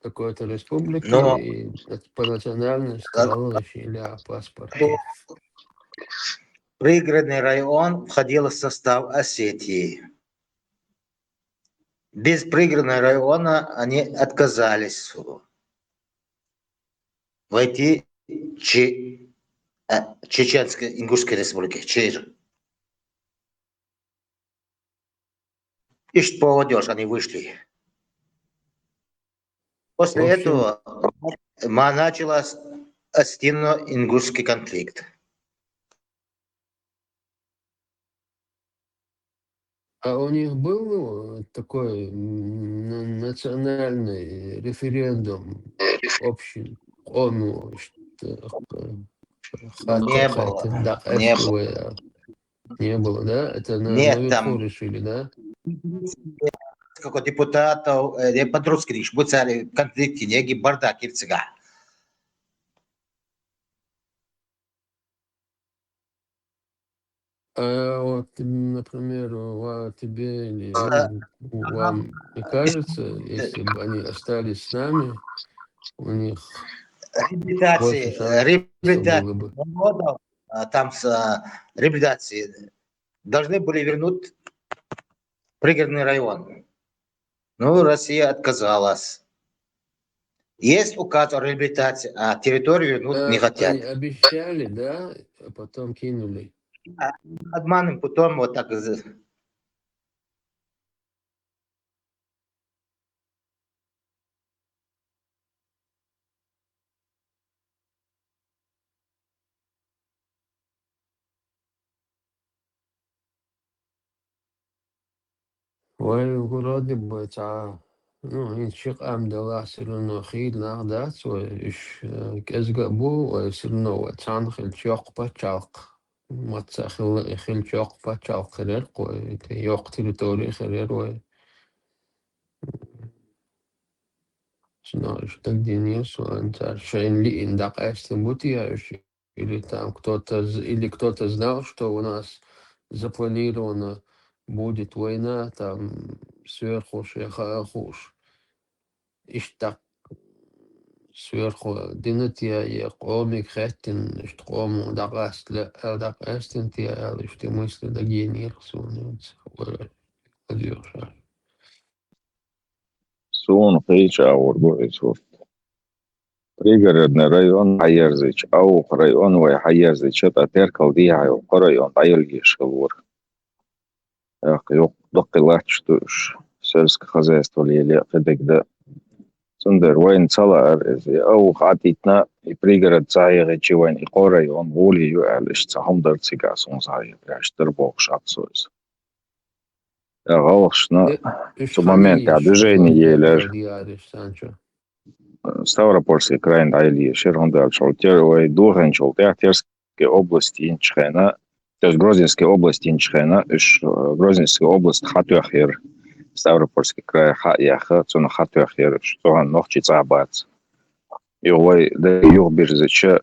[SPEAKER 12] какой-то республики,
[SPEAKER 10] Но
[SPEAKER 12] и по национальности галлы или паспорте.
[SPEAKER 10] пригородный район входил в состав Осетии. Без пригородного района они отказались войти в Чеченской Ингушской республике. ЧИР. И что молодежь, они вышли. После этого начался Осетино-Ингушский конфликт.
[SPEAKER 12] А у них был такой национальный референдум общий?
[SPEAKER 10] Не было.
[SPEAKER 12] Не было, да? Это
[SPEAKER 10] Нет,
[SPEAKER 12] наверху
[SPEAKER 10] там
[SPEAKER 12] решили, да?
[SPEAKER 10] как депутатов, по-русски речь, будь царь в конфликте, неги бардак и цыга.
[SPEAKER 12] А вот, например, тебе или вам не кажется, если бы они остались с нами, у них больше шансов было бы?
[SPEAKER 10] Там с реабилитацией должны были вернуть пригородный район. Ну, Россия отказалась. Есть указ о реабилитации, а территорию вернуть не хотят.
[SPEAKER 12] Они обещали, да, а потом кинули.
[SPEAKER 10] Обманным путем вот так.
[SPEAKER 12] ويقولوا بتاع ينشق أم دلا سرنا خيل نغدات وإيش كأزق بو وسرنا وتعن خيل شاق بتشاق ما تسخل خيل شاق بتشاق خير ويوق تريتوري خير و شنو تقدينيس وأنت شين لي إن دق أستموتي إيش или там кто-то знал, что у нас запланировано будет война, там сверху шехахуш. Иштак сверху динатия и комик хеттин, иштқому дaqastla daqastin тия, что мысли да генерсунец.
[SPEAKER 11] Сун хейча урбуис. Пригородный район Хаярзич, аух район вай Хаярзич, это теркал дия, район Айлгиш говор. Эх, ёк, докилат, что ж, сельское хозяйство лили, да. Сундер вайн цала арзи, аух атитна, и пригород Заирич, вайн и район, воли юалиш, цахам дарцига, сон Заир, яштербок шатсуис. Я галашна, в момент движения еле. Ставропольский край Дайли, Шерхондал, Шалтер, Дурганчел, Терской области Инчхена, то есть Грозненской области Инчхена, Грозненская область Хатуахер, Ставропольский край Хаяха, Цуна Хатуахер, что он ногчи забац. Его да юрбирзече,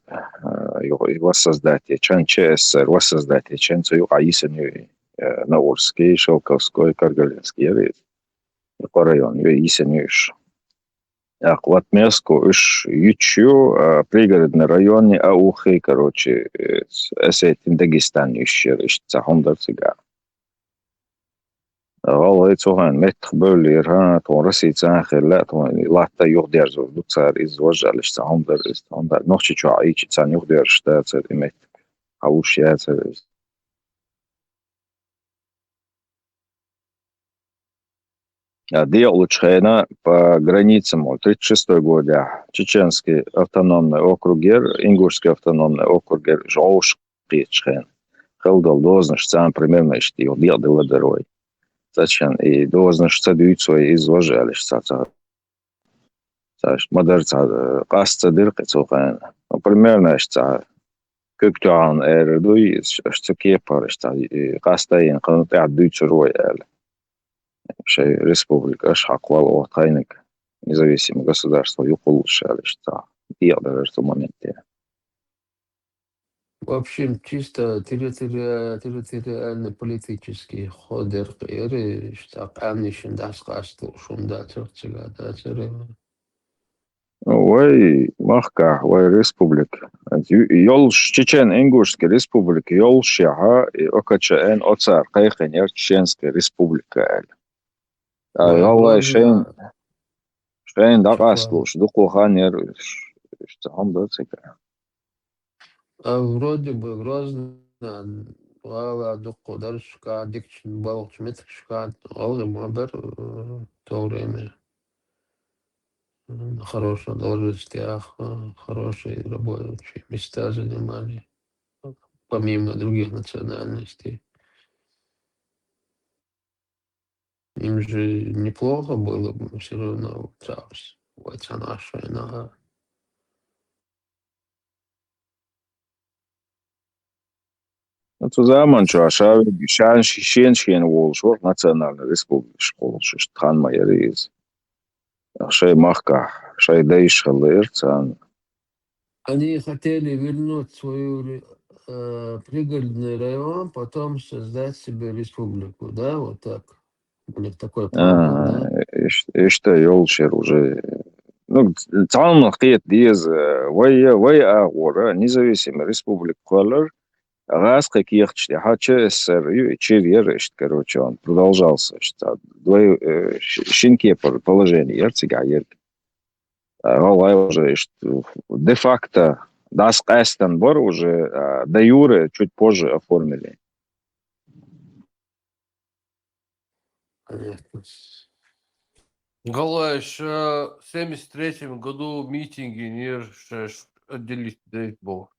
[SPEAKER 11] его воссоздатие, чан ЧССР, воссоздатие, чан цю Аисеню, Наурский, Шелковской, Каргалинский, его район, Исенюш. Вот Меску уж ючу пригородный районе аухи, короче, этим Дагестан еще решится хондарцига. والله توهان متقبل إيران تو رسيت ساخر لا تو لا تا يقدر زود دوتسار إزواج على استعمال در استعمال نخشى شو عايش تان يقدر شتات إمت حوش ياتر. Дело Чхена по границам 1936 года Чеченский автономный округ, Ингушский автономный округ, Жаушский Чхен. Хелдал должен, что сам примерно что его делал дорой. Зачем? И должен, что дают свои изложили, что модерца касца дырка цухен. Примерно что көктөған эрдуй, что кепар, что кастаин, кануты отдают рой. Шей республика шахвал отайник независимое государство юкулшали что делали в том моменте.
[SPEAKER 12] В общем, чисто территориально политический ход РКР, что амнишин дасхасту шунда церцега дацерева.
[SPEAKER 11] Ой, махка, ой, республика. Йолш Чечен-Ингушская республика, Йолшаха и ОКЧН ОЦАР, Кайхенер Чеченская республика. والله شين دقاستوش دقو خانير هم دوتسك.
[SPEAKER 12] вроде бы Грозно бала дقو даршка дикчин балч метршка алгы мабер то время хорошая должность, хорошие рабочие места занимали помимо других национальностей. Им же неплохо было бы все равно трапс. Вот наша нога.
[SPEAKER 11] Zusammen schon Schön Wolschor Nationale Republik Schkolsch Tran Mayeris. Шей махка, шей дейш халырцан.
[SPEAKER 12] Они хотели вернуть свою пригородный район, потом создать себе республику, да, вот так. У них такой план, да?
[SPEAKER 11] Что Йолшер уже. Ну, там хет диез вая агора независимая республика Колор. Раз каких ЧССР, Чевер, короче, он продолжался, что щенки положение, ерцега, Голай уже де-факто Das Эстен Бор уже де юре чуть позже оформили.
[SPEAKER 12] Понятно. Голай, еще в 73-м году митинги не отделить был.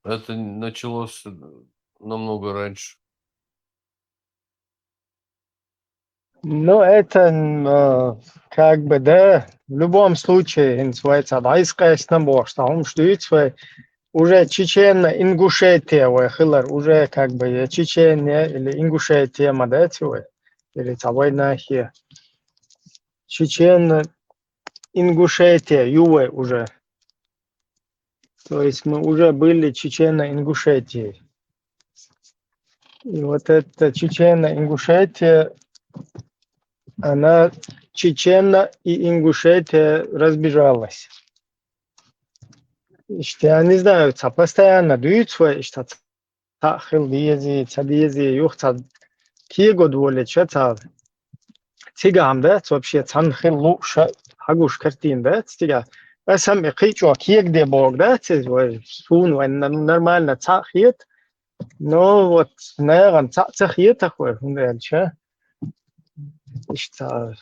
[SPEAKER 12] Это началось намного раньше.
[SPEAKER 7] Ну, это как бы, да, в любом случае, называется, дайская бог, что он что уже Чечено-Ингушетия, уже как бы Чечения или Ингушетия, или того нахер. Чечено-Ингушетия, Юве уже. То есть мы уже были Чечено-Ингушетией. И вот эта Чечено-Ингушетия, она Чечена и Ингушетия разбежалась. Я не знаю, постоянно дуются, что хил диези, юхта киго дволе, что цигам, да, вообще цанхил луша, хагуш картин, да, цига. А сам кичо киек де бог, да, сун, нормально цахит, но вот, наверное, цахит такой, что,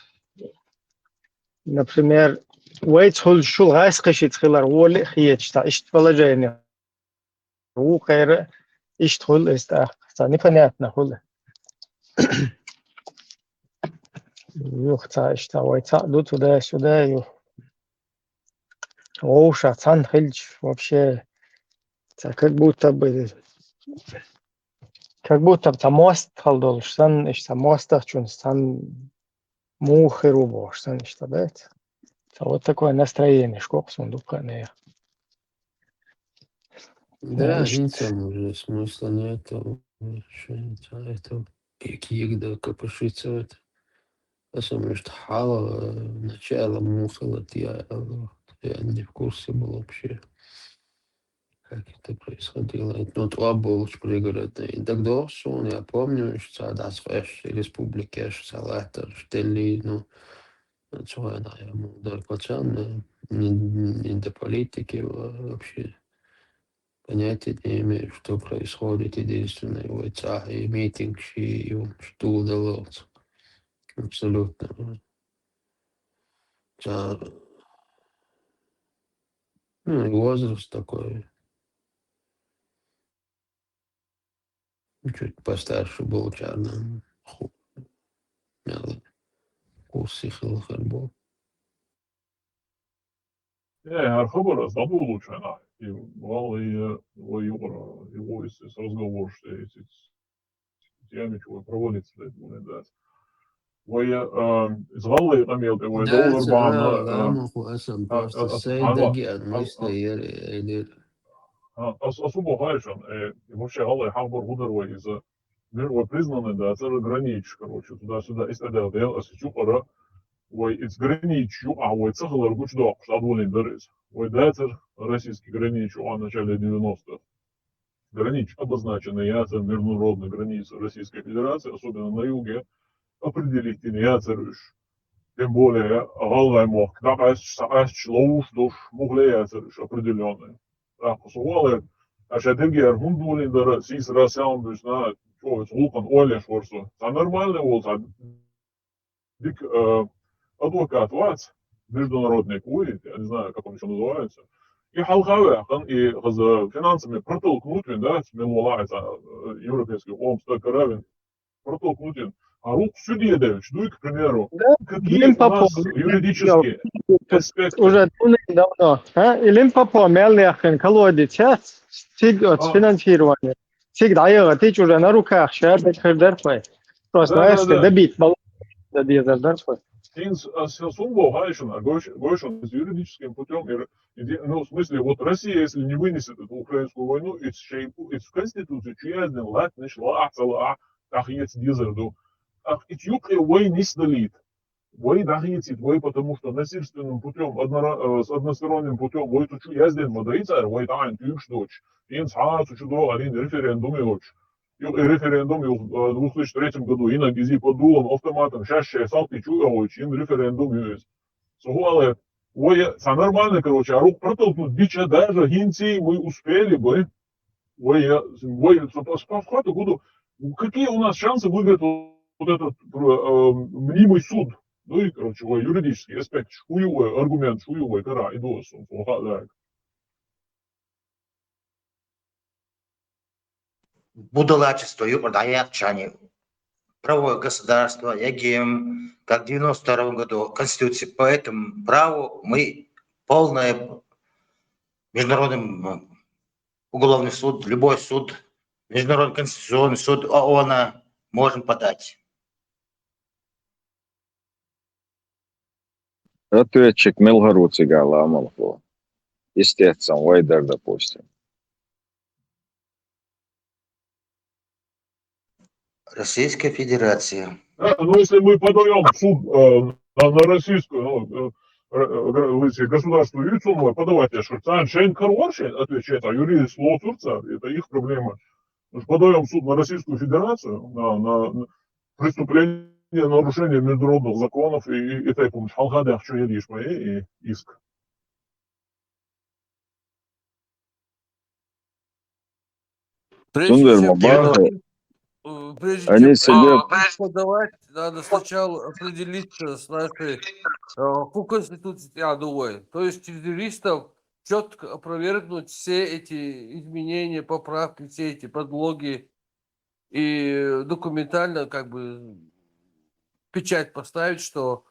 [SPEAKER 7] например, ويدخل شو غاس قشيت خلار وول خيج تا إيش положение هو خير يدخل است непонятно хуле юхта إيش تا ويتا до туда сюда ю оуша цан хильч вообще как будто бы там мост халдол сан إيش та мостах чун сан мухеру бош сан إيش та бет вот такое настроение шкоп сундука не
[SPEAKER 12] Да, инцам уже смысла нету. Это киегда капошиться это. Особенно что хала начало мусала, я не в курсе был вообще, как это происходило. Ну, то был пригородный. И тогда я помню, что das Recht республики, что это штели, ну, что я ему до пацан, не до политики вообще. Понятия не имею, что происходит. Единственное, и митинг, и что удалось. Абсолютно. Ну, и возраст такой. Чуть постарше был, черным. Курсы был.
[SPEAKER 8] Я خبر забыл лучше она. И мало его разговор, что эти темы, что проводится, да. Voi zvallīja tam vai dollar bāna.
[SPEAKER 12] Просто сейдагиан мысли или...
[SPEAKER 8] Особо хайшан. И вообще аллай хабар хударвай из-за мировой признаны, да, это гранич, короче, туда-сюда. Из этого дел, а сейчас пора, ой, из граничу, а ой, цехлар гучдок, что отволен дырыс. Ой, да, это российский гранич, а в начале 90-х. Гранич обозначенный, это международной границы Российской Федерации, особенно на юге. Определить не яцерыш. Тем более, галай мог, так шлоуш душ могли яцерыш определенные. Так, посували, а ще дегер гундулин дара, сис расян, dus на, човец, лукан, олеш, ворсу. Это нормальный волс, а дик адвокат вац, международный куит, я не знаю, как он еще называется. И халхаве, и с финансами протолкнуть, да, смеловается европейский омстой каравин, протолкнуть. А рук судьевич, ну и, к примеру,
[SPEAKER 7] да,
[SPEAKER 8] какие у нас юридические аспекты?
[SPEAKER 7] Уже давно. И Лимпопо, Мельняхен, колодец, от финансирования. Всегда я отвечу уже на руках, что я дерфай. Просто, знаешь, добить до дерфай.
[SPEAKER 8] Сумбо Хайшина, Гойшин с юридическим путем, ну, в смысле, вот Россия, если не вынесет эту украинскую войну, из Конституции, чья лат нашла, ах, яц дизерду. Ach, Äthiopien way nicht delete. Вы дахицит, вы потому что насильственным путем, с односторонним путем, вы тут езден мадайцар, вы тайн тюкшдоч, ин саат чудо, один референдум иоч. Референдум в 2003 году, и на гизи под дулом автоматом, чаще салты чуевоч, ин референдум иоч. Сугуале, вы, все нормально, короче, а рук протолкнуть, бича даже гинцей мы успели бы, вы, спасхату буду, какие у нас шансы выиграть вот этот мнимый суд? Ну и, короче, юридический аспект, шкуевой аргумент, шкуевой кара, и досу,
[SPEAKER 10] Будулачество, юрдаячане, правовое государство, ягем, как в 92 году Конституции. По этому праву мы полное международный уголовный суд, любой суд, Международный конституционный суд ООН можем подать.
[SPEAKER 11] Ответчик Мелгару Цигала Амалху. Естественно, Вайдер, допустим.
[SPEAKER 10] Российская Федерация.
[SPEAKER 8] Ну, если мы подаем в суд на российскую, государство юридическое, подавайте, что Шейн Карварши отвечает, а юрист Сло Турция, это их проблема. Мы подаем в суд на Российскую Федерацию, на преступление, нарушение международных законов и так помнишь, халгадах, что едешь, и иск.
[SPEAKER 12] Прежде чем
[SPEAKER 11] Они себе...
[SPEAKER 12] подавать, надо сначала определиться с нашей по Конституции ядовой. То есть через юристов четко опровергнуть все эти изменения, поправки, все эти подлоги и документально как бы печать поставить, что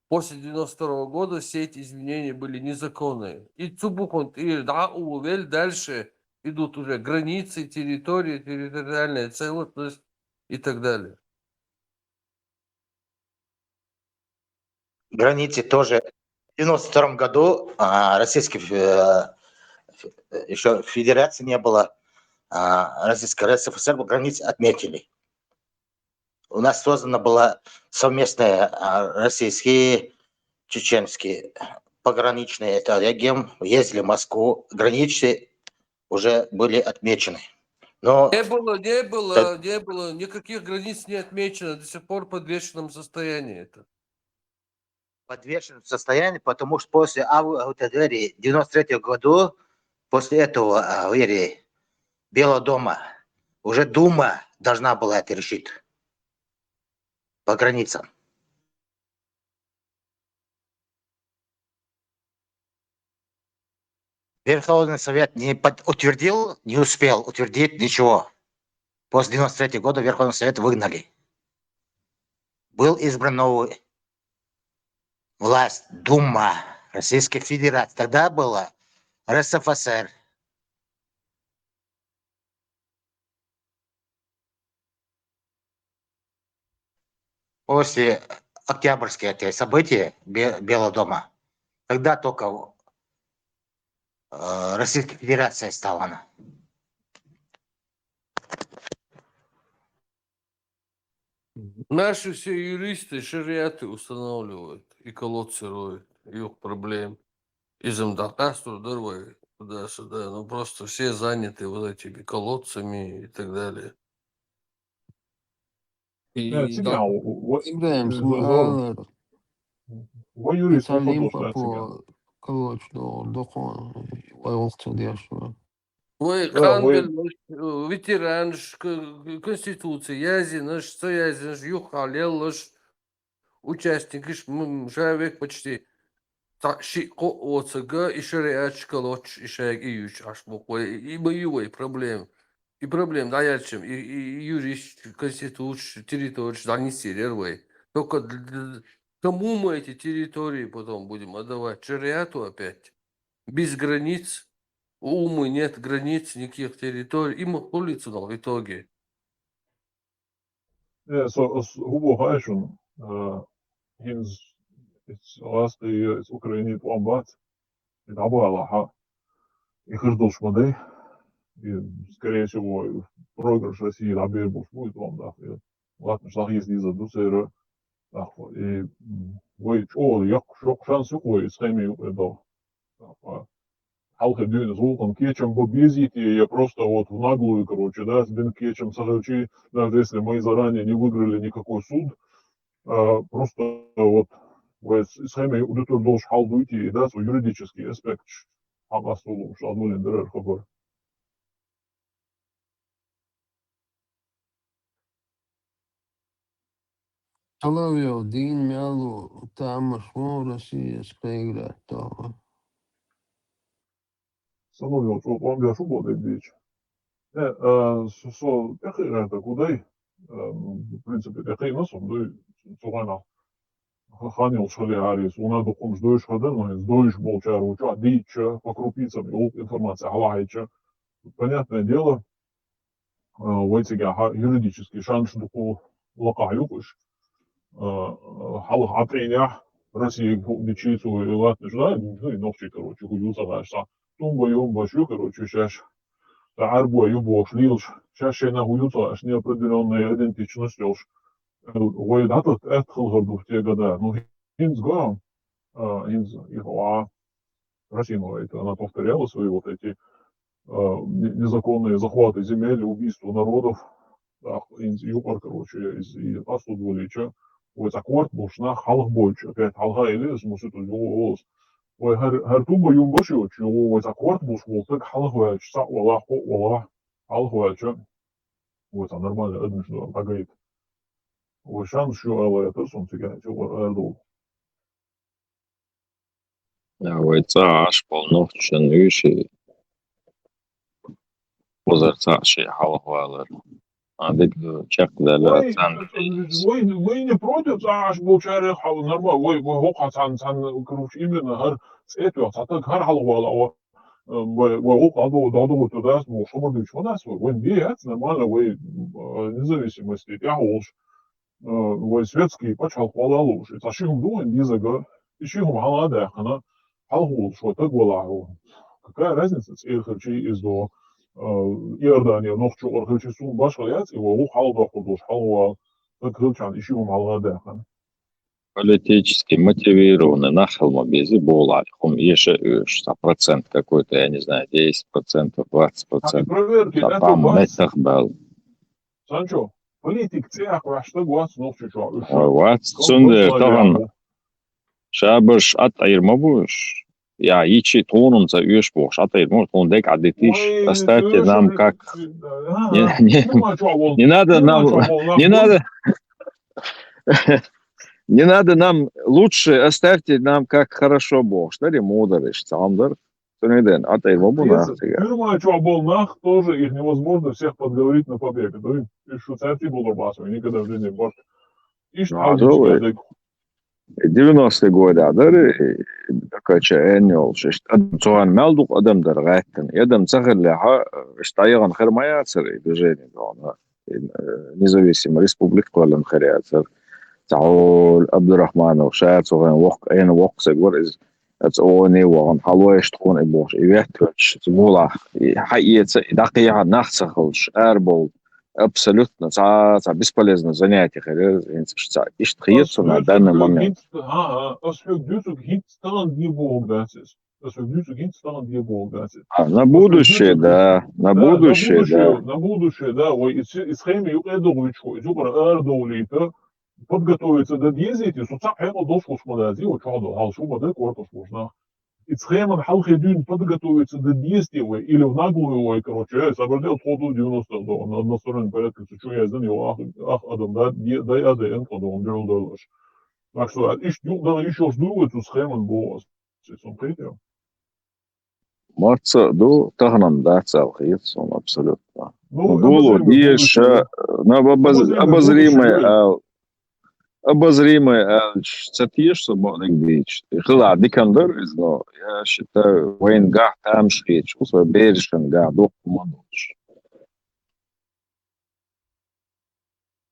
[SPEAKER 12] после 92 года все эти изменения были незаконные. И Цубухонт, и Даувель дальше идут уже границы, территории, территориальная целостность и так далее.
[SPEAKER 10] Границы тоже. В 92 году Российской еще Федерации не было, Российской РСФСР границы отметили. У нас создана была совместная российские, чеченские пограничные, это регион, ездили в Москву, границы уже были отмечены. Но
[SPEAKER 12] не было, никаких границ не отмечено, до сих пор в подвешенном состоянии это.
[SPEAKER 10] В подвешенном состоянии, потому что после 93 году, после этого Белого дома, уже Дума должна была это решить по границам. Верховный Совет не утвердил, не успел утвердить ничего. После 93 года Верховный Совет выгнали. Был избран новый власть, Дума Российской Федерации. Тогда была РСФСР. После октябрьских событий Белого дома, тогда только Российская Федерация стала она.
[SPEAKER 12] Наши все юристы шариаты устанавливают и колодцы роют, их проблем. Из Амдакастру дорвой туда-сюда. Ну просто все заняты вот этими колодцами и так далее.
[SPEAKER 8] Вы юрист,
[SPEAKER 12] Ой, ангел, ветеран, Конституция, язин, соязин, юхалел, участник, человек почти. Шико оцега и шариатчика лоч и шаг и юч аж мокой и боевой проблем. И проблем, да, я чем, и юрист, конституция, территория, да, не сервервой. Только кому мы эти территории потом будем отдавать? Шариату опять? Без границ? У Умы нет границ, никаких территорий. И мы улицу в итоге.
[SPEAKER 8] из Украины пломбат, и добавила, и хождал шмады, и, скорее всего, проигрыш России добил будет вам, да, ладно, что есть из-за Дуцера, и вы о, я шанс какой схеме это. Халка дюйна звуком кечем побезить, и я просто вот в наглую, короче, да, с бен кечем сагачи, даже если мы заранее не выиграли никакой суд, просто вот в схеме удутур должен халдуйти, да, свой юридический аспект, хагасулу, шадулин дырер хабар.
[SPEAKER 12] Соловьев, Дин Мялу, там Россия сыграть того.
[SPEAKER 8] Соловьев, он я шубоды бич. Со, это куда в принципе, это носом, да, согана. Ханил шалиарис, у нас духом ждешь хода, но сдоишь болчару, что дича, по крупицам, информация, галайча. Понятное дело, в этих юридический шанс духу локалюкуш. Халах апреня, Россия дичицу и латный ждает, ну и ногчи, короче, хуюца дальше. Тумба юмба шу, короче, сейчас арбо юбош, лилш, сейчас ще на хуюца, аж неопределенная идентичность лёж. Ой, да, тут это хлгорду в те года, ну, хинц гам, хинц, их, Россия, это она повторяла свои вот эти незаконные захваты земель, убийства народов, из юпар, короче, из асудволича. Вот аккорд бушна халх больше, опять халха или смысл тут голос. Ой, хер туба юмбаши, чего вот аккорд буш вот так халх вач, са вала, халх вач. Вот, нормально, одно что говорит. Вот шанс, что ала это сам тебя, чего эрдул.
[SPEAKER 11] ويتساع عشبال نوخشن يوشي وزرتاع شي حوالر عندك чак дала
[SPEAKER 8] Вы не против, аж получали нормально, вы хоха сан, короче, именно хар цветет, а так хар халвала, вы хоха до туда, что можно еще нас, вы не нормально, вы независимости, я уж, вы светский, почал хвала лучше, зачем думать, не зага, еще мало дехана, халгул, что так было, какая разница, церковь из до Иордания, нохчу орхичу башкаяц, его халда худуш халва, так хилчан, еще мало дехана.
[SPEAKER 11] политически мотивированный нахал без бола, еще процент какой-то, я не знаю, 10%, 20%.
[SPEAKER 8] Проверки, это
[SPEAKER 11] Там
[SPEAKER 8] вас,
[SPEAKER 11] был.
[SPEAKER 8] Санчо, политик цех, что вас нохчу чё,
[SPEAKER 11] Вот, цундер, тоган, шабаш от айрмабуш. Я ичи тонунца юш бош, от айрмабуш, он дек адитиш, оставьте нам как... Не надо нам... Не надо... Не надо нам лучше, оставьте нам как хорошо Бог. Что ли мудрый, самдар? Туниден, а ты его бунах.
[SPEAKER 8] Фирма Чуаболнах тоже их невозможно всех подговорить на побег. Да и что церкви было басу, никогда в жизни борт. И что
[SPEAKER 11] 90-е годы, да, кача эннел, что адам мелдук, адам дергайтен, адам цагляха, штаяган хермаяцер, движение, независимая республика Колен Херяцер. تعال عبد الرحمن وشات وغن وق أين وق سجور إز أتوني وغن حلوش تكون إبوش إبيتوش تقوله حقيقة دقيقة نخسخلش أربل абсолютно бесполезное занятие, ist geht's на данный момент. На будущее, да, на будущее, да.
[SPEAKER 8] На будущее, да, ой, и схеме юкедовичку, юкер подготовиться до дезити, соца хема дошло шмадази, вот чадо, алшу баде кортос можно. И схема халхи дюн подготовиться до действия или в наглую, ой, короче, я собрал ходу 90 до на одностороннем порядке, что я знаю, ах, адам, да, я АДН, когда он делал дальше. Так что, еще жду эту схему, бо, сам притер.
[SPEAKER 11] Марца, до тагнам, да, целый, абсолютно. Дулу, еще, обозримый, цатишь, свободных бич. Хла, дикандер, но я считаю, военга там шкич, усвой береженга, дух помогуч.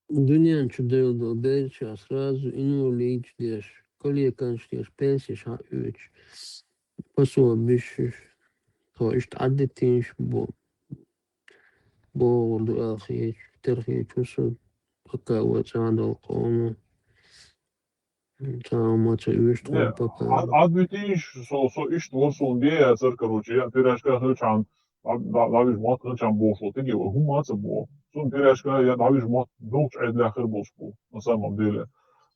[SPEAKER 12] Дуньян чудел берча сразу ину лич деш. Коли каншеш пенсиш ха üç. Посо бишиш. То ist аддетиш бо. Борду ахич, терхич усу. Пока вот сандал кому. Tamam, вышел
[SPEAKER 8] Не,
[SPEAKER 12] пока.
[SPEAKER 8] адвитиш со ишт ворсон де цер, короче, я пирашка хачан, давиш мот хачан бошло, ты гева хумаца бо. Сон пирашка я давиш мот долч для хербошку, на самом деле.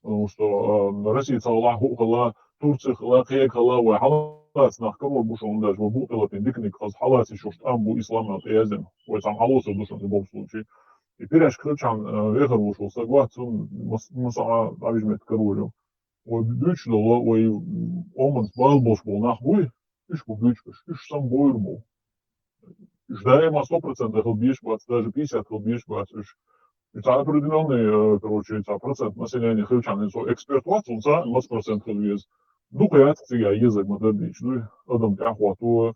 [SPEAKER 8] Потому что Россия цала хукала, Турция хала, Кия хала, ва халац нах кого бушон даже, ва бутыла пиндикник, хаз халац еще штамбу ислама тезем, ва сам халоса душон в любом случае. И пирашка хачан вехер вошел, согласен, масаа давиш мет королю. Ой, Deutschland, ой, Omens Balboškol nach bui, ich publičkaš, ich sam boirmu. Ich da ima 100% хлбишбац, даже 50 хлбишбац, и це определенный, короче, це процент населения хричан, so экспертуацию, це 20% хлбиз. Дука я ця язык матердич, ну, адам тяхвату,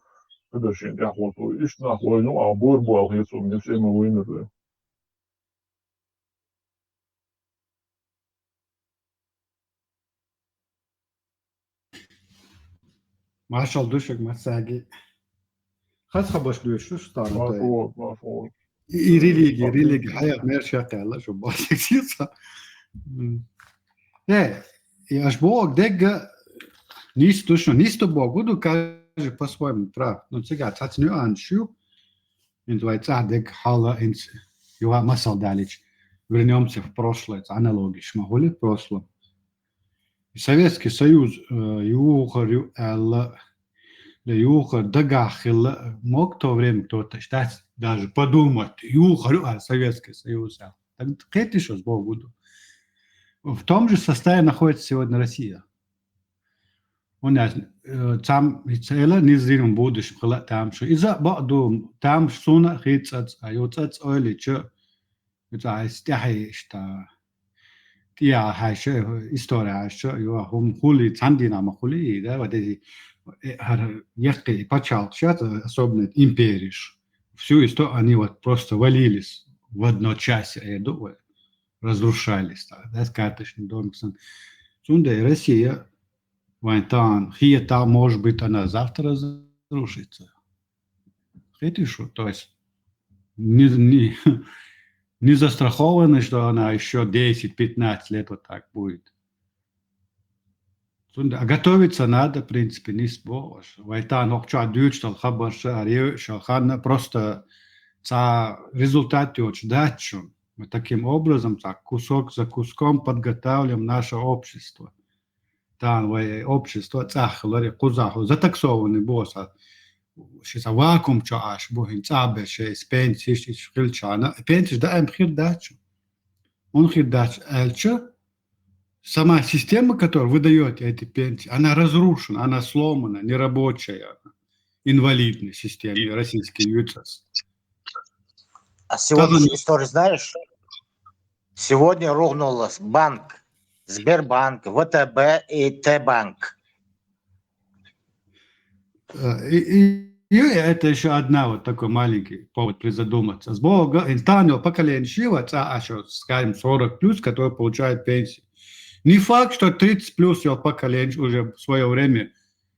[SPEAKER 8] педашин тяхвату, иш нахуй, ну, а боирбу алхицу, мне все мы вымерли.
[SPEAKER 13] Marshall Dushek Matsagi. خاصة باش دوش شو ستار
[SPEAKER 8] مفهوم.
[SPEAKER 13] ريليجي حياة مير شغالة شو باشك سيصا. Не, аж Бог дега нисто Богу каже по-своему прав. Но сега цац нюаншу, интуай цадег хала инц юа масал далеч. Вернемся в прошлое, это аналогия, шмагули в прошлом. Советский Союз юхарю юхар дагахил мог в то время кто-то считать, даже подумать, юхарю Советский Союз. Так это что с Богу. В том же состоянии находится сегодня Россия. У нас там целое незримым будущем там что из-за баду там суна хитцац аютцац ойли что это стяхи что я хаше история что его хули цандина махули да вот эти ехали почал сейчас особенно империш всю историю они вот просто валились в одночасье я думаю разрушались да с карточным домиком сунда Россия вантан хиета может быть она завтра разрушится это что то есть не застраховано, что она еще 10-15 лет вот так будет. А готовиться надо, в принципе, не сбоешь. Вайтан охча дючтал хабарша шалхан просто за результаты очень дачу. Мы таким образом, так кусок за куском подготавливаем наше общество. Там общество цахлари кузаху затаксованный босса. Сейчас вакуум чаш бухин цабе шесть пенсии шхильчана пенсии да им хирдачу он хирдач эльча сама система, которая выдает эти пенсии, она разрушена, она сломана, нерабочая, инвалидная система российский ЮЦАС.
[SPEAKER 10] А сегодняшнюю историю знаешь? Сегодня рухнул банк, Сбербанк, ВТБ и Т-банк.
[SPEAKER 13] И это еще одна вот такой маленький повод призадуматься. С Бога, инстанио поколение Шива, скажем, 40 плюс, которые получают пенсию. Не факт, что 30 плюс его поколение уже в свое время,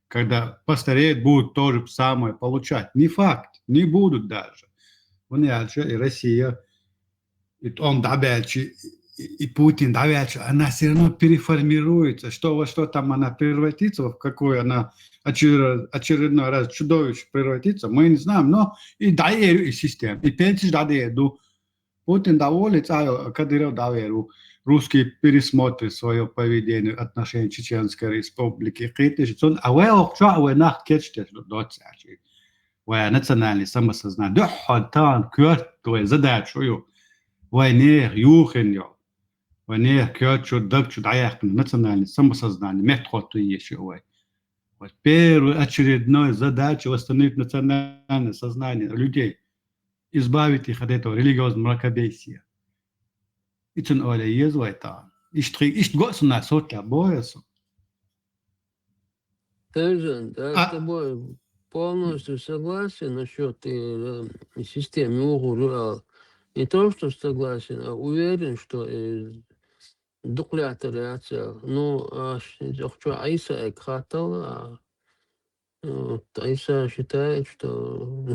[SPEAKER 13] когда постареет, будут тоже самое получать. Не факт, не будут даже. И Россия, и он дабячий, и Путин дабячий, она все равно переформируется. Что во что там она превратится, в какой она очередной раз чудовище превратится, мы не знаем, но и доверю, и систему, и пенсию доверю. Путин доволен, а Кадыров доверю. Русские пересмотрят свое поведение в отношении Чеченской Республики. А вы что вы нахкечете доцачи? Вы национальное самосознание. Да, хатан, кёрт, твой задачу. Вы не юхеньо. Вы не кёрчу, дакчу, даяхн, национальное самосознание. Метхоту еще вы. Вот первая очередная задача восстановить национальное сознание людей, избавить их от этого религиозного мракобесия. И цен оля езвайта. Ишь гос на сотля боясу.
[SPEAKER 12] Тайжан, я с тобой полностью согласен насчет системы УГУР. Не то, что согласен, а уверен, что дуклятор ну, Айса Экхатал, Айса считает, что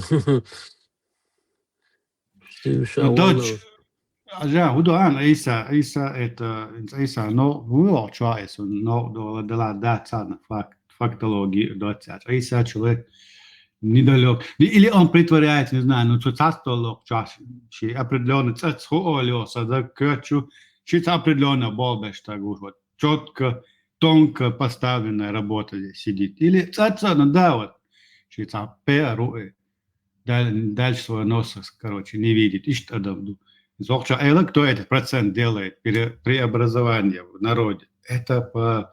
[SPEAKER 13] Ja, hudoan isa no vuo choice no до la data на фактологию доцать. Isa человек недалек. Или он притворяется, не знаю, ну цацастолог час, чи определенно цацхолё, садакачу, чи определенно болбеш так вот. Четко, тонко поставленная работа здесь сидит. Или цаца, ну да, вот, чи перу, дальше своего носа, короче, не видит. И что там? Кто этот процент делает преобразование в народе? Это по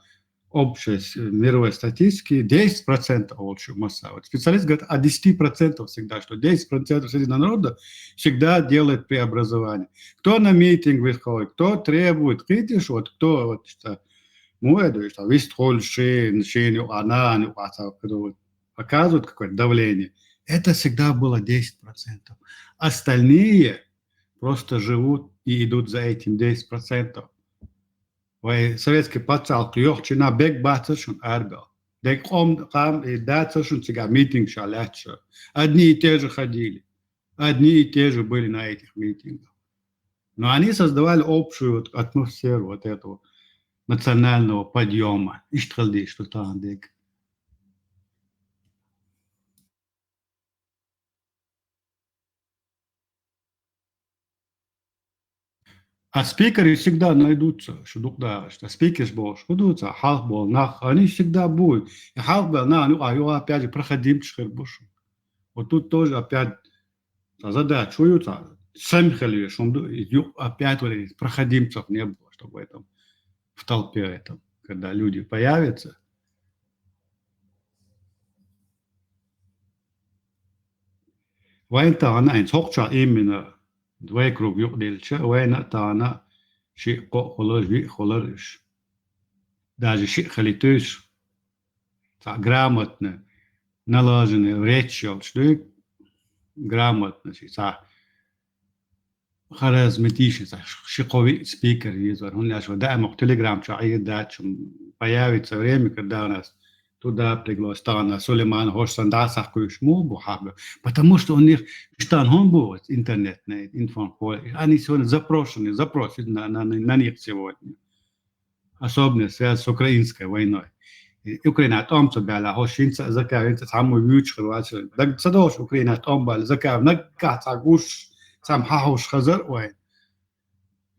[SPEAKER 13] общей мировой статистике 10% лучше масса. Вот специалист говорит о 10% всегда, что 10% среди народа всегда делает преобразование. Кто на митинг выходит, кто требует, видишь, вот кто вот что, что вистхольшин, она, показывают какое-то давление. Это всегда было 10%. Остальные просто живут и идут за этим 10%. Vai советский пацал клёхчина бег бацашун арбел. Дек қам и дацашун сега митинг шаляча. Одни и те же ходили. Одни и те же были на этих митингах. Но они создавали общую вот атмосферу вот этого национального подъема. Иштралди, что там дек. А спикеры всегда найдутся, что спикер больше найдутся, халк был, они всегда будут. И халк был, его опять же проходим чхербушу. Вот тут тоже опять задача чуются, сами хали, что опять вот этих проходимцев не было, чтобы этом в толпе этом, когда люди появятся. Война она инсохча именно двое круг юдельча, война тана ши холож ви холориш. Даже ши халитыш, грамотно налаженный в речи, что грамотно, харизматичный, шиковый спикер, он ляж вода, мог телеграм, что появится время, когда у нас туда пригласил Сулейман Хорсанда Сахкуишму Бухаба, потому что у них что он был интернетный информация, они сегодня запрошены на них сегодня, особенно связь с украинской войной. Украина том собяла, хошинца закавинца саму вючхрвача, так садош Украина том бал закав нагкаца гуш сам хауш хазар ой.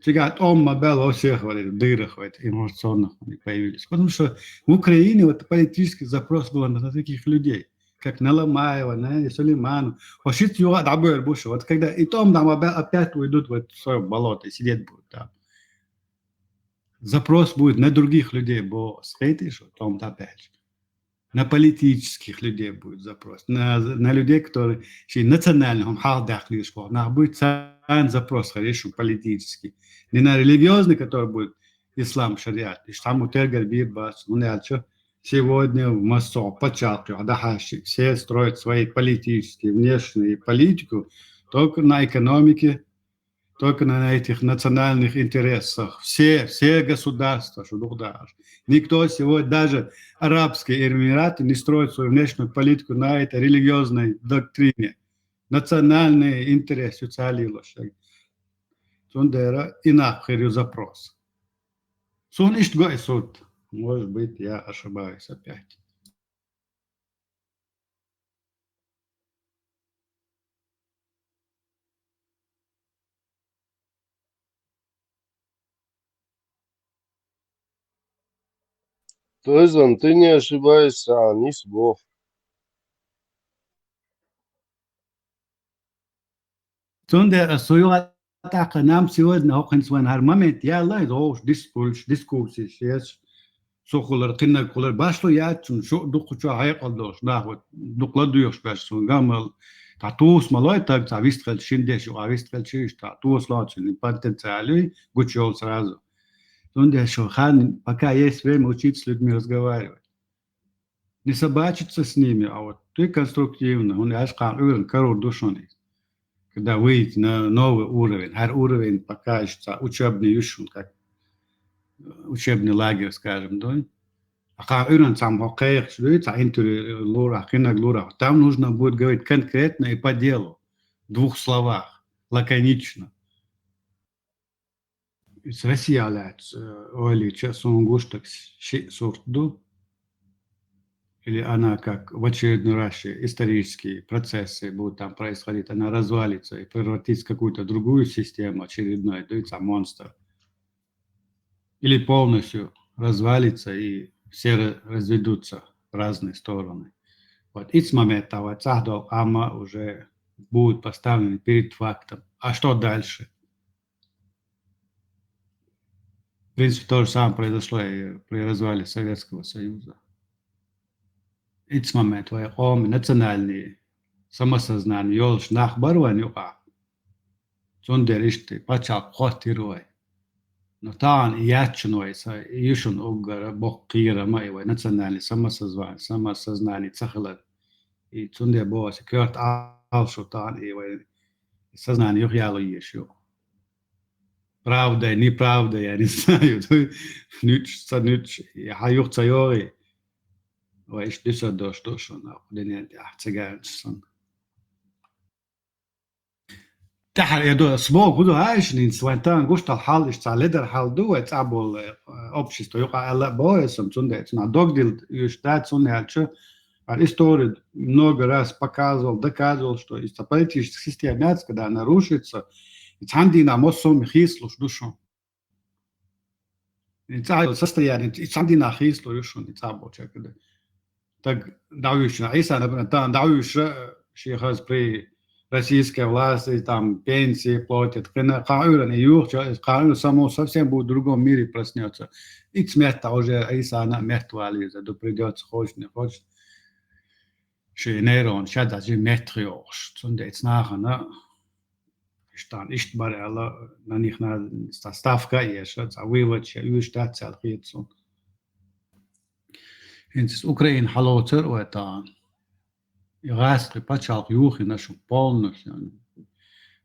[SPEAKER 13] Тигат омма бел всех вот дырах вот информационных появились. Потому что в Украине вот политический запрос был на таких людей, как Наламаева, на Сулейману. Хошит его дабер буш. Вот когда и том там опять уйдут в свое болото и сидеть будут там. Запрос будет на других людей, бо скажите, что там опять. На политических людей будет запрос, на людей, которые национальным халдах лишь будет запрос, хорошо, политический. Не на религиозный, который будет ислам, шариат. И там утергар бирбас, сегодня в массо, початку, все строят свои политические, внешние политику только на экономике, только на этих национальных интересах. Все государства, что даже. Никто сегодня, даже Арабские Эмираты, не строит свою внешнюю политику на этой религиозной доктрине. Национальные интересы цалилось. Сундера инахирю запрос. Сун иштгой суд. Может быть, я ошибаюсь опять.
[SPEAKER 5] Тойзан, ты не ошибаешься, Анис Бог.
[SPEAKER 13] Сундера суюа так нам сегодня охин свой момент. Я лайд дискуссии сейчас. Сохулар тинна кулар башло я шо духучу хайқалдош да вот дукладуёш башсун гамал татус малой так завистрел шиндеш завистрел чиш татус лачин потенциально гучол сразу. Сонде шохан пока есть время учиться с людьми разговаривать. Не собачиться с ними, а вот ты конструктивно, он ашкан уровень кору душоный. Когда выйти на новый уровень, хар уровень пока еще учебный юшун, как учебный лагерь, скажем, да? Там нужно будет говорить конкретно и по делу, в двух словах, лаконично. Россия Оли Сунгуштак Сурду, или она как в очередной раз исторические процессы будут там происходить, она развалится и превратится в какую-то другую систему очередной, то есть монстр. Или полностью развалится и все разведутся в разные стороны. Вот из момента вот Сахдол Ама уже будут поставлены перед фактом. А что дальше? В принципе, то же самое произошло и при развале Советского Союза. Из момента вот он национальный самосознание, ёлш нахбарван юка. Цундеришти, пачал хватируй. Но там ячнуйся, ишун угара боккира майвай национальный самосознание цахлад. И цунде босс кёрт алшу там и сознание юхяло еще. Правда, неправда, я не знаю. Нütz, я цайори. Ой, что это то, что на дне цыганцам. تحر يدو سبوع كده عايش نسوانتان قشط الحال اشتع لدر حال دو اتعبو općisto يقع alla boje sam cunde na dogdil još da cunde alče ali история много раз показывал, доказывал, что из политических систем когда нарушится, и цанди на моссом хислуш душу. И цайл состояние, и цанди на хислу душу, и цабо чекады. Так давишь на Иса, например, там давишь шейхаз при российской власти, там пенсии платят, кауран и юг, кауран само совсем будет в другом мире проснется. И смерть уже Иса, она мертвая, да придется, хочешь, не хочешь. Че Nederland, ja, dat is metrios. Zunde jetzt nachher, ne? Stan ist bei alla, na nicht na stavka je, šat, a vyvač je už dat cel hitsu. Hins Ukraine halocer o eta. И раз почал юхи нашу полностью.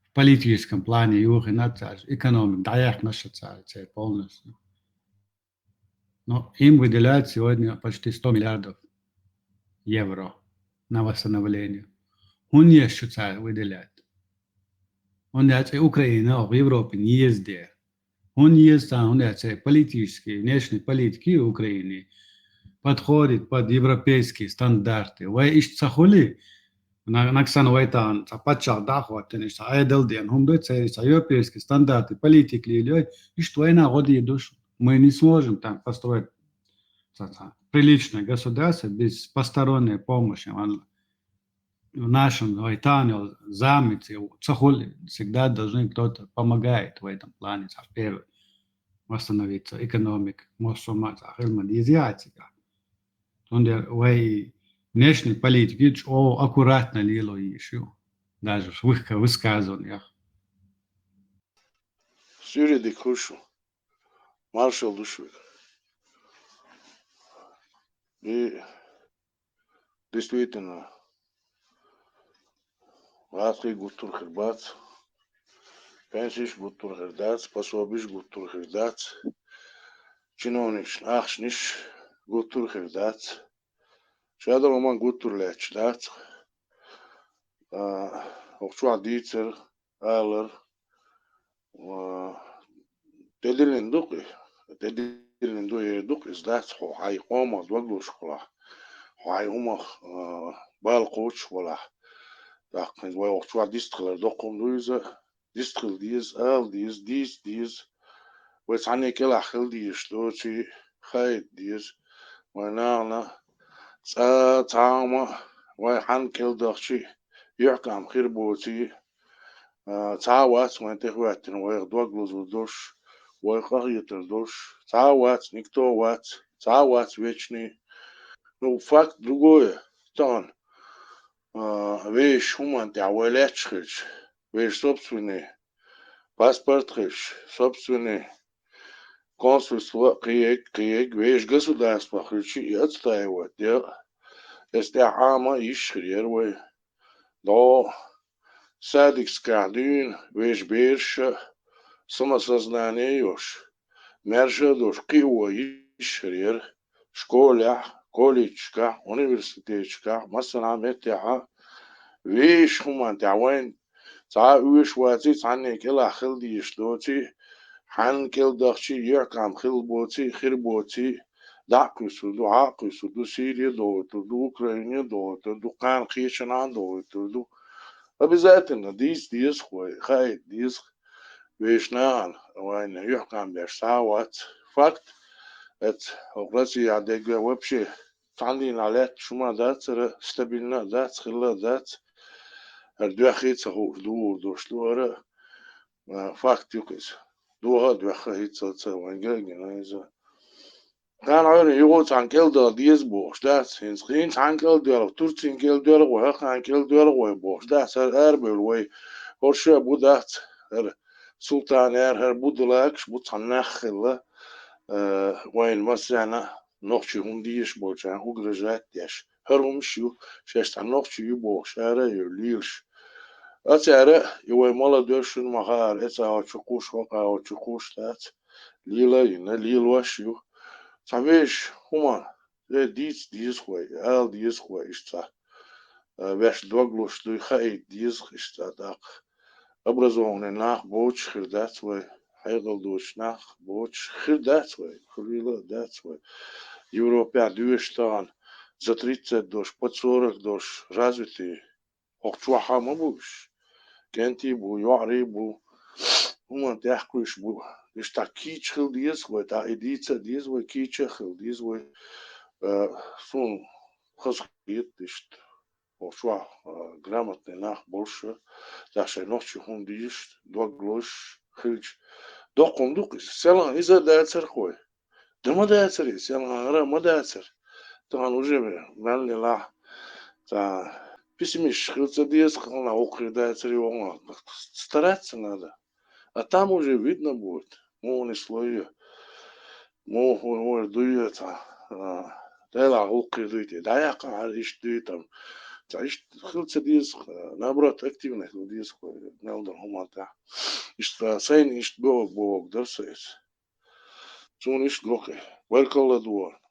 [SPEAKER 13] В политическом плане юхи на царь, экономик, даях наша царь полностью. Но им выделяют сегодня почти 100 миллиардов евро на восстановление. Он еще царь выделяет. Он Украина в Европе не ездит. Он есть там, он политические, внешние политики Украины подходит под европейские стандарты. Вы ищете хули, наксан вайтан, запачал дахватен, что айдалден, он дает европейские стандарты, политики или что война годы душу. Мы не сможем там построить приличное государство без посторонней помощи. В нашем Вайтане, замете, цахули всегда должны кто-то помогает в этом плане. Первый восстановиться экономика, мосумат, ахилмадизиатика. Внешней политики аккуратно лило еще, даже в их высказываниях.
[SPEAKER 14] Сюриди Кушу, маршал Душвик. И действительно, Латвий гуттур хербац, пенсиш гуттур хердац, пособиш гуттур хердац, чиновниш ахшниш гуттур хердац, шадал оман гуттур леч дац, охчуа дицер, алер, тедилин дуки издац, хай кома дваглу школа, хай ума балкоч вала. Так, wij ook twee districten, dat komt deze district, deze, we zijn niet heel erg die stootje, gij deze, maar na, samen, wij gaan heel dagje, je kan hier bootje, wat, maar tegen wat, wij doorglozen dus, wij gaan hier dus, wat, niet to wat, weet je niet, nou, fakt, другое, dan. Вещь хуман тяуэлячхич, вещь собственный, паспортхич, собственный, консульство, киек, вещь государства, хичи и отстаивать, если ама ишхрервай, до садик скадюн, вещь берша, самосознание ёж, мерша дош кио ишхрер, школя, колледжка, университетка, масанамеття, вещь хуман тяуэн, تا اوش وقتی تنه که لخل دیش دوتی حن كل دخشي يعكم خل بوتي خير بوتي دعكو سودو عاقو سودو سوريا دوتو دو أوكرانيا دوتو دو قان خيشنان دوتو دو وبذاتنا ديس خوي خايد ديس ويشنان وين يحكم بيرساوات فقط ات اوغلاسي عدق وبشي تعلين على شما دات ستابلنا دات خلا دات اردو خيت هو دو شلوره فقط يوكس دو هاد خيت صوت وين جاينا كان عيوني يقول عن كل دول ديز بوش دات هنسخين عن كل دول تورتين كل دول وهاك عن كل دول وبوش دات هربل وي هرشة بودات سلطان هر بودلاكش بوتنخ الله وين مثلا نوخشي هنديش بوش عن هوجرجات يش هرم شو شاشت عن نوخشي يبوش شارع يليلش أتعرى يوي مالا دوشن مهار أتعرى تشكوش وقع تشكوش دات ليلا ينا ليل وشيو تعميش هما ديز خوي ديز خوي إشتا باش دوغلوش دوي خاي ديز إشتا داق أبرزون ناخ بوش خردات وي حيغل دوش ناخ بوش خردات وي خليلا دات وي Европа دوشتان زتريتس دوش بتصورك دوش رازوتي أقشوحا مبوش كنتي بو يعري بو هما تحكوش بو إشتا كيتش خل ديز خوي تا إديتسا ديز وي كيتش خل ديز وي سون خسقيت إشت وشوا грамотный нах больше даже ночью хундиш доглош хилч докундук селан иза дацер хой дема дацер селан ра мадацер тан уже малли ла та письмиш хилца диес хана окри дацер его стараться надо а там уже видно будет мони слои мо дуета дела окри дуете даяка иш дуетам تعيش خلص ديز نبرة أكتيفنا ديز نالدر هما تاع إشتا سين إشت بوك درسيس شون إشت لوكي ويركل دوار